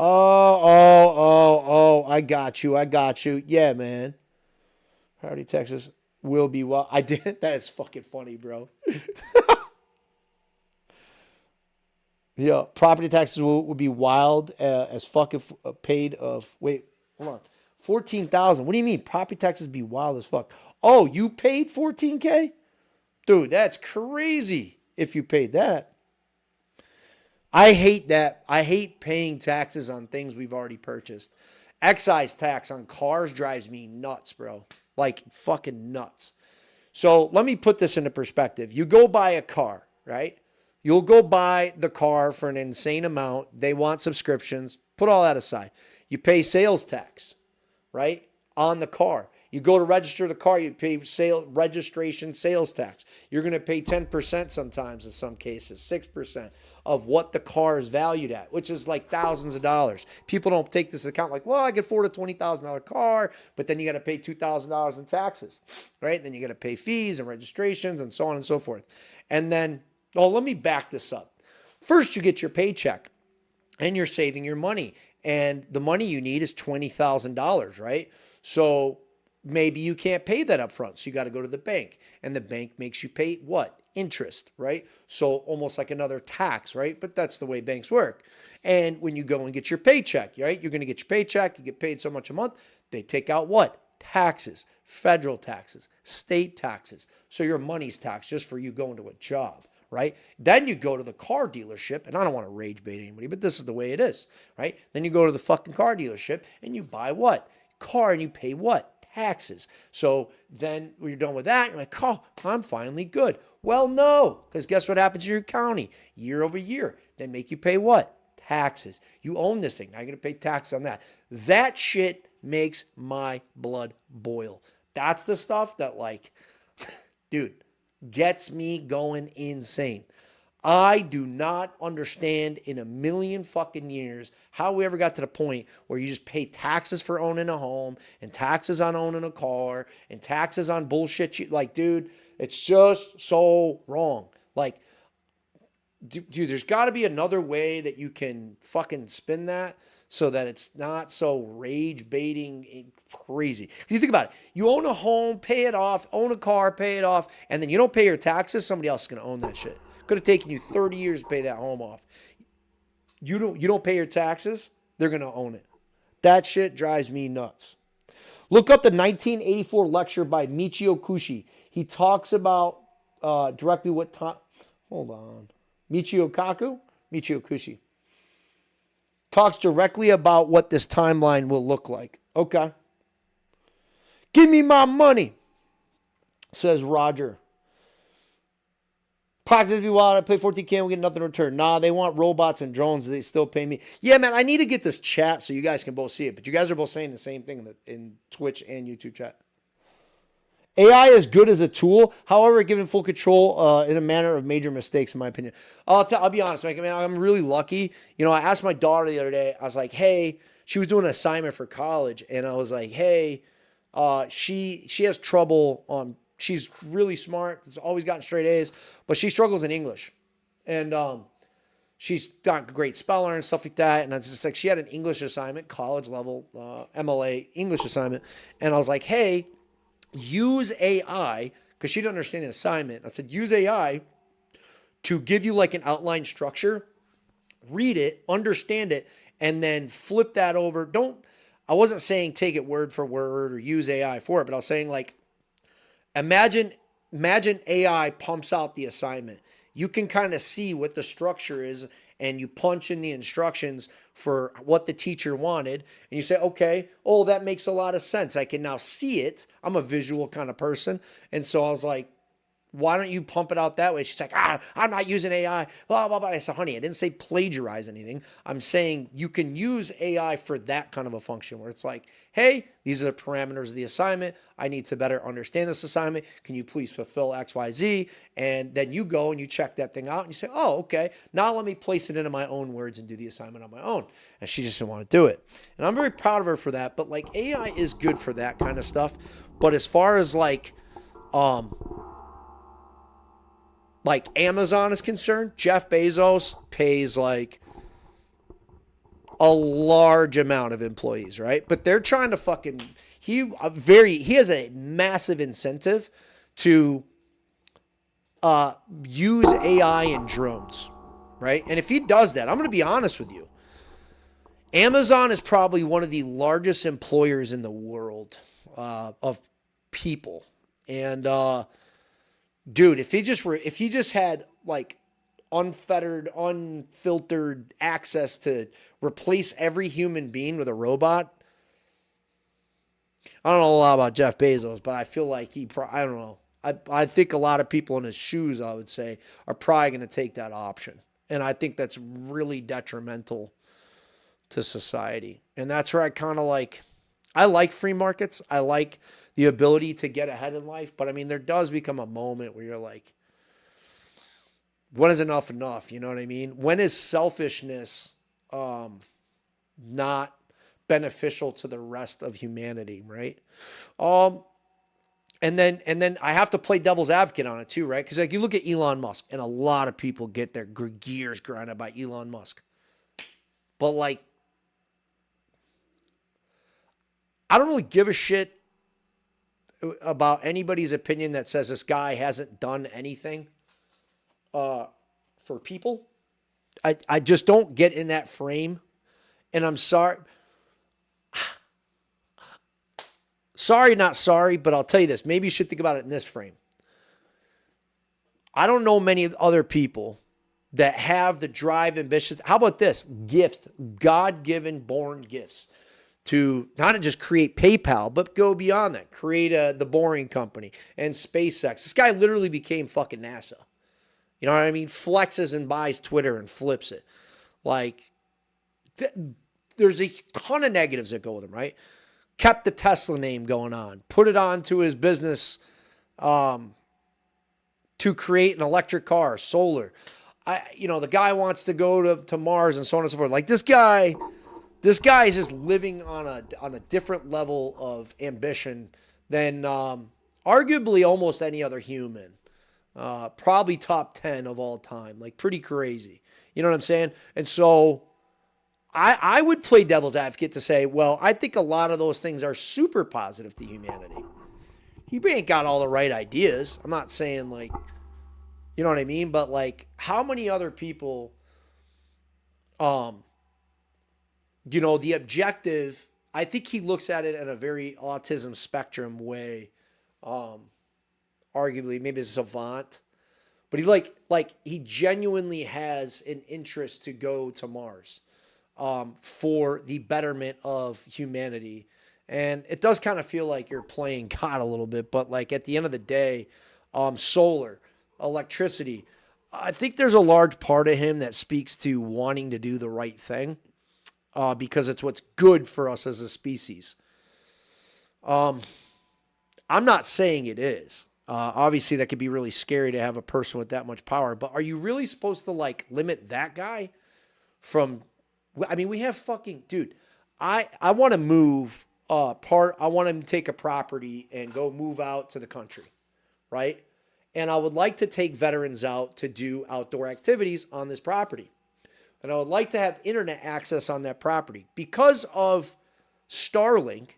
Oh, I got you. Yeah, man. Howdy, Texas will be well. I did. That is fucking funny, bro. Yeah, property taxes will be wild as fucking paid of. Wait, hold on. 14,000. What do you mean? Property taxes be wild as fuck. Oh, you paid 14K? Dude, that's crazy if you paid that. I hate that. I hate paying taxes on things we've already purchased. Excise tax on cars drives me nuts, bro. Like fucking nuts. So let me put this into perspective. You go buy a car, right? You'll go buy the car for an insane amount. They want subscriptions. Put all that aside. You pay sales tax, right? On the car. You go to register the car, you pay registration sales tax. You're going to pay 10% sometimes in some cases, 6% of what the car is valued at, which is like thousands of dollars. People don't take this account like, well, I can afford a $20,000 car, but then you got to pay $2,000 in taxes, right? Then you got to pay fees and registrations and so on and so forth. And then, let me back this up. First, you get your paycheck and you're saving your money. And the money you need is $20,000, right? So maybe you can't pay that up front. So you got to go to the bank. And the bank makes you pay what? Interest, right? So almost like another tax, right? But that's the way banks work. And when you go and get your paycheck, right? You're going to get your paycheck. You get paid so much a month. They take out what? Taxes, federal taxes, state taxes. So your money's taxed just for you going to a job, right? Then you go to the car dealership, and I don't want to rage bait anybody, but this is the way it is, right? Then you go to the fucking car dealership and you buy what? Car, and you pay what? Taxes. So then when you're done with that, you're like, oh, I'm finally good. Well, no, because guess what happens in your county? Year over year, they make you pay what? Taxes. You own this thing. Now you're going to pay tax on that. That shit makes my blood boil. That's the stuff that, like, dude, gets me going insane. I do not understand in a million fucking years how we ever got to the point where you just pay taxes for owning a home and taxes on owning a car and taxes on bullshit. Like, dude, it's just so wrong. Like, dude, there's got to be another way that you can fucking spin that so that it's not so rage baiting crazy. Because you think about it, you own a home, pay it off, own a car, pay it off, and then you don't pay your taxes, somebody else is going to own that shit. Could have taken you 30 years to pay that home off. You don't pay your taxes, they're going to own it. That shit drives me nuts. Look up the 1984 lecture by Michio Kushi. He talks about directly what time. Hold on. Michio Kushi. Talks directly about what this timeline will look like. Okay. Give me my money, says Roger. Practice be wild. I pay 14K, we get nothing in return. Nah, they want robots and drones. They still pay me. Yeah, man, I need to get this chat so you guys can both see it. But you guys are both saying the same thing in Twitch and YouTube chat. AI is good as a tool. However, given full control in a manner of major mistakes, in my opinion. I'll be honest, Mike. I mean, I'm really lucky. You know, I asked my daughter the other day. I was like, hey, she was doing an assignment for college. And I was like, hey, she has trouble. She's really smart. Has always gotten straight A's. But she struggles in English. And she's got great speller and stuff like that. And it's just like she had an English assignment, college level, MLA English assignment. And I was like, hey, use AI, because she didn't understand the assignment. I said, use AI to give you like an outline structure, read it, understand it, and then flip that over. I wasn't saying take it word for word or use AI for it, but I was saying like, imagine AI pumps out the assignment. You can kind of see what the structure is, and you punch in the instructions for what the teacher wanted, and you say, okay, oh, that makes a lot of sense. I can now see it. I'm a visual kind of person. And so I was like, why don't you pump it out that way? She's like, I'm not using AI. Blah, blah, blah. I said, honey, I didn't say plagiarize anything. I'm saying you can use AI for that kind of a function where it's like, hey, these are the parameters of the assignment. I need to better understand this assignment. Can you please fulfill X, Y, Z? And then you go and you check that thing out and you say, oh, okay, now let me place it into my own words and do the assignment on my own. And she just didn't want to do it. And I'm very proud of her for that. But like AI is good for that kind of stuff. But as far as like Amazon is concerned, Jeff Bezos pays like a large amount of employees, right? But they're trying to fucking he has a massive incentive to use AI and drones, right? And if he does that, I'm going to be honest with you. Amazon is probably one of the largest employers in the world of people. And dude, if he just had like unfiltered access to replace every human being with a robot. I don't know a lot about Jeff Bezos, but I feel like I don't know. I think a lot of people in his shoes, I would say, are probably going to take that option. And I think that's really detrimental to society. And that's where I like free markets. I like the ability to get ahead in life. But I mean, there does become a moment where you're like, when is enough enough? You know what I mean? When is selfishness not beneficial to the rest of humanity, right? And then I have to play devil's advocate on it too, right? Because like you look at Elon Musk, and a lot of people get their gears grinded by Elon Musk. But like, I don't really give a shit about anybody's opinion that says this guy hasn't done anything for people. I just don't get in that frame. And I'm sorry. Sorry, not sorry, but I'll tell you this. Maybe you should think about it in this frame. I don't know many other people that have the drive, ambitions. How about this? Gifts, God-given, born gifts to not just create PayPal, but go beyond that. Create the Boring Company and SpaceX. This guy literally became fucking NASA. You know what I mean? Flexes and buys Twitter and flips it. Like, there's a ton of negatives that go with him, right? Kept the Tesla name going on. Put it on to his business to create an electric car, solar. The guy wants to go to Mars and so on and so forth. Like, this guy is just living on a different level of ambition than arguably almost any other human. Probably top 10 of all time. Like, pretty crazy. You know what I'm saying? And so I would play devil's advocate to say, well, I think a lot of those things are super positive to humanity. He ain't got all the right ideas. I'm not saying, like, you know what I mean? But, like, how many other people, the objective, I think he looks at it in a very autism spectrum way. Arguably, maybe a savant. But he genuinely has an interest to go to Mars for the betterment of humanity. And it does kind of feel like you're playing God a little bit. But, like, at the end of the day, solar, electricity, I think there's a large part of him that speaks to wanting to do the right thing because it's what's good for us as a species. I'm not saying it is. Obviously, that could be really scary to have a person with that much power. But are you really supposed to, like, limit that guy from... I mean, we have fucking... Dude, I want to move I want to take a property and go move out to the country, right? And I would like to take veterans out to do outdoor activities on this property. And I would like to have internet access on that property. Because of Starlink,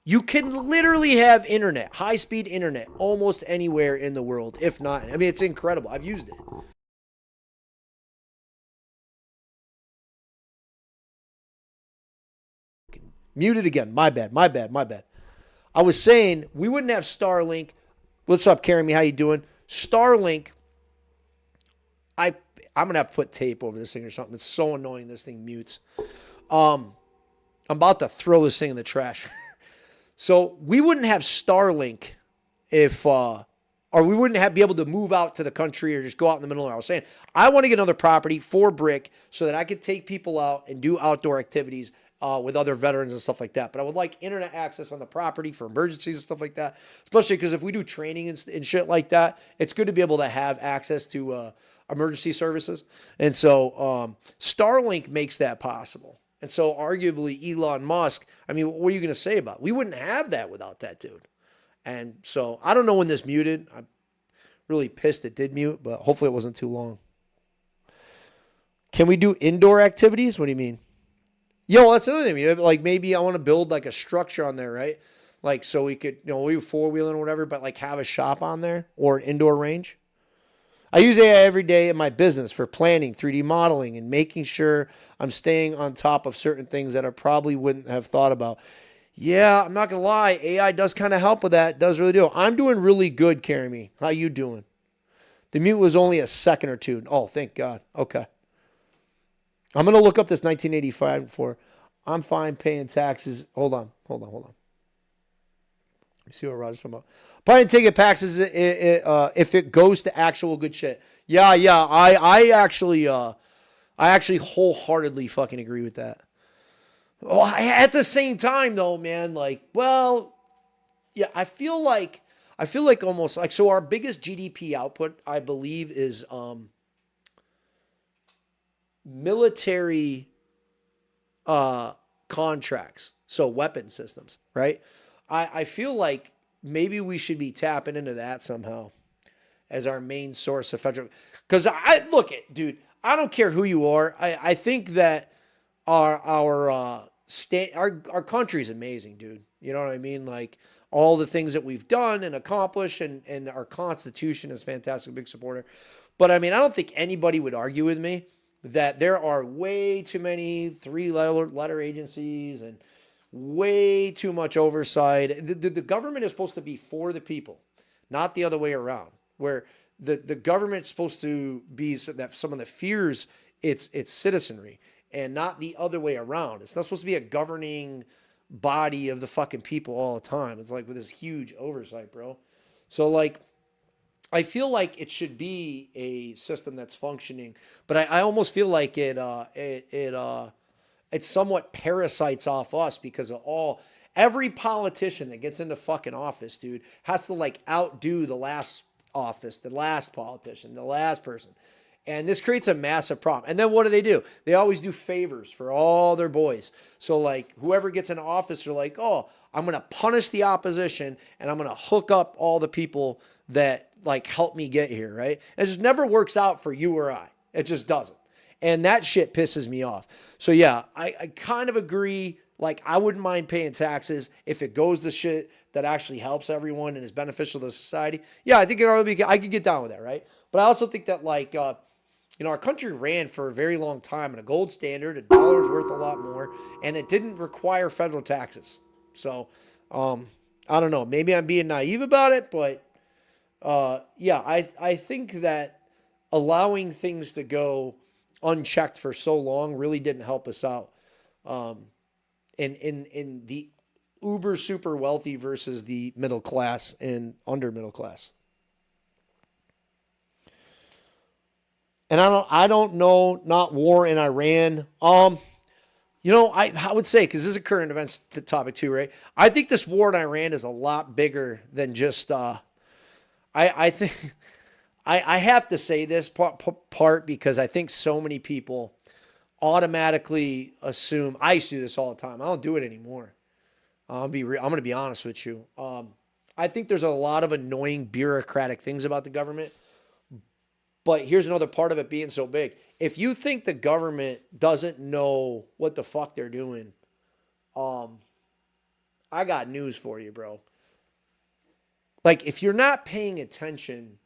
you can literally have internet, high-speed internet, almost anywhere in the world, if not. I mean, it's incredible. I've used it. Muted again. My bad. I was saying we wouldn't have Starlink. What's up, Carrie? How you doing? Starlink, I'm going to have to put tape over this thing or something. It's so annoying this thing mutes. I'm about to throw this thing in the trash. So we wouldn't have Starlink if, or we wouldn't be able to move out to the country or just go out in the middle of it. I was saying, I want to get another property for brick so that I could take people out and do outdoor activities with other veterans and stuff like that. But I would like internet access on the property for emergencies and stuff like that, especially because if we do training and shit like that, it's good to be able to have access to emergency services. And so Starlink makes that possible. And so arguably Elon Musk, I mean, what are you going to say about it? We wouldn't have that without that dude. And so I don't know when this muted. I'm really pissed it did mute, but hopefully it wasn't too long. Can we do indoor activities? What do you mean? Yo, that's another thing. Like, maybe I want to build like a structure on there, right? Like, so we could, we four-wheeling or whatever, but like have a shop on there or an indoor range. I use AI every day in my business for planning, 3D modeling, and making sure I'm staying on top of certain things that I probably wouldn't have thought about. Yeah, I'm not going to lie. AI does kind of help with that. It does really do. I'm doing really good, Carrie. How you doing? The mute was only a second or two. Oh, thank God. Okay. I'm going to look up this 1985 for. I'm fine paying taxes. Hold on. Let me see what Roger's talking about. Fine taking taxes if it goes to actual good shit. Yeah. I actually wholeheartely fucking agree with that. Oh, at the same time, though, man, like, well, yeah, I feel like almost like, so our biggest GDP output, I believe, is military contracts, so weapon systems, right? I feel like maybe we should be tapping into that somehow as our main source of federal. Because look at, dude, I don't care who you are. I think that our state, our country is amazing, dude. You know what I mean? Like all the things that we've done and accomplished, and our Constitution is fantastic, big supporter. But I mean, I don't think anybody would argue with me that there are way too many three-letter agencies and way too much oversight. The government is supposed to be for the people, not the other way around, where the government's supposed to be someone that fears its citizenry and not the other way around. It's not supposed to be a governing body of the fucking people all the time. It's like with this huge oversight, bro. So like, I feel like it should be a system that's functioning, but I almost feel like it somewhat parasites off us because of every politician that gets into fucking office, dude, has to like outdo the last office, the last politician, the last person. And this creates a massive problem. And then what do? They always do favors for all their boys. So like whoever gets in office are like, oh, I'm going to punish the opposition and I'm going to hook up all the people that like help me get here, right? And it just never works out for you or I. It just doesn't. And that shit pisses me off. So yeah, I kind of agree. Like I wouldn't mind paying taxes if it goes to shit that actually helps everyone and is beneficial to society. Yeah, I think I could get down with that, right? But I also think that like, our country ran for a very long time in a gold standard. $1 is worth a lot more, and it didn't require federal taxes. So, I don't know. Maybe I'm being naive about it, but I think that allowing things to go unchecked for so long really didn't help us out. In the uber super wealthy versus the middle class and under middle class. And I don't know, not war in Iran. I would say, because this is a current events topic too, right? I think this war in Iran is a lot bigger than just, I think, I have to say this part because I think so many people automatically assume, I used to do this all the time. I don't do it anymore. I'm going to be honest with you. I think there's a lot of annoying bureaucratic things about the government. But here's another part of it being so big. If you think the government doesn't know what the fuck they're doing, I got news for you, bro. Like, if you're not paying attention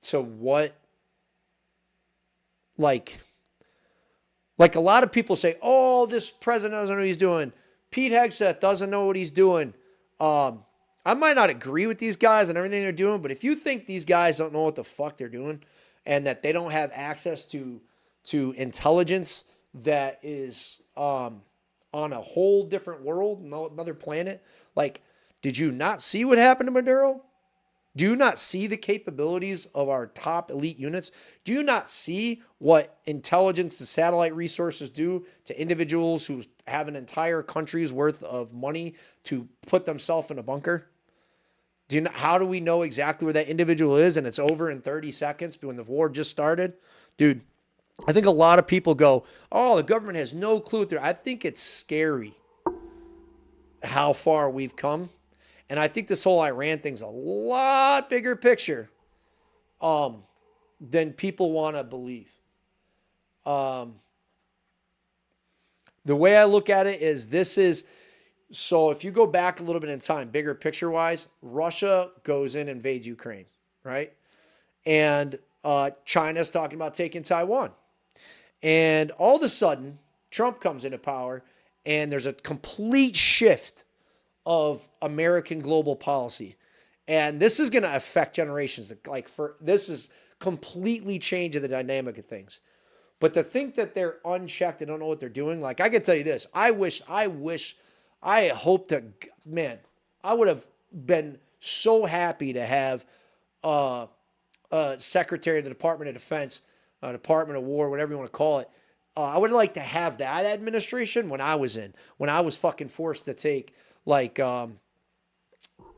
to what, like a lot of people say, oh, this president doesn't know what he's doing. Pete Hegseth doesn't know what he's doing. I might not agree with these guys and everything they're doing, but if you think these guys don't know what the fuck they're doing, and that they don't have access to intelligence that is on a whole different world, another planet. Like, did you not see what happened to Maduro? Do you not see the capabilities of our top elite units? Do you not see what intelligence and satellite resources do to individuals who have an entire country's worth of money to put themselves in a bunker? How do we know exactly where that individual is and it's over in 30 seconds when the war just started? Dude, I think a lot of people go, oh, the government has no clue. I think it's scary how far we've come. And I think this whole Iran thing's a lot bigger picture than people want to believe. The way I look at it is so if you go back a little bit in time, bigger picture-wise, Russia goes in and invades Ukraine, right? And China's talking about taking Taiwan. And all of a sudden, Trump comes into power, and there's a complete shift of American global policy. And this is going to affect generations. This is completely changing the dynamic of things. But to think that they're unchecked and don't know what they're doing, like I can tell you this, I hope that, man, I would have been so happy to have Secretary of the Department of Defense, Department of War, whatever you want to call it. I would like to have that administration when I was fucking forced to take like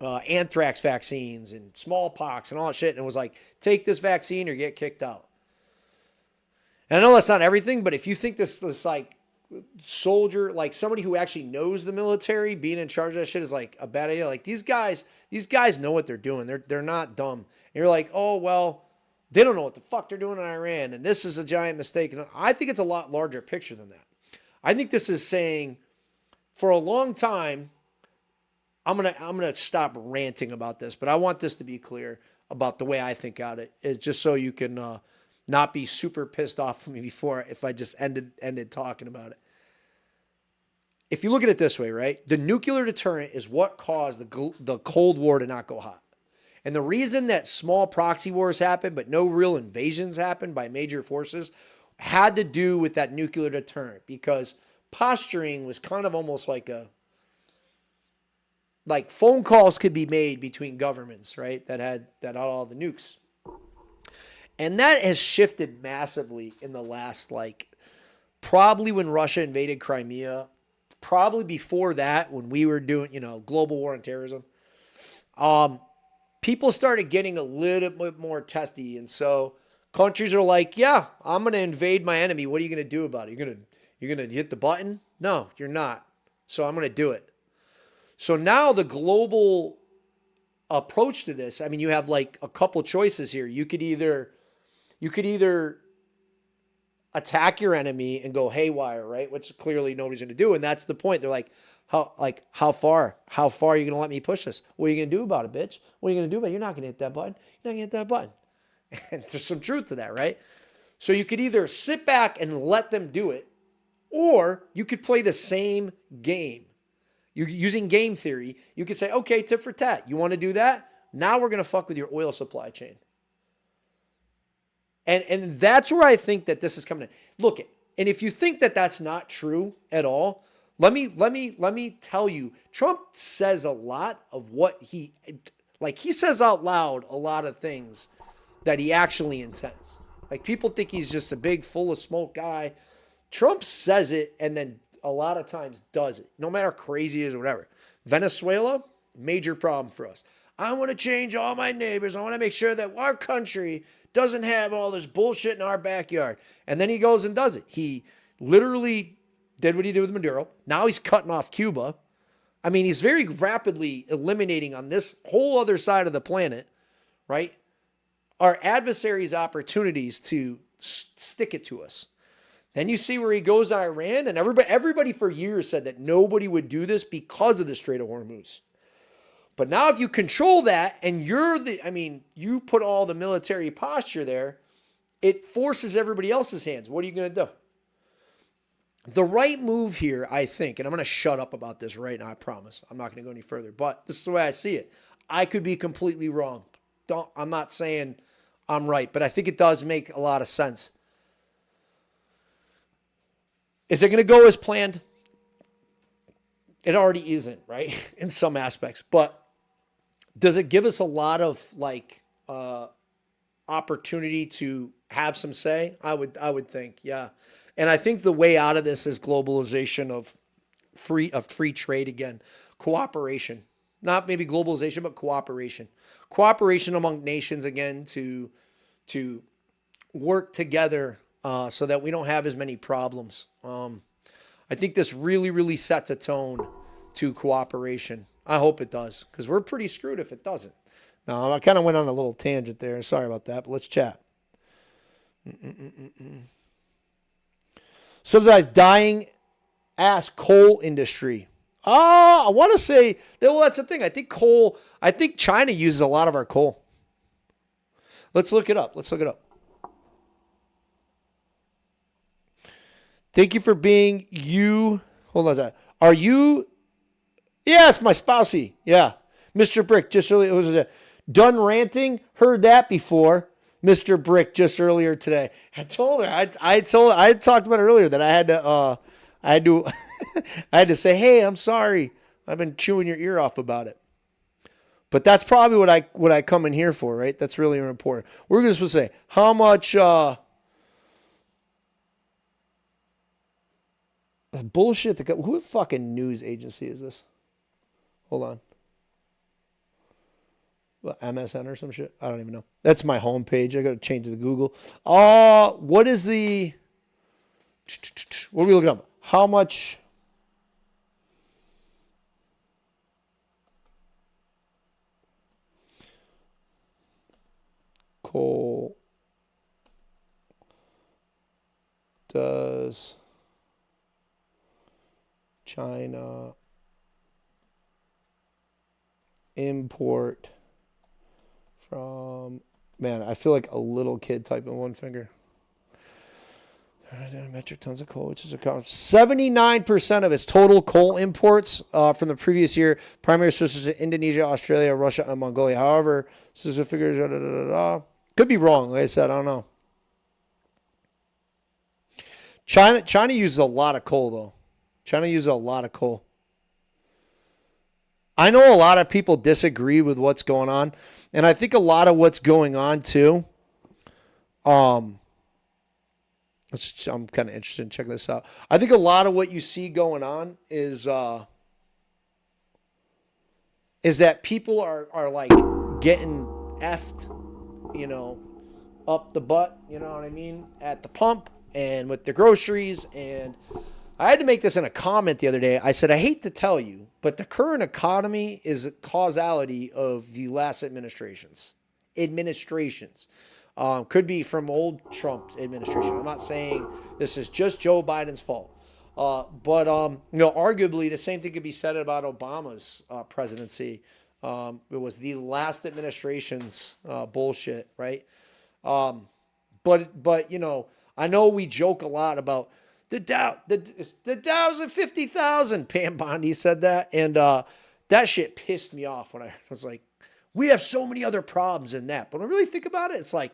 anthrax vaccines and smallpox and all that shit. And it was like, take this vaccine or get kicked out. And I know that's not everything, but if you think this like soldier, like somebody who actually knows the military, being in charge of that shit is like a bad idea. Like these guys know what they're doing. They're not dumb. And you're like, oh, well, they don't know what the fuck they're doing in Iran. And this is a giant mistake. And I think it's a lot larger picture than that. I think this is saying for a long time, I'm gonna stop ranting about this, but I want this to be clear about the way I think about it. Is just so you can not be super pissed off at me before if I just ended talking about it. If you look at it this way, right? The nuclear deterrent is what caused the Cold War to not go hot. And the reason that small proxy wars happened, but no real invasions happened by major forces, had to do with that nuclear deterrent, because posturing was kind of almost like phone calls could be made between governments, right? That had all the nukes. And that has shifted massively in the last, probably when Russia invaded Crimea, probably before that when we were doing, global war on terrorism. People started getting a little bit more testy. And so countries are like, yeah, I'm going to invade my enemy. What are you going to do about it? You're going to hit the button? No, you're not. So I'm going to do it. So now the global approach to this, I mean, you have a couple choices here. You could either attack your enemy and go haywire, right? Which clearly nobody's going to do. And that's the point. They're like, how far? How far are you going to let me push this? What are you going to do about it, bitch? What are you going to do about it? You're not going to hit that button. You're not going to hit that button. And there's some truth to that, right? So you could either sit back and let them do it, or you could play the same game. You're using game theory. You could say, okay, tit for tat. You want to do that? Now we're going to fuck with your oil supply chain. And that's where I think that this is coming in. Look, and if you think that that's not true at all, let me tell you, Trump says a lot of what he says out loud a lot of things that he actually intends. Like, people think he's just a big full of smoke guy. Trump says it and then a lot of times does it, no matter how crazy it is or whatever. Venezuela, major problem for us. I want to change all my neighbors. I want to make sure that our country doesn't have all this bullshit in our backyard. And then he goes and does it. He literally did what he did with Maduro. Now he's cutting off Cuba. I mean, he's very rapidly eliminating on this whole other side of the planet, right, our adversaries' opportunities to stick it to us. Then you see where he goes to Iran, and everybody for years said that nobody would do this because of the Strait of Hormuz. But now if you control that and you put all the military posture there, it forces everybody else's hands. What are you going to do? The right move here, I think, and I'm going to shut up about this right now, I promise. I'm not going to go any further, but this is the way I see it. I could be completely wrong. I'm not saying I'm right, but I think it does make a lot of sense. Is it going to go as planned? It already isn't, right? In some aspects. But does it give us a lot of opportunity to have some say? I would think, yeah. And I think the way out of this is globalization of free trade again, cooperation. Not maybe globalization, but cooperation. Cooperation among nations again to work together so that we don't have as many problems. I think this really, really sets a tone to cooperation. I hope it does, because we're pretty screwed if it doesn't. Now, I kind of went on a little tangent there. Sorry about that, but let's chat. Subsidized dying ass coal industry. I want to say, well, that's the thing. I think China uses a lot of our coal. Let's look it up. Thank you for being you. Hold on a second. Are you? Yes, my spousey. Yeah. Mr. Brick, just earlier. Was it done ranting? Heard that before. Mr. Brick, just earlier today. I told her. I talked about it earlier that I had to I had to say, hey, I'm sorry. I've been chewing your ear off about it. But that's probably what I come in here for, right? That's really important. We're just supposed to say, how much bullshit. Who fucking news agency is this? Hold on. What, MSN or some shit? I don't even know. That's my homepage. I got to change it to Google. What is the... What are we looking up? How much... coal does China import from... Man, I feel like a little kid typing one finger. Metric tons of coal, which is 79% of its total coal imports from the previous year. Primary sources are Indonesia, Australia, Russia, and Mongolia. However, specific figures could be wrong. Like I said, I don't know. China uses a lot of coal, though. China uses a lot of coal. I know a lot of people disagree with what's going on, and I think a lot of what's going on too. I'm kind of interested in checking this out. I think a lot of what you see going on is that people are like getting effed, up the butt, you know what I mean, at the pump and with their groceries. And I had to make this in a comment the other day. I said, I hate to tell you, but the current economy is a causality of the last administrations. Could be from old Trump administration. I'm not saying this is just Joe Biden's fault. But arguably the same thing could be said about Obama's presidency. It was the last administration's bullshit, right? But I know we joke a lot about the Dow's at 50,000. Pam Bondi said that, and that shit pissed me off when I was like, we have so many other problems in that. But when I really think about it, it's like,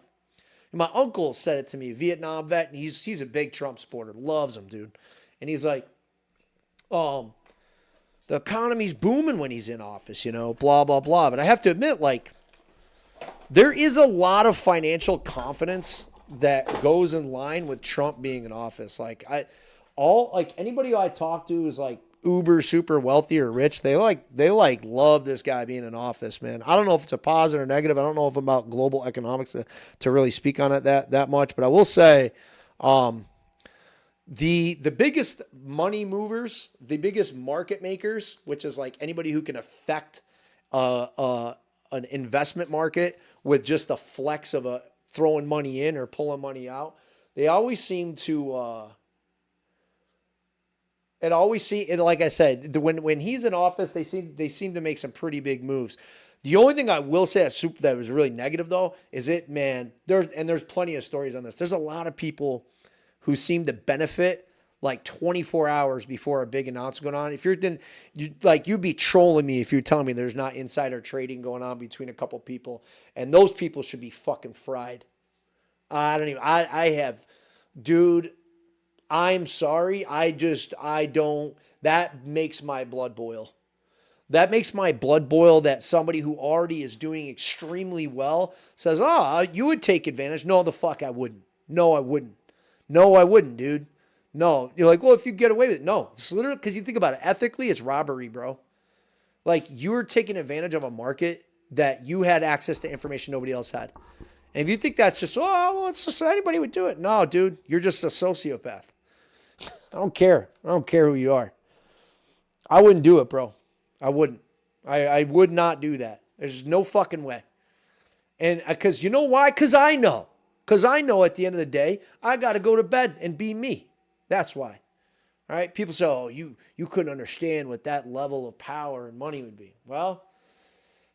my uncle said it to me, Vietnam vet, and he's a big Trump supporter, loves him, dude. And he's like, the economy's booming when he's in office, blah, blah, blah. But I have to admit, like, there is a lot of financial confidence that goes in line with Trump being in office. Like, anybody I talk to is like uber super wealthy or rich. They love this guy being in office, man. I don't know if it's a positive or negative. I don't know if I'm about global economics to really speak on it that much, but I will say, the biggest money movers, the biggest market makers, which is like anybody who can affect an investment market with just the flex of throwing money in or pulling money out, they always seem to like I said, when he's in office, they seem to make some pretty big moves. The only thing I will say that was really negative though is there's plenty of stories on this. There's a lot of people who seem to benefit like 24 hours before a big announcement going on. If you'd be trolling me if you're telling me there's not insider trading going on between a couple people, and those people should be fucking fried. Dude, I'm sorry. That makes my blood boil. That makes my blood boil that somebody who already is doing extremely well says, you would take advantage. No, the fuck I wouldn't. No, I wouldn't. No, I wouldn't, dude. No. You're like, well, if you get away with it. No, it's literally, because you think about it, ethically, it's robbery, bro. Like, you're taking advantage of a market that you had access to information nobody else had. And if you think that's just, it's just anybody would do it. No, dude, you're just a sociopath. I don't care. I don't care who you are. I wouldn't do it, bro. I wouldn't. I would not do that. There's no fucking way. And because you know why? Because I know. Because I know at the end of the day, I got to go to bed and be me. That's why. All right? People say, you couldn't understand what that level of power and money would be. Well,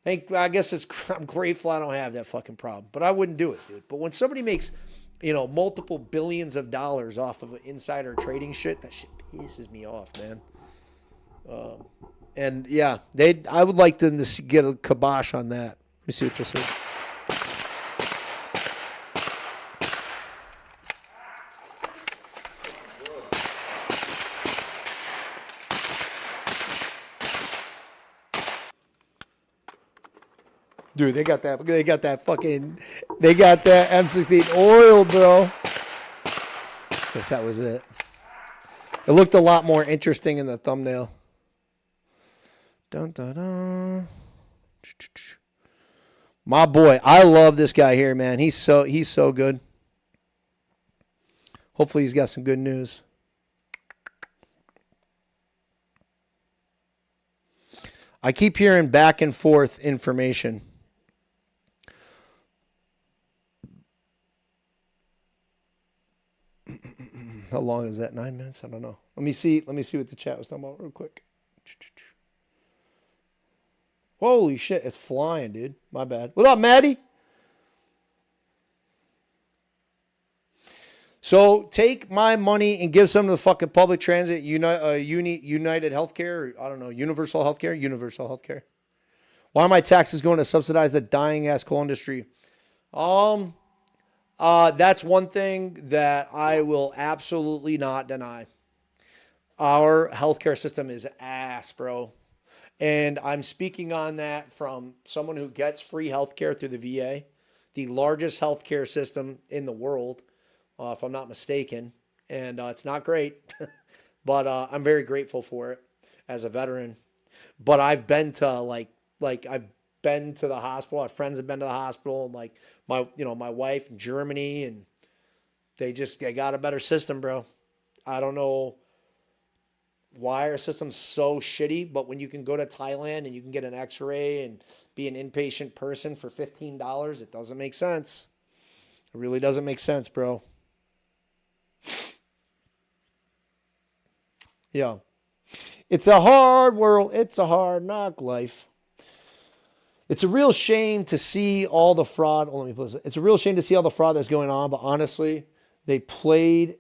I guess I'm grateful I don't have that fucking problem. But I wouldn't do it, dude. But when somebody makes, multiple billions of dollars off of insider trading shit, that shit pisses me off, man. And yeah, I would like them to get a kibosh on that. Let me see what this is. Dude, they got that M16 oiled, bro. Guess that was it. It looked a lot more interesting in the thumbnail. Dun, dun, dun. My boy, I love this guy here, man. He's so good. Hopefully he's got some good news. I keep hearing back and forth information. How long is that? 9 minutes? I don't know. Let me see what the chat was talking about real quick. Holy shit, it's flying, dude. My bad. What up, Maddie? So take my money and give some to the fucking public transit, United Healthcare, I don't know, Universal Healthcare. Why are my taxes going to subsidize the dying ass coal industry? That's one thing that I will absolutely not deny. Our healthcare system is ass, bro. And I'm speaking on that from someone who gets free healthcare through the VA, the largest healthcare system in the world, if I'm not mistaken. And it's not great, but I'm very grateful for it as a veteran. But I've been to I've been to the hospital. My friends have been to the hospital, and like my wife in Germany, and they got a better system, bro. I don't know why our system's so shitty, but when you can go to Thailand and you can get an x-ray and be an inpatient person for $15, it doesn't make sense. It really doesn't make sense, bro. Yeah. It's a hard world. It's a hard knock life. It's a real shame to see all the fraud. Oh, let me put this. It's a real shame to see all the fraud that's going on, but honestly, they played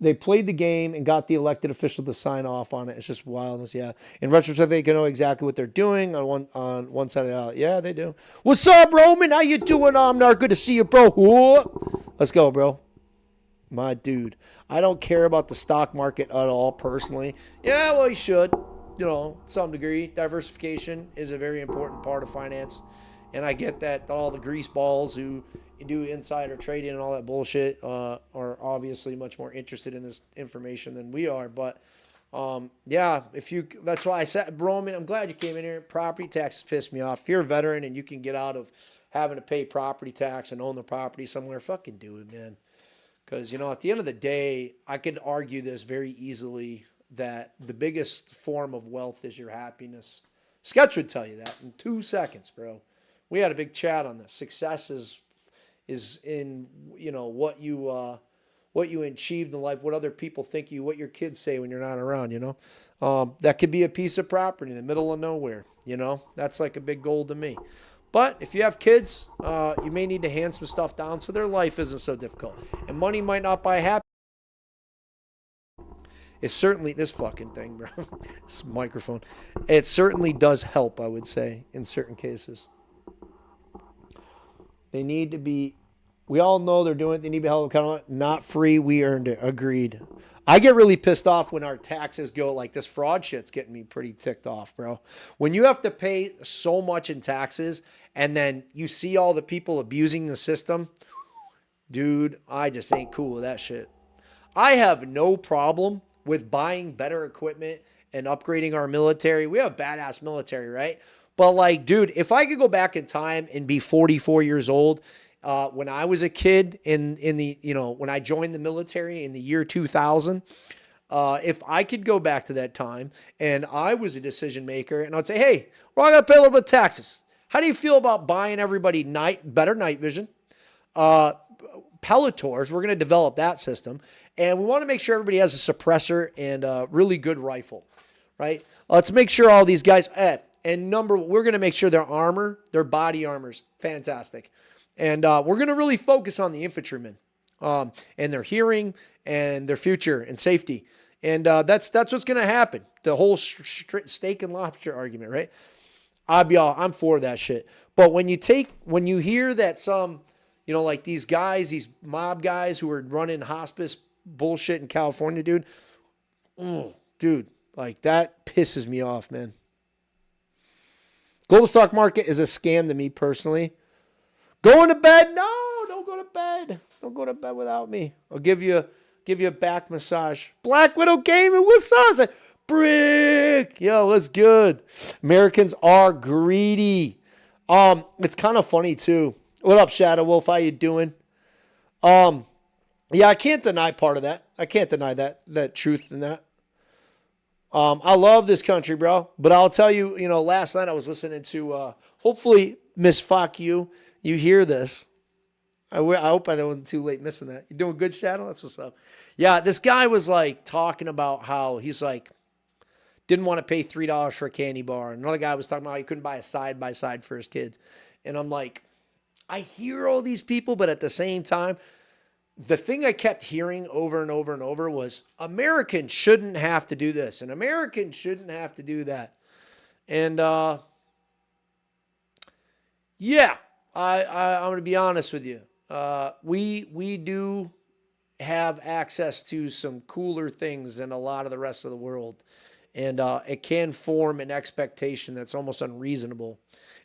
the game and got the elected official to sign off on it. It's just wildness, yeah. In retrospect, they can know exactly what they're doing on one side of the aisle. Yeah, they do. What's up, Roman? How you doing, Omnar? Good to see you, bro. Let's go, bro. My dude. I don't care about the stock market at all, personally. Yeah, well, you should. To some degree. Diversification is a very important part of finance. And I get that all the grease balls who do insider trading and all that bullshit are obviously much more interested in this information than we are. But that's why I said, Roman, I'm glad you came in here. Property taxes piss me off. If you're a veteran and you can get out of having to pay property tax and own the property somewhere, fucking do it, man. Because, at the end of the day, I could argue this very easily that the biggest form of wealth is your happiness. Sketch would tell you that in 2 seconds, bro. We had a big chat on this. Success is in what you achieved in life, what other people think you, what your kids say when you're not around. That could be a piece of property in the middle of nowhere. That's like a big goal to me. But if you have kids, you may need to hand some stuff down so their life isn't so difficult. And money might not buy happiness. It's certainly this fucking thing, bro. This microphone. It certainly does help, I would say, in certain cases. They need to be, we all know they're doing it. They need to be held accountable. Not free. We earned it. Agreed. I get really pissed off when our taxes go like this fraud shit's getting me pretty ticked off, bro. When you have to pay so much in taxes and then you see all the people abusing the system, dude, I just ain't cool with that shit. I have no problem with buying better equipment and upgrading our military. We have a badass military, right? But like, dude, if I could go back in time and be 44 years old, when I was a kid in the, when I joined the military in the year 2000, if I could go back to that time and I was a decision maker and I'd say, hey, we're all going to pay a little bit of taxes. How do you feel about buying everybody better night vision? Pelletors, we're going to develop that system. And we want to make sure everybody has a suppressor and a really good rifle, right? Let's make sure all these guys, we're going to make sure their armor, their body armor's fantastic. And we're going to really focus on the infantrymen and their hearing and their future and safety. And that's what's going to happen. The whole steak and lobster argument, right? I'm for that shit. But when you hear that some, like these guys, these mob guys who are running hospice bullshit in California, dude, like that pisses me off, man. Global stock market is a scam to me personally. Going to bed? No, don't go to bed. Don't go to bed without me. I'll give you a back massage. Black Widow Gaming, what's up? Brick, yo, what's good? Americans are greedy. It's kind of funny too. What up, Shadow Wolf? How you doing? Yeah, I can't deny part of that. I can't deny that truth in that. I love this country, bro. But I'll tell you, last night I was listening to, hopefully, Miss Fuck You hear this. I hope I wasn't too late missing that. You doing good, Shadow? That's what's up. Yeah, this guy was like talking about how he's like, didn't want to pay $3 for a candy bar. Another guy was talking about how he couldn't buy a side-by-side for his kids. And I'm like, I hear all these people, but at the same time, the thing I kept hearing over and over and over was Americans shouldn't have to do this and Americans shouldn't have to do that. And yeah, I'm going to be honest with you. We do have access to some cooler things than a lot of the rest of the world. And it can form an expectation that's almost unreasonable.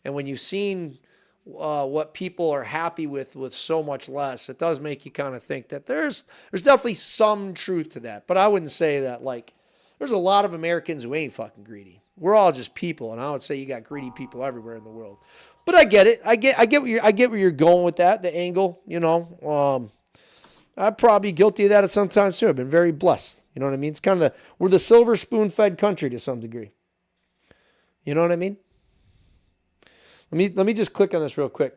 And when you've seen what people are happy with so much less, it does make you kind of think that there's definitely some truth to that. But I wouldn't say that, like, there's a lot of Americans who ain't fucking greedy. We're all just people, and I would say you got greedy people everywhere in the world. But I get it. I get where you're going with that, the angle, you know. I'm probably guilty of that at some times too. I've been very blessed. You know what I mean? It's kind of we're the silver spoon-fed country to some degree. You know what I mean? Let me just click on this real quick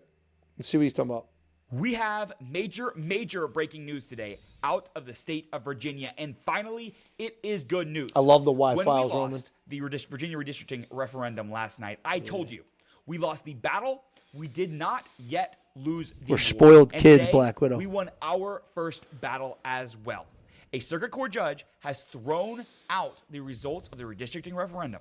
and see what he's talking about. We have major breaking news today out of the state of Virginia, and finally, it is good news. I love the Y when files, we Roman. lost the Virginia redistricting referendum last night, I told you we lost the battle. We did not yet lose the We're war. spoiled And kids, today, Black Widow. We won our first battle as well. A circuit court judge has thrown out the results of the redistricting referendum.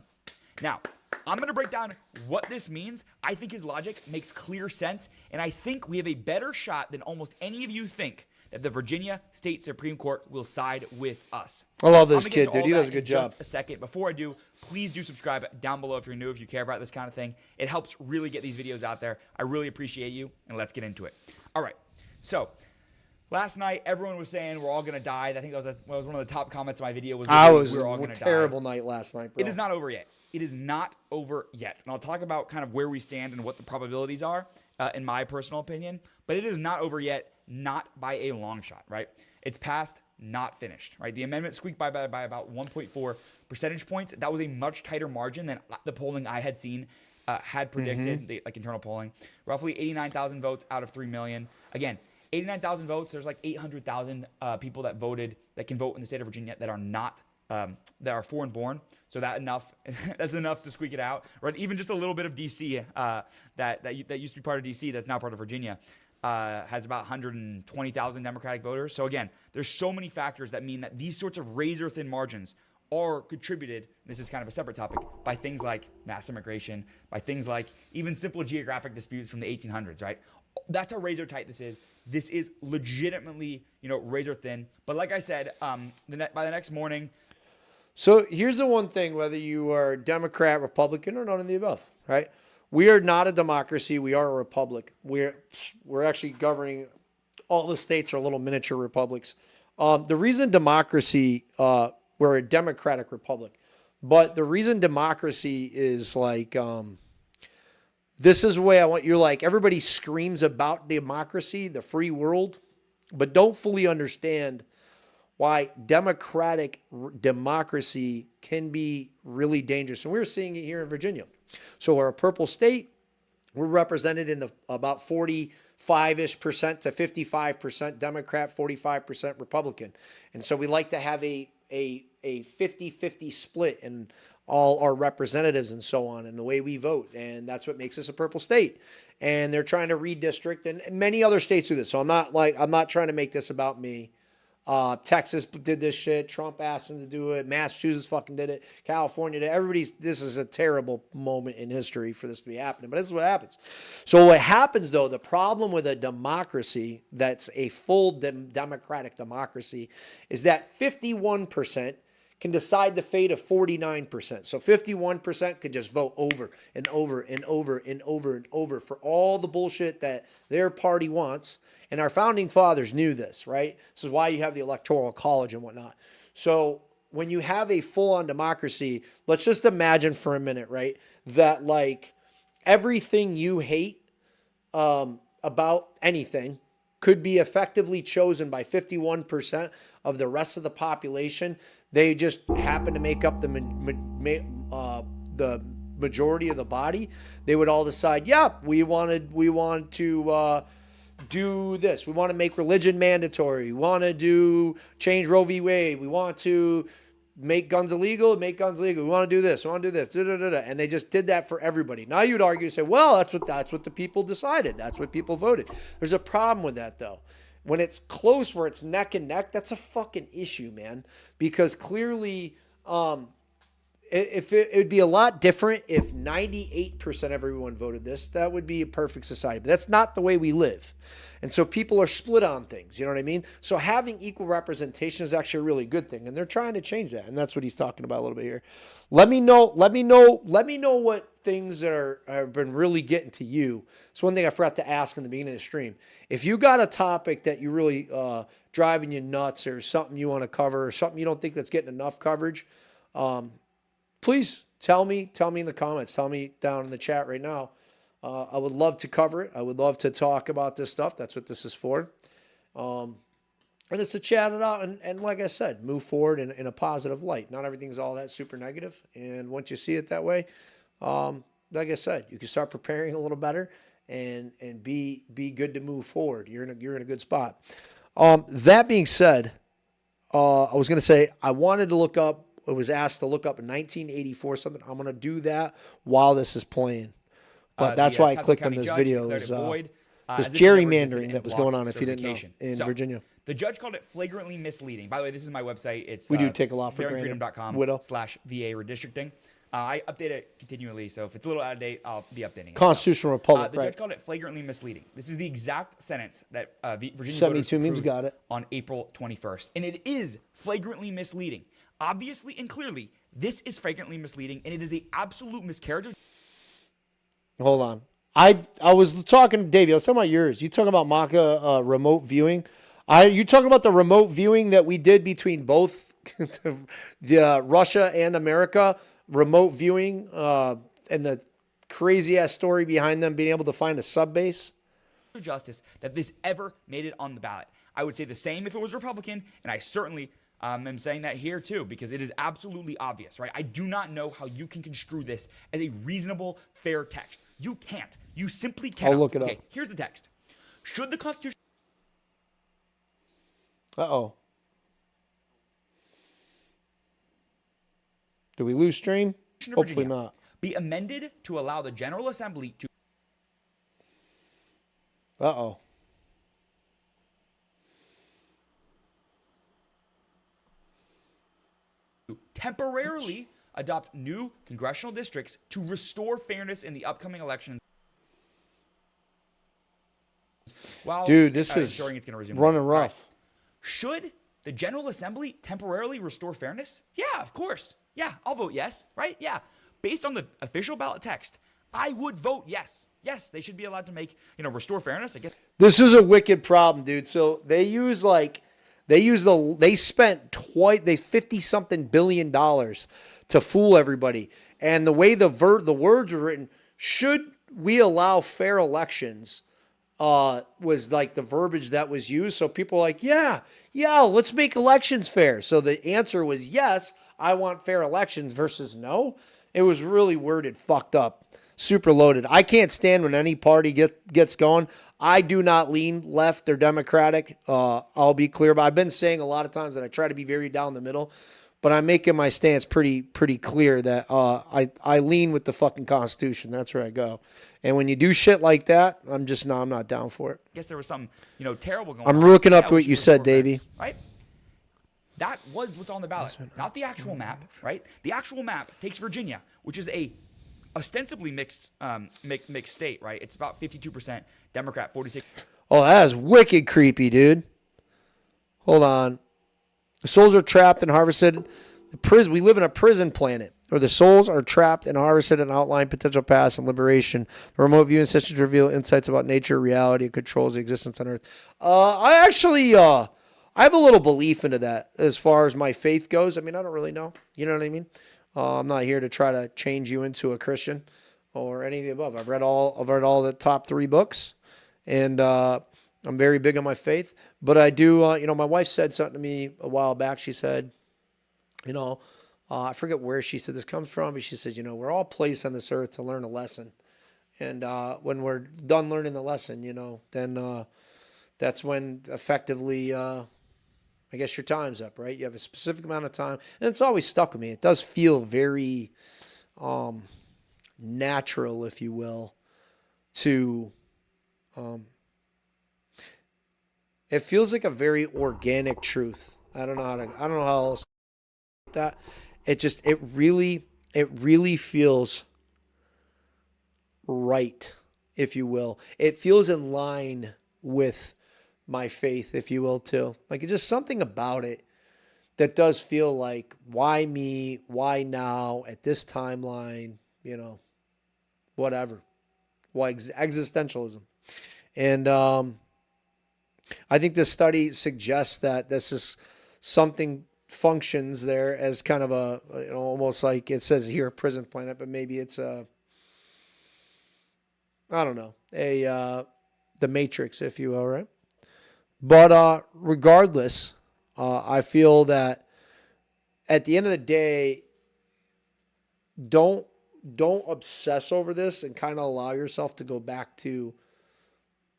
Now, I'm going to break down what this means. I think his logic makes clear sense, and I think we have a better shot than almost any of you think that the Virginia State Supreme Court will side with us. I love this I'm gonna get kid, into dude. all He that does a good in job. Just a second. Before I do, please do subscribe down below if you're new, if you care about this kind of thing. It helps really get these videos out there. I really appreciate you, and let's get into it. All right, so last night, everyone was saying we're all going to die. I think that was one of the top comments of my video. We're all gonna terrible die. night last night, bro. It is not over yet. It is not over yet. And I'll talk about kind of where we stand and what the probabilities are, in my personal opinion. But it is not over yet, not by a long shot, right? It's passed, not finished, right? The amendment squeaked by about 1.4 percentage points. That was a much tighter margin than the polling I had seen had predicted, like internal polling. Roughly 89,000 votes out of 3 million. Again, 89,000 votes. There's like 800,000 people that voted, that can vote in the state of Virginia that are not that are foreign born. So that's enough to squeak it out, right? Even just a little bit of DC that used to be part of DC that's now part of Virginia has about 120,000 Democratic voters. So again, there's so many factors that mean that these sorts of razor thin margins are contributed, this is kind of a separate topic, by things like mass immigration, by things like even simple geographic disputes from the 1800s, right? That's how razor tight this is. This is legitimately, razor thin. But like I said, by the next morning. So here's the one thing, whether you are Democrat, Republican, or none of the above, right? We are not a democracy. We are a republic. We're actually governing. All the states are little miniature republics. The reason democracy, we're a democratic republic, but the reason democracy is like, this is the way I want you, like, everybody screams about democracy, the free world, but don't fully understand why democracy can be really dangerous. And we're seeing it here in Virginia. So we're a purple state. We're represented in about 45-ish% to 55% Democrat, 45% Republican. And so we like to have a 50-50 split in all our representatives and so on, and the way we vote. And that's what makes us a purple state. And they're trying to redistrict, and many other states do this. So I'm not trying to make this about me. Texas did this shit. Trump asked them to do it. Massachusetts fucking did it. California did it. This is a terrible moment in history for this to be happening, but this is what happens. So what happens, though, the problem with a democracy that's a full democratic democracy is that 51% can decide the fate of 49%. So 51% could just vote over and over and over and over and over for all the bullshit that their party wants. And our founding fathers knew this, right? This is why you have the Electoral College and whatnot. So when you have a full-on democracy, let's just imagine for a minute, right, that like everything you hate about anything could be effectively chosen by 51% of the rest of the population. They just happen to make up the majority of the body. They would all decide, yeah, we want to do this. We want to make religion mandatory. We want to change Roe v. Wade. We want to make guns illegal. We want to do this. We want to do this. And they just did that for everybody. Now you'd argue, say, well, that's what the people decided. That's what people voted. There's a problem with that, though. when it's close where it's neck and neck, that's a fucking issue, man. Because clearly, if it would be a lot different if 98% of everyone voted this. That would be a perfect society. But that's not the way we live. And so people are split on things. You know what I mean? So having equal representation is actually a really good thing. And they're trying to change that. And that's what he's talking about a little bit here. Let me know what things that have been really getting to you. It's one thing I forgot to ask in the beginning of the stream. If you got a topic that you really driving you nuts, or something you want to cover, or something you don't think that's getting enough coverage, please tell me in the comments. Tell me down in the chat right now. I would love to cover it. I would love to talk about this stuff. That's what this is for. And it's to chat it out and like I said, move forward in a positive light. Not everything's all that super negative. And once you see it that way, like I said, you can start preparing a little better and be good to move forward. You're in a good spot. That being said, I was going to say, I wanted to look up, I was asked to look up in 1984 something. I'm going to do that while this is playing. But that's why I clicked on this video. It was gerrymandering that was going on, if you didn't know, in Virginia. The judge called it flagrantly misleading. By the way, this is my website. It's we do take a lot for granted. fairandfreedom.com/VA redistricting. I update it continually, so if it's a little out of date, I'll be updating it. Constitutional Republic, The judge called it flagrantly misleading. This is the exact sentence that Virginia 72 voters memes got it on April 21st. And it is flagrantly misleading. Obviously and clearly, this is flagrantly misleading, and it is an absolute miscarriage of... Hold on. I was talking to Davey. I was talking about yours. You talking about Maka remote viewing. You talking about the remote viewing that we did between both the Russia and America, remote viewing, and the crazy ass story behind them being able to find a sub base? Justice that this ever made it on the ballot. I would say the same if it was Republican, and I certainly am saying that here too, because it is absolutely obvious, right? I do not know how you can construe this as a reasonable, fair text. You can't. You simply cannot. I'll look it up. Okay, here's the text. Should the Constitution... Uh-oh. Do we lose stream? Hopefully not. Be amended to allow the General Assembly to... Uh-oh. temporarily adopt new congressional districts to restore fairness in the upcoming elections. While dude, this is ensuring it's going to resume running rough. Right. Should the General Assembly temporarily restore fairness? Yeah, of course. Yeah, I'll vote yes, right? Yeah. Based on the official ballot text, I would vote yes. Yes, they should be allowed to make, restore fairness. I guess. This is a wicked problem, dude. So they spent $50-something billion to fool everybody. And the way the words were written, should we allow fair elections, was like the verbiage that was used. So people were like, yeah, let's make elections fair. So the answer was yes, I want fair elections versus no. It was really worded fucked up, super loaded. I can't stand when any party gets going. I do not lean left or Democratic. I'll be clear, but I've been saying a lot of times that I try to be very down the middle, but I'm making my stance pretty clear that I lean with the fucking Constitution. That's where I go. And when you do shit like that, I'm not down for it. I guess there was some, terrible going on. I'm looking up what you said, Davey. Right? That was what's on the ballot, not the actual map, right? The actual map takes Virginia, which is a ostensibly mixed state, right? It's about 52% Democrat, 46%. Oh, that is wicked creepy, dude. Hold on. The souls are trapped and harvested. We live in a prison planet where the souls are trapped and harvested and outline potential paths and liberation. The remote viewing sessions reveal insights about nature, reality, and controls the existence on Earth. I have a little belief into that as far as my faith goes. I mean, I don't really know. You know what I mean? I'm not here to try to change you into a Christian or any of the above. I've read all the top 3 books, and I'm very big on my faith. But I do, my wife said something to me a while back. She said, I forget where she said this comes from, but she said, we're all placed on this earth to learn a lesson. And when we're done learning the lesson, then that's when effectively, I guess your time's up, right? You have a specific amount of time. And it's always stuck with me. It does feel very natural, if you will, to It feels like a very organic truth. I don't know how else that. It really feels right, if you will. It feels in line with my faith, if you will, too. Like, it's just something about it that does feel like, why me? Why now? At this timeline? Whatever. Why existentialism? And I think this study suggests that this is something functions there as kind of a, almost like it says here, a prison planet, but maybe it's a, I don't know, the Matrix, if you will, right? But regardless, I feel that at the end of the day, don't obsess over this and kind of allow yourself to go back to,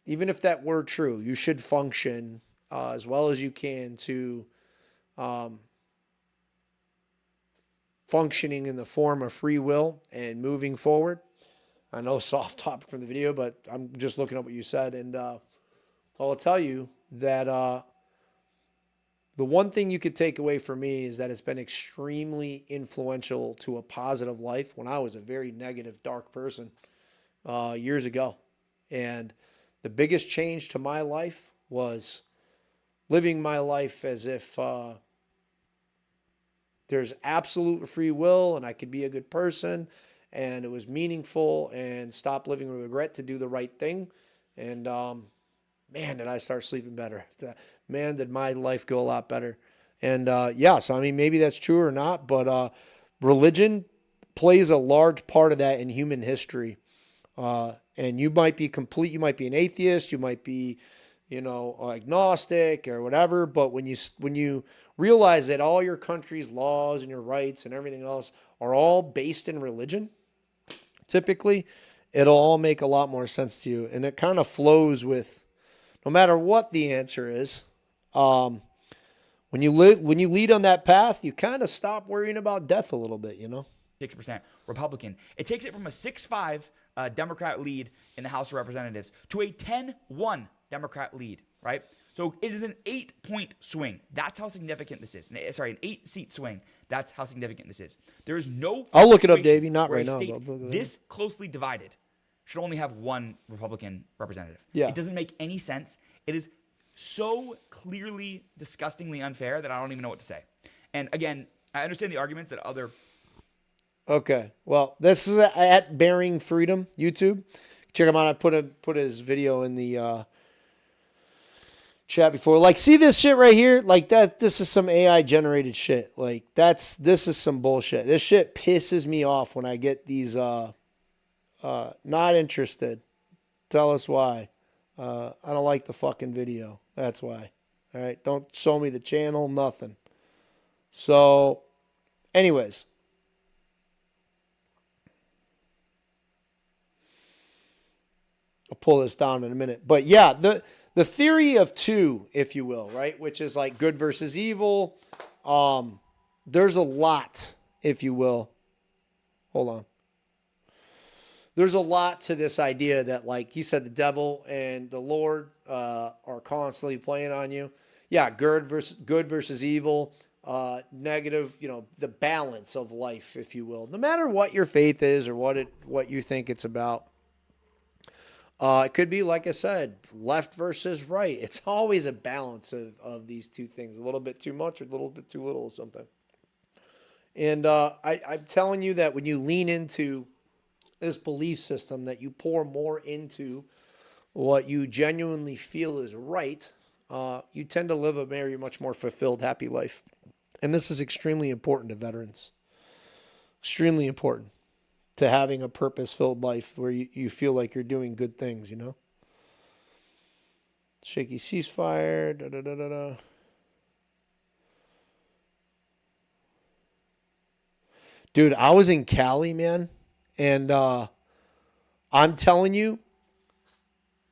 even if that were true, you should function as well as you can to functioning in the form of free will and moving forward. I know soft topic from the video, but I'm just looking at what you said. And I'll tell you that the one thing you could take away from me is that it's been extremely influential to a positive life when I was a very negative, dark person years ago. And the biggest change to my life was living my life as if there's absolute free will and I could be a good person and it was meaningful, and stop living with regret to do the right thing. And man, did I start sleeping better. Man, did my life go a lot better. And so I mean, maybe that's true or not, but religion plays a large part of that in human history. And you might be you might be an atheist, you might be, agnostic or whatever, but when you realize that all your country's laws and your rights and everything else are all based in religion, typically, it'll all make a lot more sense to you. And it kind of flows with, no matter what the answer is, when you lead on that path, you kind of stop worrying about death a little bit, 6% Republican. It takes it from a 6-5 Democrat lead in the House of Representatives to a 10-1 Democrat lead, right? So it is an 8-point swing. That's how significant this is. Sorry, an 8-seat swing. That's how significant this is. There is no. I'll look it up, Davey. Not right now. This closely divided should only have one Republican representative. Yeah. It doesn't make any sense. It is so clearly, disgustingly unfair that I don't even know what to say. And again, I understand the arguments that other. Okay. Well, this is at Bearing Freedom, YouTube. Check him out. I put his video in the chat before. Like, see this shit right here? Like, this is some AI generated shit. Like, this is some bullshit. This shit pisses me off when I get these not interested. Tell us why. I don't like the fucking video. That's why. All right. Don't show me the channel, nothing. So, anyways. I'll pull this down in a minute. But yeah, the theory of two, if you will, right? Which is like good versus evil. There's a lot, if you will. Hold on. There's a lot to this idea that, like he said, the devil and the Lord are constantly playing on you. Yeah, good versus evil, negative, the balance of life, if you will. No matter what your faith is or what you think it's about. It could be, like I said, left versus right. It's always a balance of these two things. A little bit too much or a little bit too little or something. And I'm telling you that when you lean into this belief system, that you pour more into what you genuinely feel is right, you tend to live a very much more fulfilled, happy life. And this is extremely important to veterans. Extremely important to having a purpose-filled life where you feel like you're doing good things, Shaky ceasefire, da-da-da-da-da. Dude, I was in Cali, man, and I'm telling you,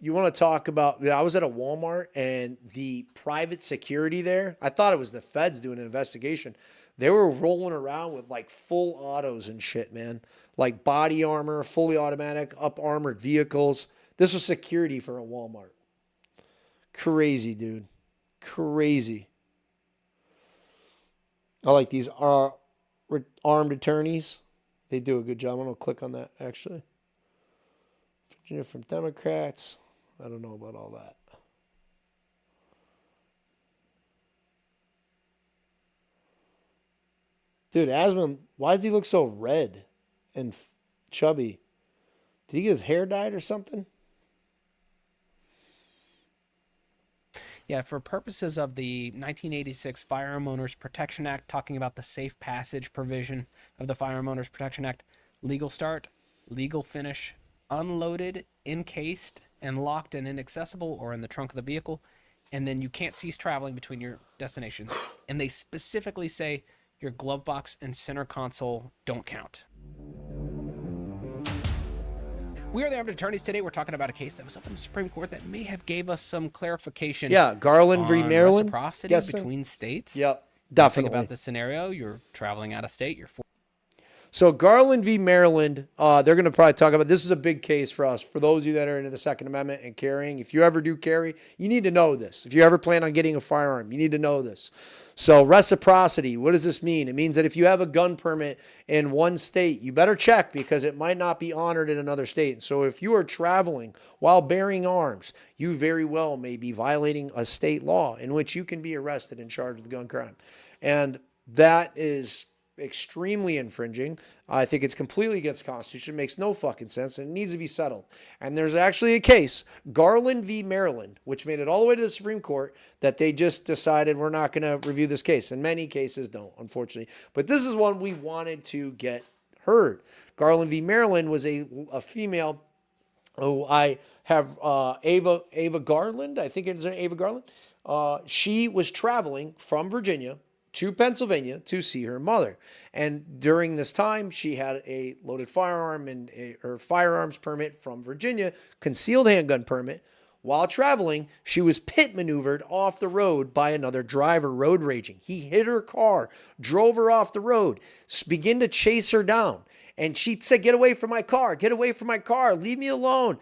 you want to talk about, I was at a Walmart, and the private security there, I thought it was the feds doing an investigation. They were rolling around with like full autos and shit, man. Like body armor, fully automatic, up armored vehicles. This was security for a Walmart. Crazy, dude. Crazy. I like these armed attorneys. They do a good job. I'm going to click on that, actually. Virginia from Democrats. I don't know about all that. Dude, Asman, why does he look so red and chubby? Did he get his hair dyed or something? Yeah, for purposes of the 1986 Firearm Owners Protection Act, talking about the safe passage provision of the Firearm Owners Protection Act, legal start, legal finish, unloaded, encased, and locked and inaccessible or in the trunk of the vehicle, and then you can't cease traveling between your destinations. And they specifically say your glove box and center console don't count. We are the Armed Attorneys. Today we're talking about a case that was up in the Supreme Court that may have gave us some clarification. Yeah, Garland v. Maryland. Reciprocity between states. Yep, definitely. Think about the scenario. You're traveling out of state. So Garland v. Maryland, they're going to probably talk about, this is a big case for us. For those of you that are into the Second Amendment and carrying, if you ever do carry, you need to know this. If you ever plan on getting a firearm, you need to know this. So reciprocity, what does this mean? It means that if you have a gun permit in one state, you better check because it might not be honored in another state. So if you are traveling while bearing arms, you very well may be violating a state law in which you can be arrested and charged with gun crime. And that is extremely infringing. I think it's completely against the Constitution. It makes no fucking sense, and it needs to be settled. And there's actually a case, Garland v. Maryland, which made it all the way to the Supreme Court, that they just decided we're not going to review this case. And many cases don't, unfortunately. But this is one we wanted to get heard. Garland v. Maryland was a female who I have, Ava Garland, I think it's Ava Garland. She was traveling from Virginia to Pennsylvania to see her mother. And during this time, she had a loaded firearm and her firearms permit from Virginia, concealed handgun permit. While traveling, she was pit maneuvered off the road by another driver, road raging. He hit her car, drove her off the road, began to chase her down. And she said, "Get away from my car, get away from my car, leave me alone."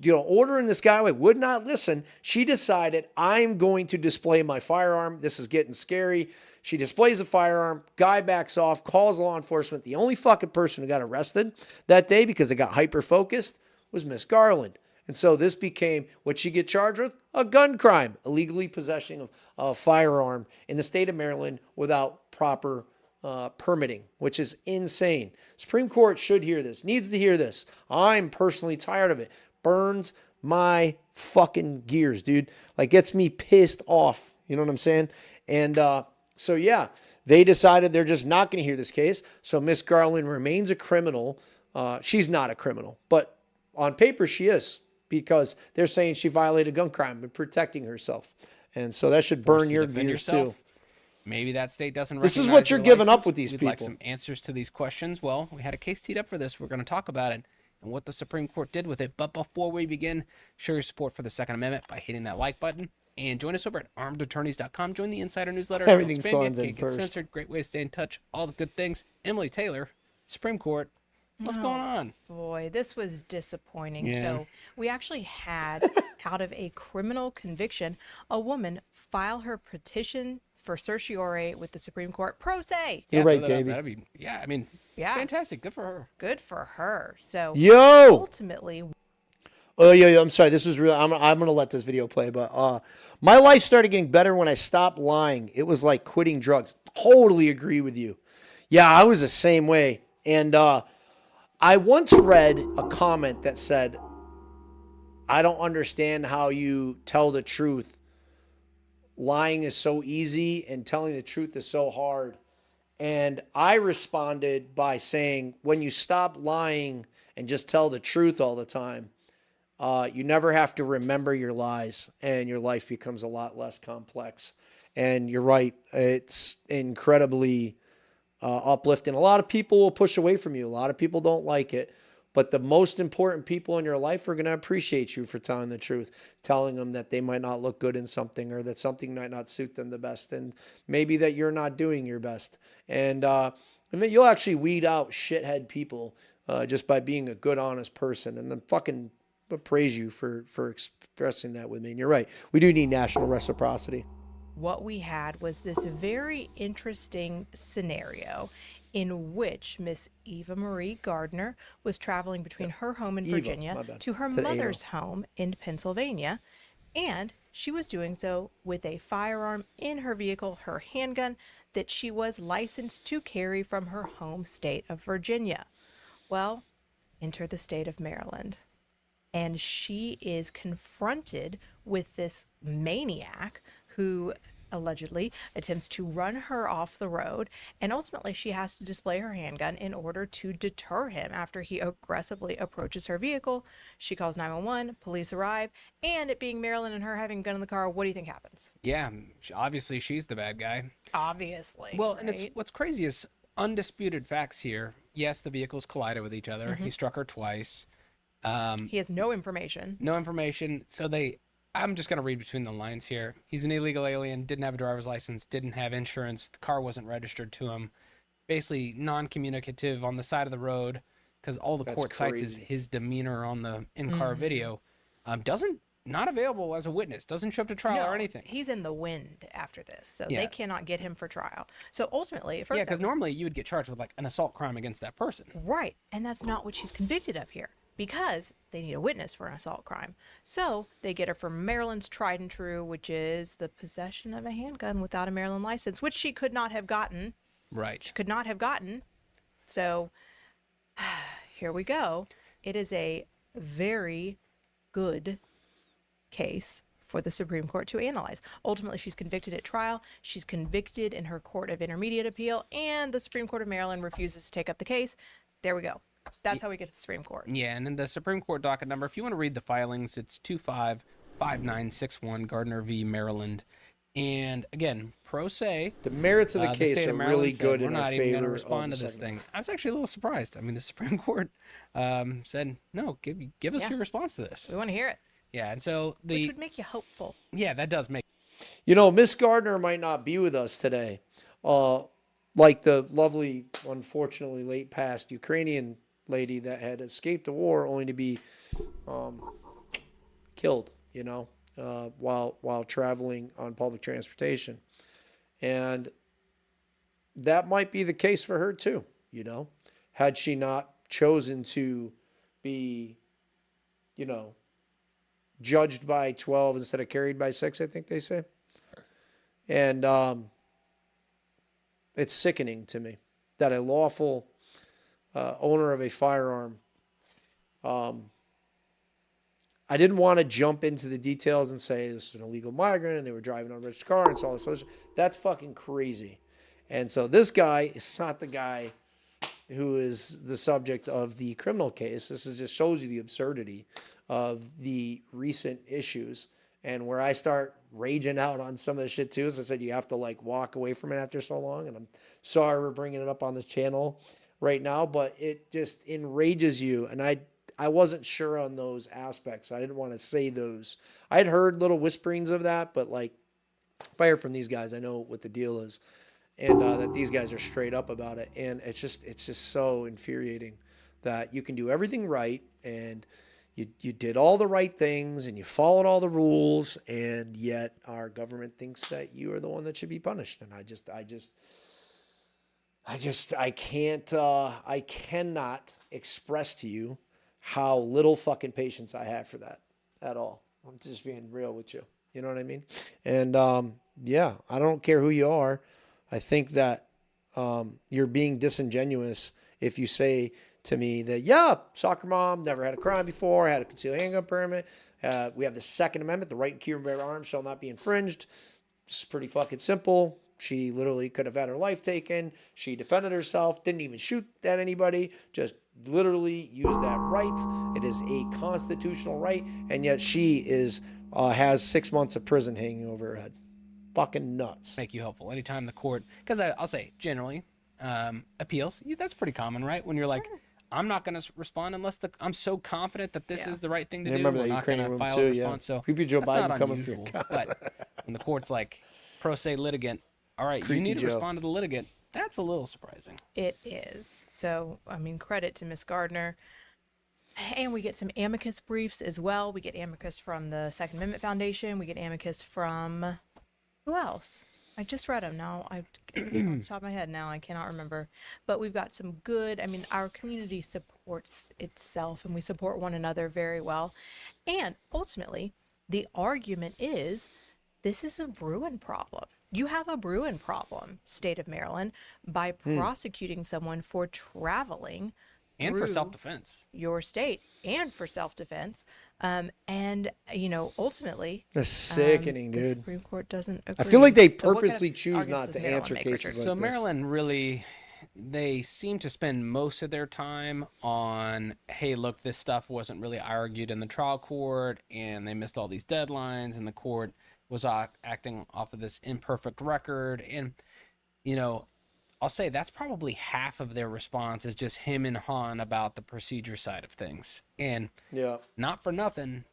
Ordering this guy away, would not listen. She decided, I'm going to display my firearm. This is getting scary. She displays a firearm. Guy backs off, calls law enforcement. The only fucking person who got arrested that day because they got hyper-focused was Miss Garland. And so this became what she get charged with, a gun crime, illegally possessing of a firearm in the state of Maryland without proper permitting, which is insane. Supreme Court should hear this, needs to hear this. I'm personally tired of it. Burns my fucking gears, dude. Like, gets me pissed off. You know what I'm saying? And so, yeah, they decided they're just not going to hear this case. So Miss Garland remains a criminal. She's not a criminal, but on paper she is, because they're saying she violated a gun crime and protecting herself. And so that should burn your gears too. Maybe that state doesn't This recognize is what you're your giving up license. with these We'd people. like some answers to these questions. Well, we had a case teed up for this. We're going to talk about it and what the Supreme Court did with it. But before we begin, show your support for the Second Amendment by hitting that like button. And join us over at armedattorneys.com. Join the insider newsletter. Everything's Don't spam thorns it, in can't get first. censored. Great way to stay in touch. All the good things. Emily Taylor, Supreme Court. What's going on? Boy, this was disappointing. Yeah. So we actually had, out of a criminal conviction, a woman file her petition for certiorari with the Supreme Court pro se. You're right, throw that up. Gaby. That'd be, I mean, fantastic. Good for her. Good for her. So Yo! ultimately, Oh, yeah, I'm sorry. This is real. I'm going to let this video play, but my life started getting better when I stopped lying. It was like quitting drugs. Totally agree with you. Yeah, I was the same way. And I once read a comment that said, I don't understand how you tell the truth. Lying is so easy and telling the truth is so hard. And I responded by saying, when you stop lying and just tell the truth all the time, you never have to remember your lies, and your life becomes a lot less complex. And you're right. It's incredibly uplifting. A lot of people will push away from you. A lot of people don't like it. But the most important people in your life are going to appreciate you for telling the truth, telling them that they might not look good in something or that something might not suit them the best, and maybe that you're not doing your best. And then you'll actually weed out shithead people just by being a good, honest person. And then fucking praise you for expressing that with me. And you're right. We do need national reciprocity. What we had was this very interesting scenario in which Miss Eva Marie Gardner was traveling between her home in Virginia to her mother's home in Pennsylvania, and she was doing so with a firearm in her vehicle, her handgun, that she was licensed to carry from her home state of Virginia. Well, enter the state of Maryland, and she is confronted with this maniac who allegedly attempts to run her off the road, and ultimately she has to display her handgun in order to deter him. After he aggressively approaches her vehicle, she calls 911, police arrive, and it being Maryland and her having a gun in the car, what do you think happens? Yeah, obviously she's the bad guy. Obviously. Well, right? and it's what's crazy is undisputed facts here. Yes, the vehicles collided with each other. He struck her twice. He has no information. No information. So I'm just going to read between the lines here. He's an illegal alien, didn't have a driver's license, didn't have insurance. The car wasn't registered to him. Basically non-communicative on the side of the road, because all the court cites is his demeanor on the in-car video. Not available as a witness. Doesn't show up to trial or anything. He's in the wind after this, so they cannot get him for trial. So ultimately, yeah, because normally you would get charged with like an assault crime against that person. Right, and that's not what she's convicted of here, because they need a witness for an assault crime. So they get her for Maryland's tried and true, which is the possession of a handgun without a Maryland license, which she could not have gotten. Right. She could not have gotten. So here we go. It is a very good case for the Supreme Court to analyze. Ultimately, she's convicted at trial. She's convicted in her court of intermediate appeal, and the Supreme Court of Maryland refuses to take up the case. There we go. That's how we get to the Supreme Court. Yeah, and then the Supreme Court docket number, if you want to read the filings, it's 255961 Gardner v. Maryland. And again, pro se. The merits of the case state are of Maryland really said, good we're in not our even going to favor respond of to the this segment. thing. I was actually a little surprised. I mean, the Supreme Court said, no, give us your response to this. We want to hear it. Yeah, and so which would make you hopeful. Yeah, that does make. You know, Miss Gardner might not be with us today. Like the lovely, unfortunately late passed Ukrainian lady that had escaped the war only to be killed, you know, while traveling on public transportation. And that might be the case for her too, you know, had she not chosen to be, you know, judged by 12 instead of carried by 6, I think they say. And it's sickening to me that a lawful owner of a firearm, I didn't want to jump into the details and say this is an illegal migrant and they were driving on a rich car and so all this other stuff. That's fucking crazy. And so this guy is not the guy who is the subject of the criminal case. This just shows you the absurdity of the recent issues. And where I start raging out on some of the shit too, as I said, you have to like walk away from it after so long. And I'm sorry we're bringing it up on this channel right now, but it just enrages you. And I wasn't sure on those aspects. I didn't want to say those. I had heard little whisperings of that, but like if I hear from these guys, I know what the deal is. And that these guys are straight up about it. And it's just so infuriating that you can do everything right and you did all the right things and you followed all the rules, and yet our government thinks that you are the one that should be punished. And I cannot express to you how little fucking patience I have for that at all. I'm just being real with you. You know what I mean? And yeah, I don't care who you are. I think that you're being disingenuous if you say to me that, yeah, soccer mom, never had a crime before, had a concealed handgun permit. We have the Second Amendment, the right to keep and bear arms shall not be infringed. It's pretty fucking simple. She literally could have had her life taken. She defended herself, didn't even shoot at anybody, just literally used that right. It is a constitutional right, and yet she has 6 months of prison hanging over her head. Fucking nuts. Make you hopeful. Anytime the court, because I'll say generally, appeals, that's pretty common, right? When you're like, I'm not going to respond unless I'm so confident that this is the right thing to do. Remember We're that not going Ukrainian to room file too, a response. So Creepy Joe that's Biden not coming unusual. for your But when the court's like, pro se litigant, all right, Creepy you need to Joe. respond to the litigant. That's a little surprising. It is. So, I mean, credit to Miss Gardner. And we get some amicus briefs as well. We get amicus from the Second Amendment Foundation. We get amicus from who else? I just read them now. Off the top of my head now, I cannot remember. But we've got some good, I mean, our community supports itself and we support one another very well. And ultimately, the argument is this is a Bruin problem. You have a Bruin problem, state of Maryland, by prosecuting someone for traveling and for self-defense, your state, and for self-defense, and ultimately, that's sickening, the dude. Supreme Court doesn't agree. I feel like they So what kind of purposely choose arguments not does to Maryland answer make, cases Richard? like so this. Maryland really, they seem to spend most of their time on, hey, look, this stuff wasn't really argued in the trial court, and they missed all these deadlines, and the court was acting off of this imperfect record, and I'll say that's probably half of their response is just him and Han about the procedure side of things. And not for nothing,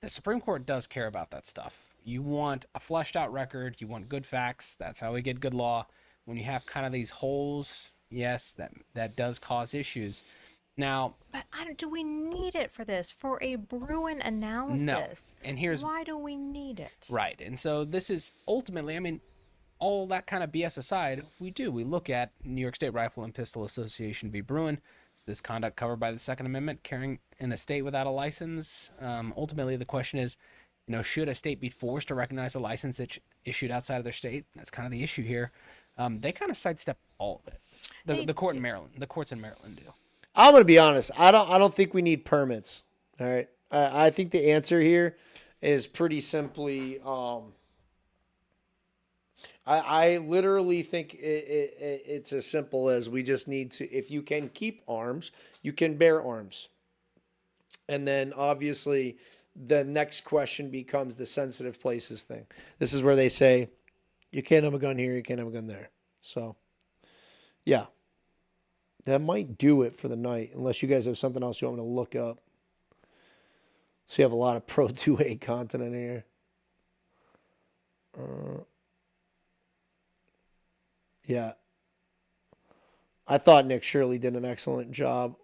the Supreme Court does care about that stuff. You want a fleshed out record. You want good facts. That's how we get good law. When you have kind of these holes, yes, that does cause issues. Now, but do we need it for this? For a Bruin analysis? No. And here's why do we need it? Right. And so this is ultimately, I mean, all that kind of BS aside, we look at New York State Rifle and Pistol Association v. Bruin. Is this conduct covered by the Second Amendment, carrying in a state without a license? Ultimately, the question is, should a state be forced to recognize a license that's issued outside of their state? That's kind of the issue here. They kind of sidestep all of it. The courts in Maryland do. I'm going to be honest. I don't think we need permits. All right. I think the answer here is pretty simply, I literally think it's as simple as we just need to, if you can keep arms, you can bear arms. And then obviously the next question becomes the sensitive places thing. This is where they say, you can't have a gun here, you can't have a gun there. So, yeah. That might do it for the night, unless you guys have something else you want me to look up. So you have a lot of Pro 2A content in here. Yeah. I thought Nick Shirley did an excellent job.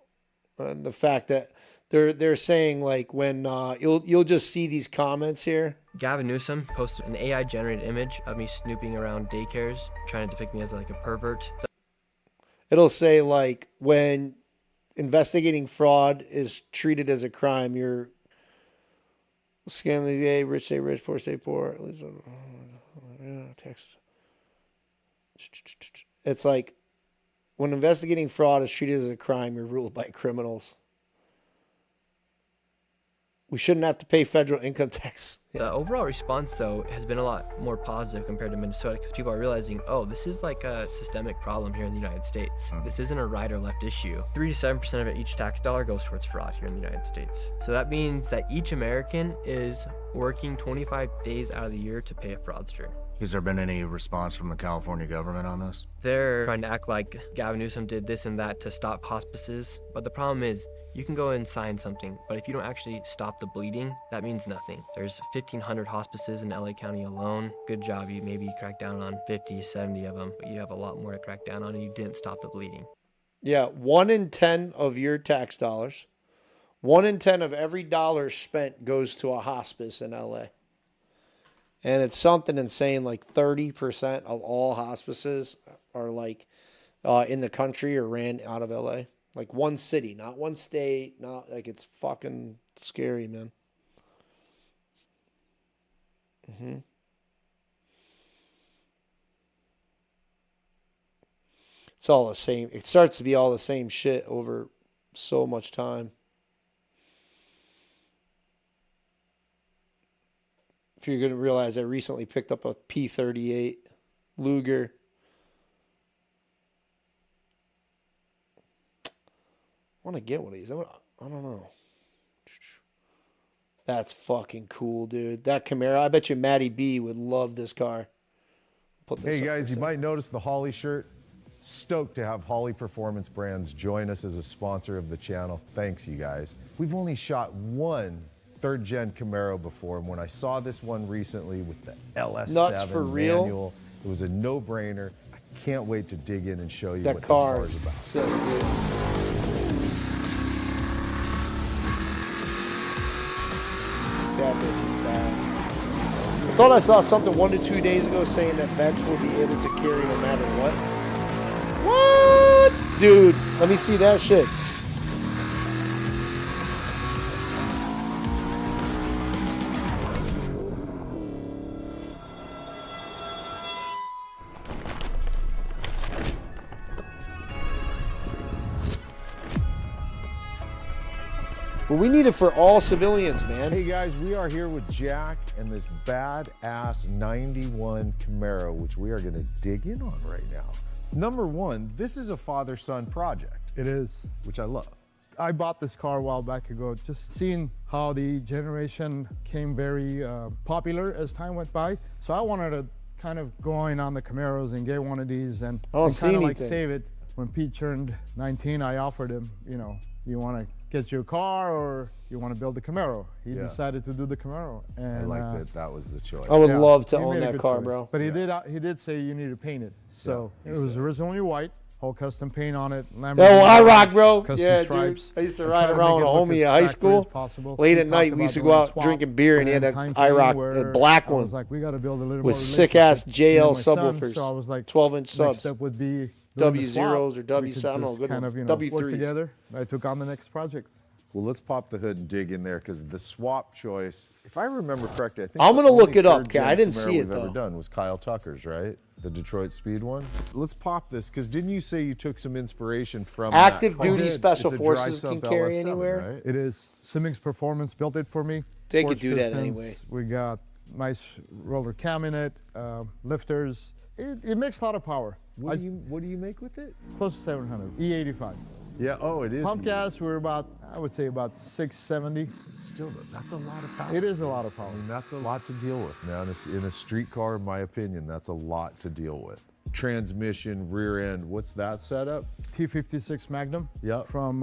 And the fact that they're saying, like, when you'll just see these comments here. Gavin Newsom posted an AI generated image of me snooping around daycares, trying to depict me as like a pervert. It'll say, like, when investigating fraud is treated as a crime, you're scamming the gay, rich stay rich, poor stay poor. Texas. It's like, when investigating fraud is treated as a crime, you're ruled by criminals. We shouldn't have to pay federal income tax. The overall response, though, has been a lot more positive compared to Minnesota, because people are realizing, oh, this is like a systemic problem here in the United States. This isn't a right or left issue. 3 to 7% of each tax dollar goes towards fraud here in the United States. So that means that each American is working 25 days out of the year to pay a fraudster. Has there been any response from the California government on this? They're trying to act like Gavin Newsom did this and that to stop hospices, but the problem is, you can go and sign something, but if you don't actually stop the bleeding, that means nothing. There's 1,500 hospices in LA County alone. Good job, you maybe cracked down on 50, 70 of them, but you have a lot more to crack down on and you didn't stop the bleeding. Yeah, 1 in 10 of your tax dollars, 1 in 10 of every dollar spent goes to a hospice in LA. And it's something insane, like 30% of all hospices are like in the country or ran out of LA. Like one city, not one state, not like, it's fucking scary, man. It's all the same. It starts to be all the same shit over so much time. If you're going to realize, I recently picked up a P38 Luger. I want to get one of these. I don't know. That's fucking cool, dude. That Camaro, I bet you Matty B would love this car. Hey guys, you might notice the Holley shirt. Stoked to have Holley Performance Brands join us as a sponsor of the channel. Thanks, you guys. We've only shot one third-gen Camaro before, and when I saw this one recently with the LS7 Nuts for real? manual, it was a no-brainer. I can't wait to dig in and show you That what car this is car is about. sick, dude. this is bad. I thought I saw something 1 to 2 days ago saying that vets will be able to carry no matter what. What? Dude, let me see that shit. But we need it for all civilians, man. Hey guys, we are here with Jack and this badass 91 Camaro, which we are gonna dig in on right now. Number one, this is a father-son project. It is. Which I love. I bought this car a while back ago, just seeing how the generation came very popular as time went by. So I wanted to kind of go in on the Camaros and get one of these and kind of like save it. When Pete turned 19, I offered him, you know, you want to get you a car or you want to build a Camaro? He decided to do the Camaro. And I like that was the choice. I would love to own that car, choice. bro. But he did say you need to paint it. So it was originally white, whole custom paint on it. Oh, I rock, bro. Yeah, stripes. dude. I used to ride around with a homie in high school. Late at night, we used to go out drinking beer, and he had an IROC, the black one, like, we got to build a little with sick-ass JL subwoofers, so I was like, 12-inch subs. Next step would be W0s or W7, I don't know, good kind ones. of, you know, W3s. work together. I took on the next project. Well, let's pop the hood and dig in there because the swap choice, if I remember correctly, I think I'm gonna look it up, third-gen I didn't Camaro see it, we've ever though. done was Kyle Tucker's, right? The Detroit Speed one. Let's pop this because didn't you say you took some inspiration from Active that? duty It's special a forces dry can sump carry LS7, anywhere? right? It is. Simmons Performance built it for me. They Forged could do that pistons. anyway. We got nice roller cam in it, lifters. It makes a lot of power. What do you make with it? Close to 700. E85. Yeah. Oh, it is. Pump gas, we're about, I would say about 670. Still, that's a lot of power. It is a lot of power. I mean, that's a lot to deal with, man. In a street car, in my opinion, that's a lot to deal with. Transmission, rear end, what's that setup? T56 Magnum. Yep. From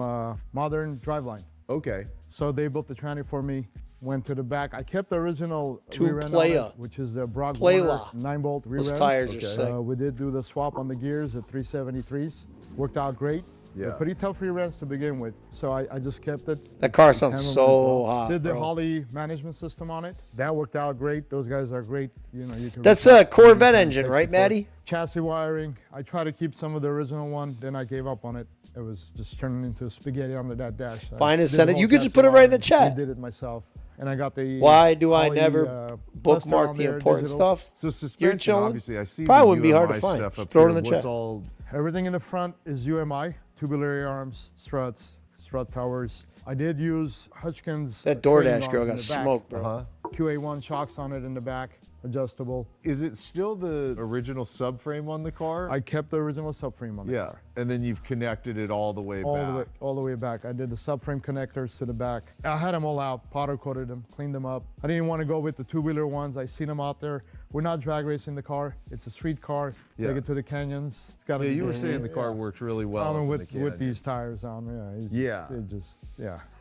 Modern Driveline. Okay. So they built the tranny for me. Went to the back. I kept the original Two rear end Playa. on it, which is the Brock Playla. 9-bolt rear Those end. tires are sick. We did do the swap on the gears at 373s. Worked out great. Yeah. Pretty tough rear ends to begin with, so I just kept it. That car sounds Handled it so well. hot, Did the bro. Holley management system on it. That worked out great. Those guys are great. You know, you can. That's reach a out, Corvette you can engine, tech right, support. Maddie? Chassis wiring. I try to keep some of the original one. Then I gave up on it. It was just turning into spaghetti under that dash. Fine I and did send the it. whole You could just chassis put it right in the wiring. chat. I did it myself, and I got the. Why do I Holley, never cluster bookmark on the there, important digital. stuff? So You're suspension, chilling? obviously, I see Probably the wouldn't be hard to UMI find. stuff Just up throw it here. in the What's chat. all? Everything in the front is UMI, tubular arms, struts, strut towers. I did use Hutchins. That trailing DoorDash girl arms got in the back. smoked, bro. QA1 shocks on it in the back, adjustable. Is it still the original subframe on the car? I kept the original subframe on the car. And then you've connected it all the way back. All the way back. I did the subframe connectors to the back. I had them all out, powder coated them, cleaned them up. I didn't want to go with the two-wheeler ones. I seen them out there. We're not drag racing the car. It's a street car. Yeah. Take it to the canyons. It's got. Yeah, you were saying the car works really well. in with the canyon. these tires on. It just.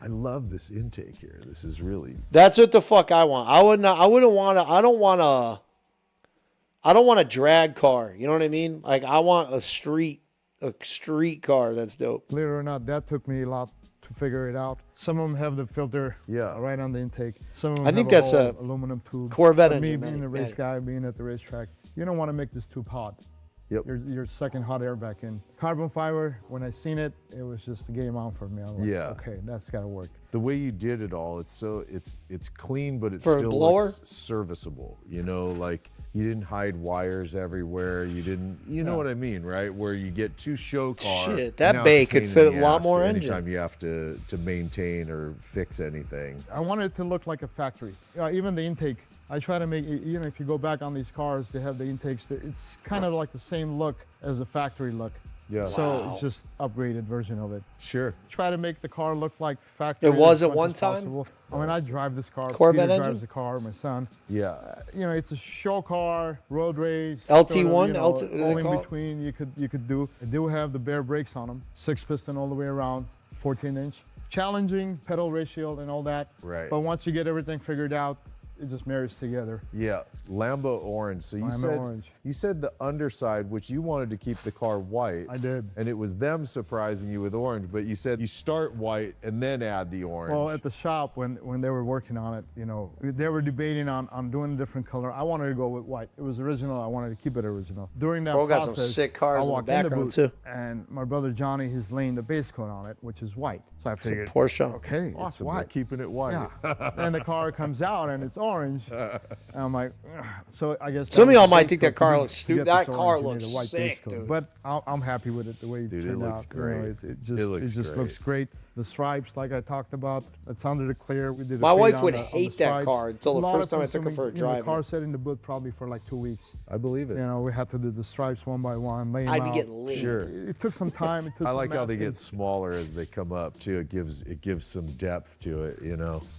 I love this intake here. This is really. That's what the fuck I want. I don't want a drag car. You know what I mean? Like I want a street car that's dope. Believe it or not, that took me a lot to figure it out. Some of them have the filter right on the intake. Some of them I think have that's a a whole aluminum tube. Corvette For me engine, being a Manny. race guy, being at the racetrack, you don't want to make this too hot. Yep. You're sucking hot air back in. Carbon fiber, when I seen it, it was just a game on for me. I was like, okay, that's got to work. The way you did it all, it's clean, but it For a still blower? looks serviceable. You know, like you didn't hide wires everywhere. You didn't, you know what I mean, right? Where you get too show car. Shit, that now bay it's a could pain in fit the a lot ass more to engine. Anytime you have to maintain or fix anything. I wanted it to look like a factory. Even the intake, I try to make, if you go back on these cars, they have the intakes, it's kind of like the same look as the factory look. Yeah. So it's just upgraded version of it. Sure. Try to make the car look like factory. It was as at much one as time? possible. I mean, I drive this car. Corvette Peter engine? drives the car, my son. Yeah. It's a show car, road race. LT1? Sort of, is it all in called? between you could do. I do have the bare brakes on them. 6-piston all the way around, 14-inch. Challenging pedal ratio and all that. Right. But once you get everything figured out, it just marries together. Yeah, Lambo orange. So you said the underside, which you wanted to keep the car white. I did. And it was them surprising you with orange, but you said you start white and then add the orange. Well, at the shop, when they were working on it, they were debating on doing a different color. I wanted to go with white. It was original. I wanted to keep it original. During that Bro got process, some sick cars I in the walked background booth, too. And my brother Johnny, he's laying the base coat on it, which is white. So I figured, Porsche. okay, it's Awesome, white. they're keeping it white. Yeah. And the car comes out and it's orange. And I'm like, ugh. So I guess Some of that was y'all the might base think coat that car to looks get stupid. this That orange, car you need looks a white base sick, coat. dude. But I'm happy with it the way it Dude, it turned looks out. great. It looks just great. looks great. The stripes, like I talked about, it's under the clear. We did. My fade wife on would the hate that stripes. car until the A lot first of time I took her for a consuming- drive. The car sat in the boot probably for like 2 weeks. I believe it. We had to do the stripes one by one, lay them I'd out. be getting lit. Sure. It took some time. It took I some like how they masking. get smaller as they come up too. It gives some depth to it,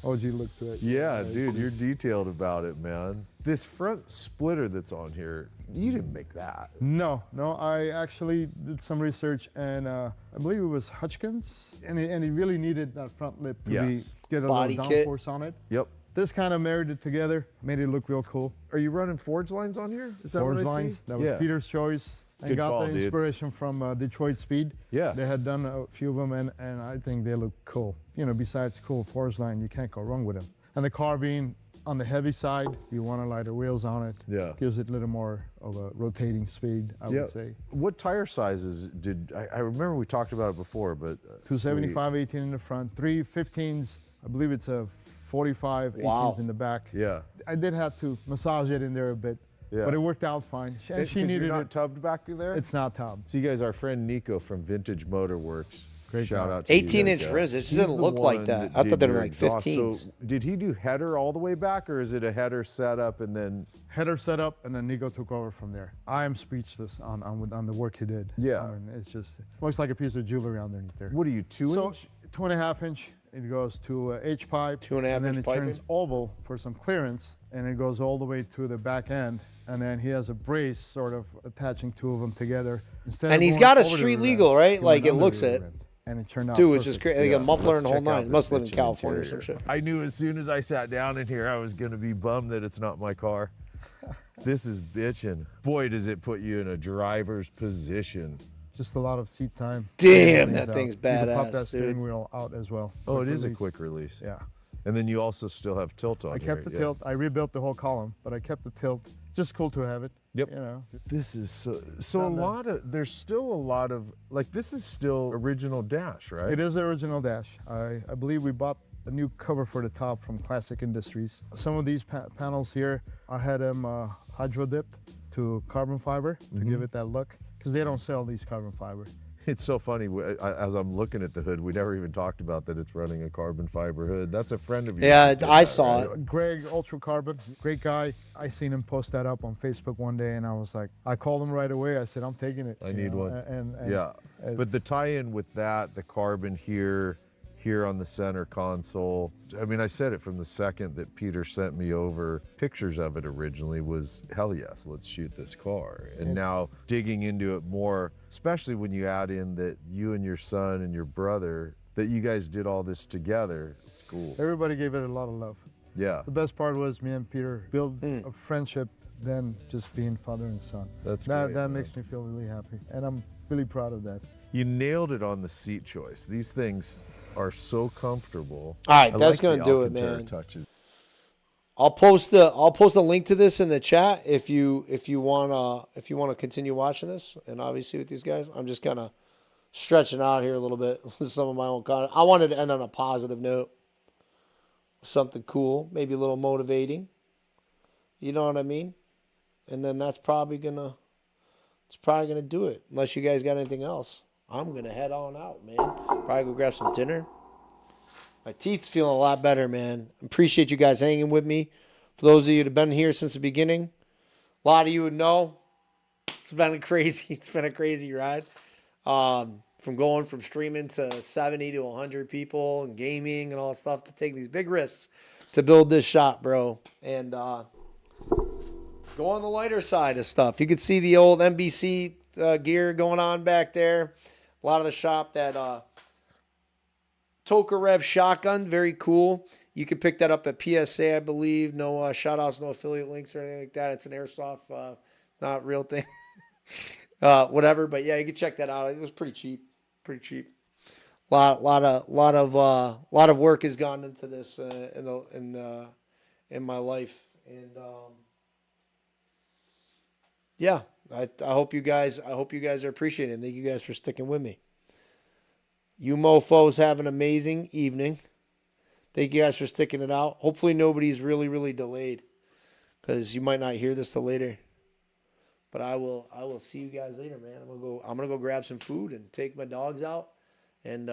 OG look to it. Yeah, dude, you're detailed about it, man. This front splitter that's on here, you didn't make that. No, I actually did some research, and I believe it was Hutchins, and he really needed that front lip to get a Body little kit. downforce on it. Yep. This kind of married it together, made it look real cool. Are you running forge lines on here? Is that Forge what I lines, see? that was Peter's choice. And Good got call, the dude. inspiration from Detroit Speed. Yeah. They had done a few of them, and I think they look cool. Besides cool forge line, you can't go wrong with them. And the car being on the heavy side, you want to lighter wheels on it. Yeah. Gives it a little more of a rotating speed, I would say. What tire sizes did I remember we talked about it before, but 275, 18 in the front, 315s. I believe it's a 45, 18s in the back. Yeah. I did have to massage it in there a bit, but it worked out fine. And she needed you're not it. tubbed back there? It's not tubbed. So you guys, our friend Nico from Vintage Motorworks. Great Shout guy. out to you 18-inch guys. rims. It just He's doesn't the look like one that. I thought did they were your like exhaust. 15s. So did he do header all the way back, or is it a header setup and then? Header set up, and then Nico took over from there. I am speechless on the work he did. Yeah. I mean, it's just looks like a piece of jewelry underneath there. What are you, 2 inch? 2.5 inch. It goes to H pipe. 2.5 and then inch it piping? turns oval for some clearance, and it goes all the way to the back end. And then he has a brace sort of attaching two of them together. Instead And of he's going got a over the street rear legal, end, right? he Like went it under looks the it. rear end, and it turned out Dude, it's just perfect. crazy. Like a muffler and the whole Let's check out nine. this Must live in bitchin' California or some interior. shit. I knew as soon as I sat down in here, I was going to be bummed that it's not my car. This is bitchin'. Boy, does it put you in a driver's position. Just a lot of seat time. Damn, Things that out. thing's You can pop badass, that steering dude. wheel out as well. Oh, it Quick is a release. quick release. Yeah. And then you also still have tilt on I here. kept the yeah. tilt. I rebuilt the whole column, but I kept the tilt. Just cool to have it. Yep. This is there's still a lot of, like, this is still original dash, right? It is the original dash. I believe we bought a new cover for the top from Classic Industries. Some of these panels here, I had them hydro dipped to carbon fiber to give it that look, because they don't sell these carbon fiber. It's so funny, as I'm looking at the hood, we never even talked about that it's running a carbon fiber hood. That's a friend of yours. Yeah, that did I that, saw right? it. Greg, Ultra Carbon, great guy. I seen him post that up on Facebook one day, and I was like, I called him right away. I said, I'm taking it. I need one. And Yeah, but the tie-in with that, the carbon here on the center console, I mean, I said it from the second that Peter sent me over pictures of it originally was, hell yes, let's shoot this car. And now digging into it more, especially when you add in that you and your son and your brother, that you guys did all this together, it's cool. everybody gave it a lot of love. Yeah. The best part was me and Peter built a friendship than just being father and son. That's that great, that man. makes me feel really happy, and I'm really proud of that. You nailed it on the seat choice. These things are so comfortable. All right, I that's like gonna the do it, Alcantara man. touches. I'll post a link to this in the chat if you wanna continue watching this. And obviously with these guys, I'm just kind of stretching out here a little bit with some of my own content. I wanted to end on a positive note, something cool, maybe a little motivating. You know what I mean? And then that's probably gonna do it. Unless you guys got anything else, I'm gonna head on out, man. Probably go grab some dinner. My teeth's feeling a lot better, man. Appreciate you guys hanging with me. For those of you that have been here since the beginning, a lot of you would know it's been a crazy ride. From going from streaming to 70 to 100 people and gaming and all that stuff to take these big risks to build this shop, bro. And go on the lighter side of stuff. You could see the old NBC gear going on back there. A lot of the shop that Tokarev shotgun, very cool. You can pick that up at PSA, I believe. No shout outs, no affiliate links or anything like that. It's an airsoft, not real thing. Whatever. But yeah, you can check that out. It was pretty cheap. Pretty cheap. Lot of work has gone into this in my life. And yeah, I hope you guys are appreciating it. Thank you guys for sticking with me. You mofos have an amazing evening. Thank you guys for sticking it out. Hopefully nobody's really, really delayed, because you might not hear this till later. But I will see you guys later, man. I'm gonna go grab some food and take my dogs out. And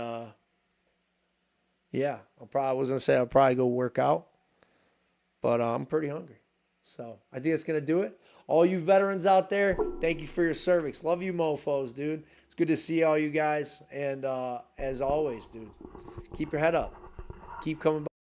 yeah, I'll probably go work out. But I'm pretty hungry. So I think that's gonna do it. All you veterans out there, thank you for your service. Love you mofos, dude. It's good to see all you guys. And as always, dude, keep your head up. Keep coming back.